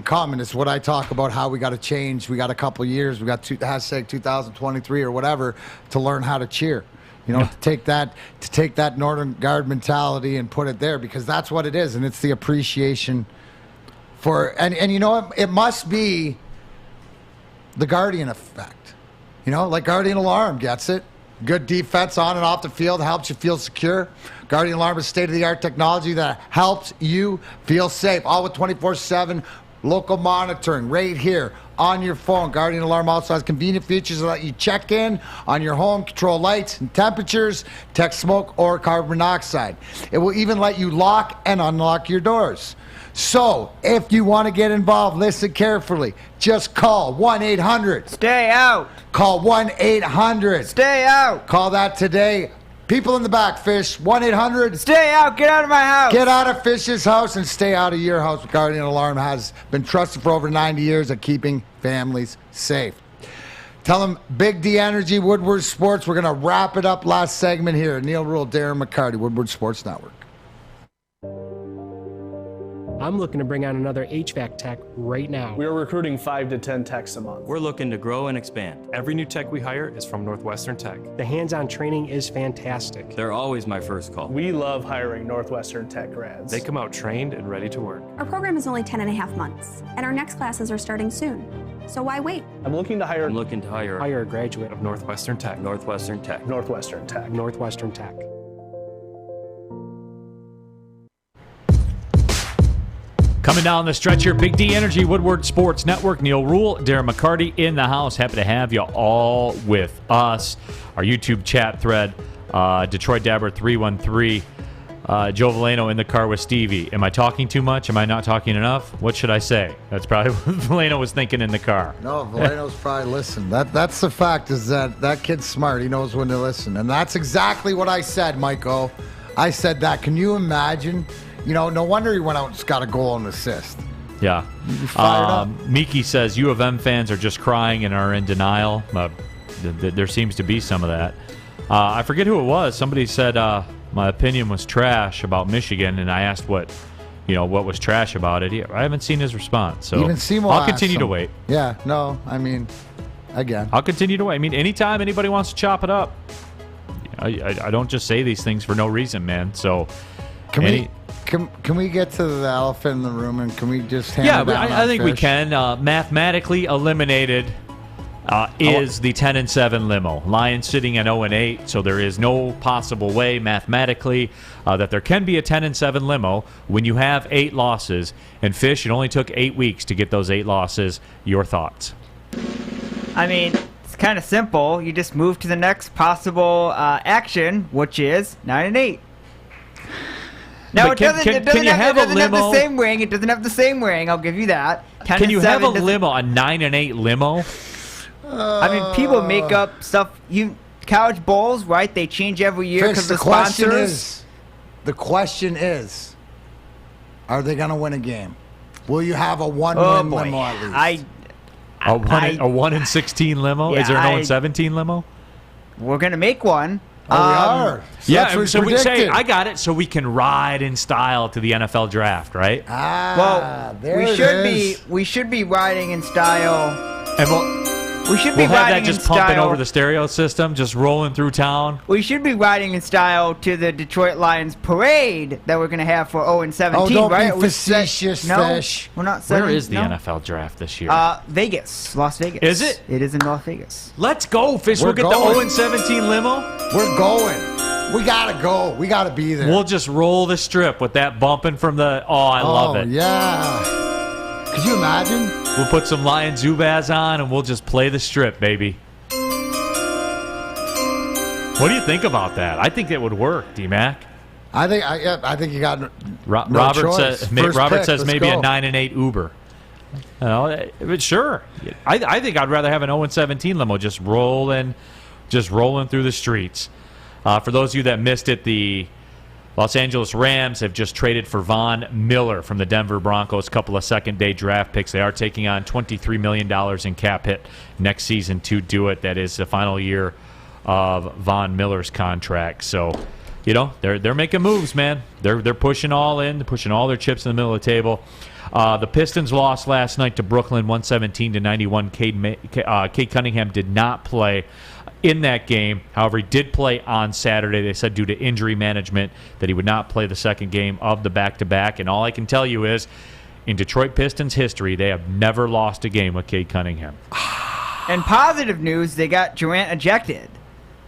come, and it's what I talk about. How we got to change. We got a couple years. We got hashtag 2023 or whatever to learn how to cheer. to take that Northern Guard mentality and put it there, because that's what it is, and it's the appreciation for, and you know what? It must be the Guardian effect. Like Guardian Alarm gets it. Good defense on and off the field helps you feel secure. Guardian Alarm is state-of-the-art technology that helps you feel safe, all with 24/7 local monitoring right here on your phone. Guardian Alarm also has convenient features that let you check in on your home, control lights and temperatures, detect smoke or carbon monoxide. It will even let you lock and unlock your doors. So, if you want to get involved, listen carefully. Just call 1-800. Stay out. Call 1-800. Stay out. Call that today. People in the back, Fish. 1-800. Stay out. Get out of my house. Get out of Fish's house and stay out of your house. Guardian Alarm has been trusted for over 90 years at keeping families safe. Tell them Big D Energy, Woodward Sports. We're going to wrap it up last segment here. Neil Rule, Darren McCarty, Woodward Sports Network. I'm looking to bring on another HVAC tech right now. We are recruiting 5 to 10 techs a month. We're looking to grow and expand. Every new tech we hire is from Northwestern Tech. The hands-on training is fantastic. They're always my first call. We love hiring Northwestern Tech grads. They come out trained and ready to work. Our program is only 10.5 months, and our next classes are starting soon. So why wait? I'm looking to hire Hire a graduate of Northwestern Tech. Northwestern Tech. Northwestern Tech. Northwestern Tech. Coming down the stretch here, Big D Energy, Woodward Sports Network. Neil Rule, Darren McCarty in the house. Happy to have you all with us. Our YouTube chat thread, Detroit Dabber 313. Joe Valeno in the car with Stevie. Am I talking too much? Am I not talking enough? What should I say? That's probably what Valeno was thinking in the car. No, Valeno's probably listening. That's the fact, is that kid's smart. He knows when to listen. And that's exactly what I said, Michael. I said that. Can you imagine? No wonder he went out and just got a goal and assist. Yeah. Fired up. Miki says U of M fans are just crying and are in denial. There seems to be some of that. I forget who it was. Somebody said my opinion was trash about Michigan, and I asked what was trash about it. I haven't seen his response, so Even Seymour I'll continue asked to him. wait. Yeah, no, I mean, again. I'll continue to wait. I mean, anytime anybody wants to chop it up, I don't just say these things for no reason, man. So Can we get to the elephant in the room, and can we just hammer down I on think we Fish? can. Mathematically eliminated is the 10-7 limo. Lions sitting at 0-8, so there is no possible way mathematically that there can be a 10-7 limo when you have 8 losses. And Fish, it only took 8 weeks to get those 8 losses. Your thoughts? I mean, it's kind of simple. You just move to the next possible action, which is 9-8. No, But it doesn't have the same ring. It doesn't have the same ring. I'll give you that. Can you have a limo, a 9-8 limo? I mean, people make up stuff. College bowls, right? They change every year because the sponsors. The question is, are they going to win a game? Will you have a one-win limo at least? A 1-16 limo? Yeah, Is there an 0-17 limo? We're going to make one. Oh, we are. So yeah, that's what so we we say, predicted. I got it, so we can ride in style to the NFL draft, right? We should be riding in style. And we should be we'll have that riding just in pumping style. over the stereo system, just rolling through town. We should be riding in style to the Detroit Lions parade that we're going to have for 0-17, Oh, don't right? be facetious, Fish. We're not Where setting, is the NFL draft this year? Vegas, Las Vegas. Is it? It is in Las Vegas. Let's go, Fish. We'll get going. the 0-17 limo. We're going. We got to go. We got to be there. We'll just roll the strip with that bumping from the... Oh, I love it. Yeah. Could you imagine? We'll put some Lion Zubaz on, and we'll just play the strip, baby. What do you think about that? I think it would work, D-Mac. I think you got no Robert choice. says, First Robert pick, says let's maybe go. a 9-8 Uber. But sure. I think I'd rather have an 0-17 limo just rolling through the streets. For those of you that missed it, the Los Angeles Rams have just traded for Von Miller from the Denver Broncos, a couple of second-day draft picks. They are taking on $23 million in cap hit next season to do it. That is the final year of Von Miller's contract. So, they're making moves, man. They're pushing all in, pushing all their chips in the middle of the table. The Pistons lost last night to Brooklyn, 117-91. Cade Cunningham did not play in that game. However, he did play on Saturday. They said due to injury management that he would not play the second game of the back-to-back. And all I can tell you is, in Detroit Pistons history, they have never lost a game with Cade Cunningham. And positive news, they got Durant ejected.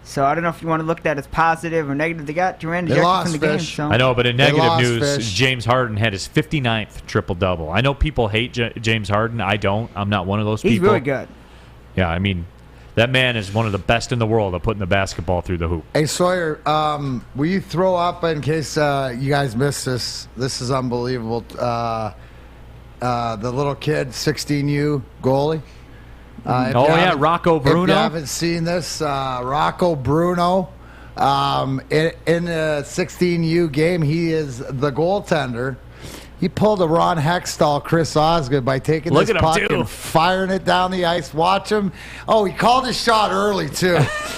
So I don't know if you want to look at that as positive or negative. They got Durant ejected from the game. So. I know, but in negative news, James Harden had his 59th triple-double. I know people hate James Harden. I don't. I'm not one of those people. He's really good. Yeah, I mean, that man is one of the best in the world at putting the basketball through the hoop. Hey, Sawyer, will you throw up, in case you guys missed this, this is unbelievable, the little kid, 16U goalie? Rocco Bruno. If you haven't seen this, Rocco Bruno, in a 16U game, he is the goaltender. He pulled a Ron Hextall, Chris Osgood by taking this puck and firing it down the ice. Watch him. Oh, he called his shot early, too.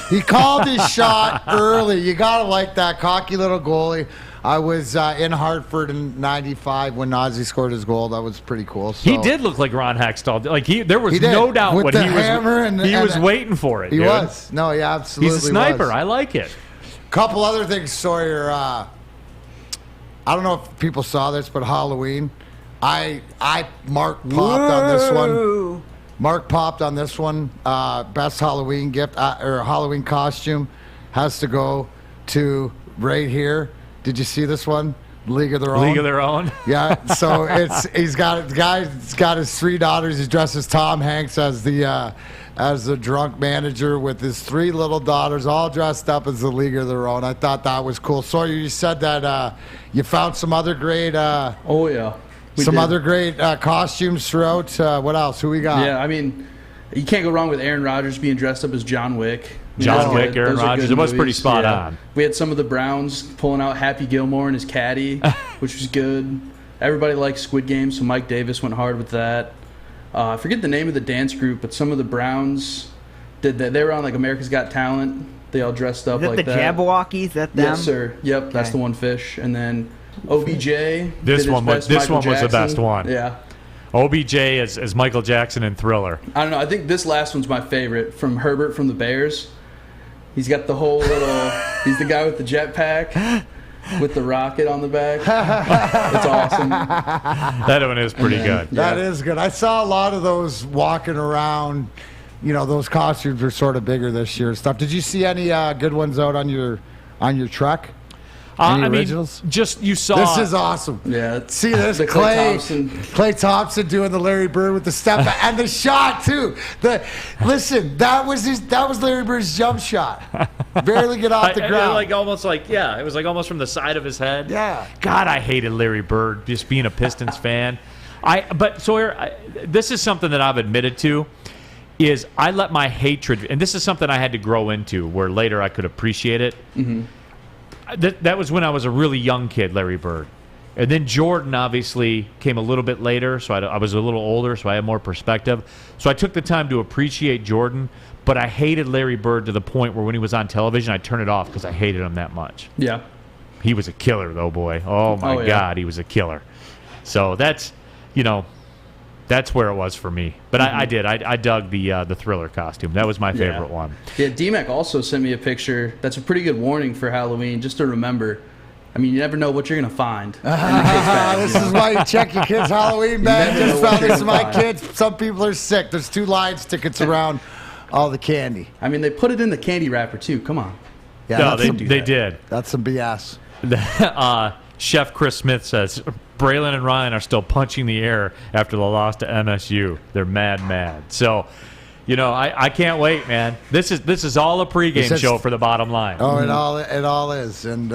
He called his shot early. You got to like that cocky little goalie. I was in Hartford in '95 when Ozzy scored his goal. That was pretty cool. So. He did look like Ron Hextall. Like there was no doubt when he was waiting for it. He dude. was. No, he absolutely was. He's a sniper. I like it. Couple other things, Sawyer. I don't know if people saw this, but Halloween, Mark popped on this one. Mark popped on this one. Best Halloween gift or Halloween costume has to go to right here. Did you see this one? League of Their Own. League of Their Own. Yeah. So he's got the guy's got his 3 daughters. He's dressed as Tom Hanks as the drunk manager with his 3 little daughters, all dressed up as the League of Their Own. I thought that was cool. Sawyer, you said that you found some other great. Other great costumes throughout. What else? Who we got? Yeah, I mean, you can't go wrong with Aaron Rodgers being dressed up as John Wick. John Wick, Aaron Rodgers. It was pretty spot on. We had some of the Browns pulling out Happy Gilmore and his caddy, which was good. Everybody likes Squid Game, so Mike Davis went hard with that. I forget the name of the dance group, but some of the Browns did that. They were on like America's Got Talent. They all dressed up like that. Is that the Jabberwockies? That them? Yes, sir. Yep, okay. That's the one fish. And then OBJ. This one was the best one. Yeah. OBJ as Michael Jackson in Thriller. I don't know. I think this last one's my favorite, from Herbert from the Bears. He's got the whole little. He's the guy with the jetpack with the rocket on the back. It's awesome. That one is pretty good. That is good. I saw a lot of those walking around. You know, those costumes are sort of bigger this year and stuff. Did you see any good ones out on your truck? I mean, just you saw. This is awesome. Yeah. See this? Clay Thompson doing the Larry Bird with the step and the shot too. Listen, that was Larry Bird's jump shot. Barely get off the ground. It was like almost from the side of his head. Yeah. God, I hated Larry Bird just being a Pistons fan. But Sawyer, this is something that I've admitted to. Is I let my hatred, and this is something I had to grow into, where later I could appreciate it. Mm-hmm. That was when I was a really young kid, Larry Bird. And then Jordan obviously came a little bit later, so I was a little older, so I had more perspective. So I took the time to appreciate Jordan, but I hated Larry Bird to the point where when he was on television, I'd turn it off because I hated him that much. Yeah. He was a killer, though, boy. Oh, my God, he was a killer. So that's where it was for me. But I dug the Thriller costume. That was my favorite one. Yeah, D-Mac also sent me a picture. That's a pretty good warning for Halloween, just to remember. I mean, you never know what you're going to find. This is why you check your kids' Halloween bag. Just found this my kids. Some people are sick. There's 2 Lions tickets around all the candy. I mean, they put it in the candy wrapper, too. Come on. Yeah, no, they did. That's some BS. Chef Chris Smith says, Braylon and Ryan are still punching the air after the loss to MSU. They're mad. So, I can't wait, man. This is all a pregame show for the bottom line. Oh, it all is, and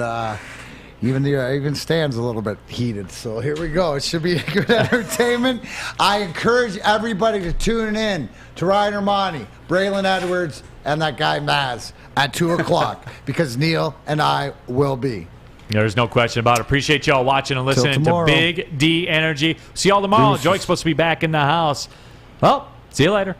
even Stan's a little bit heated. So here we go. It should be good entertainment. I encourage everybody to tune in to Ryan Armani, Braylon Edwards, and that guy Maz at 2:00 because Neil and I will be. There's no question about it. Appreciate y'all watching and listening to Big D Energy. See y'all tomorrow. Joy's supposed to be back in the house. Well, see you later.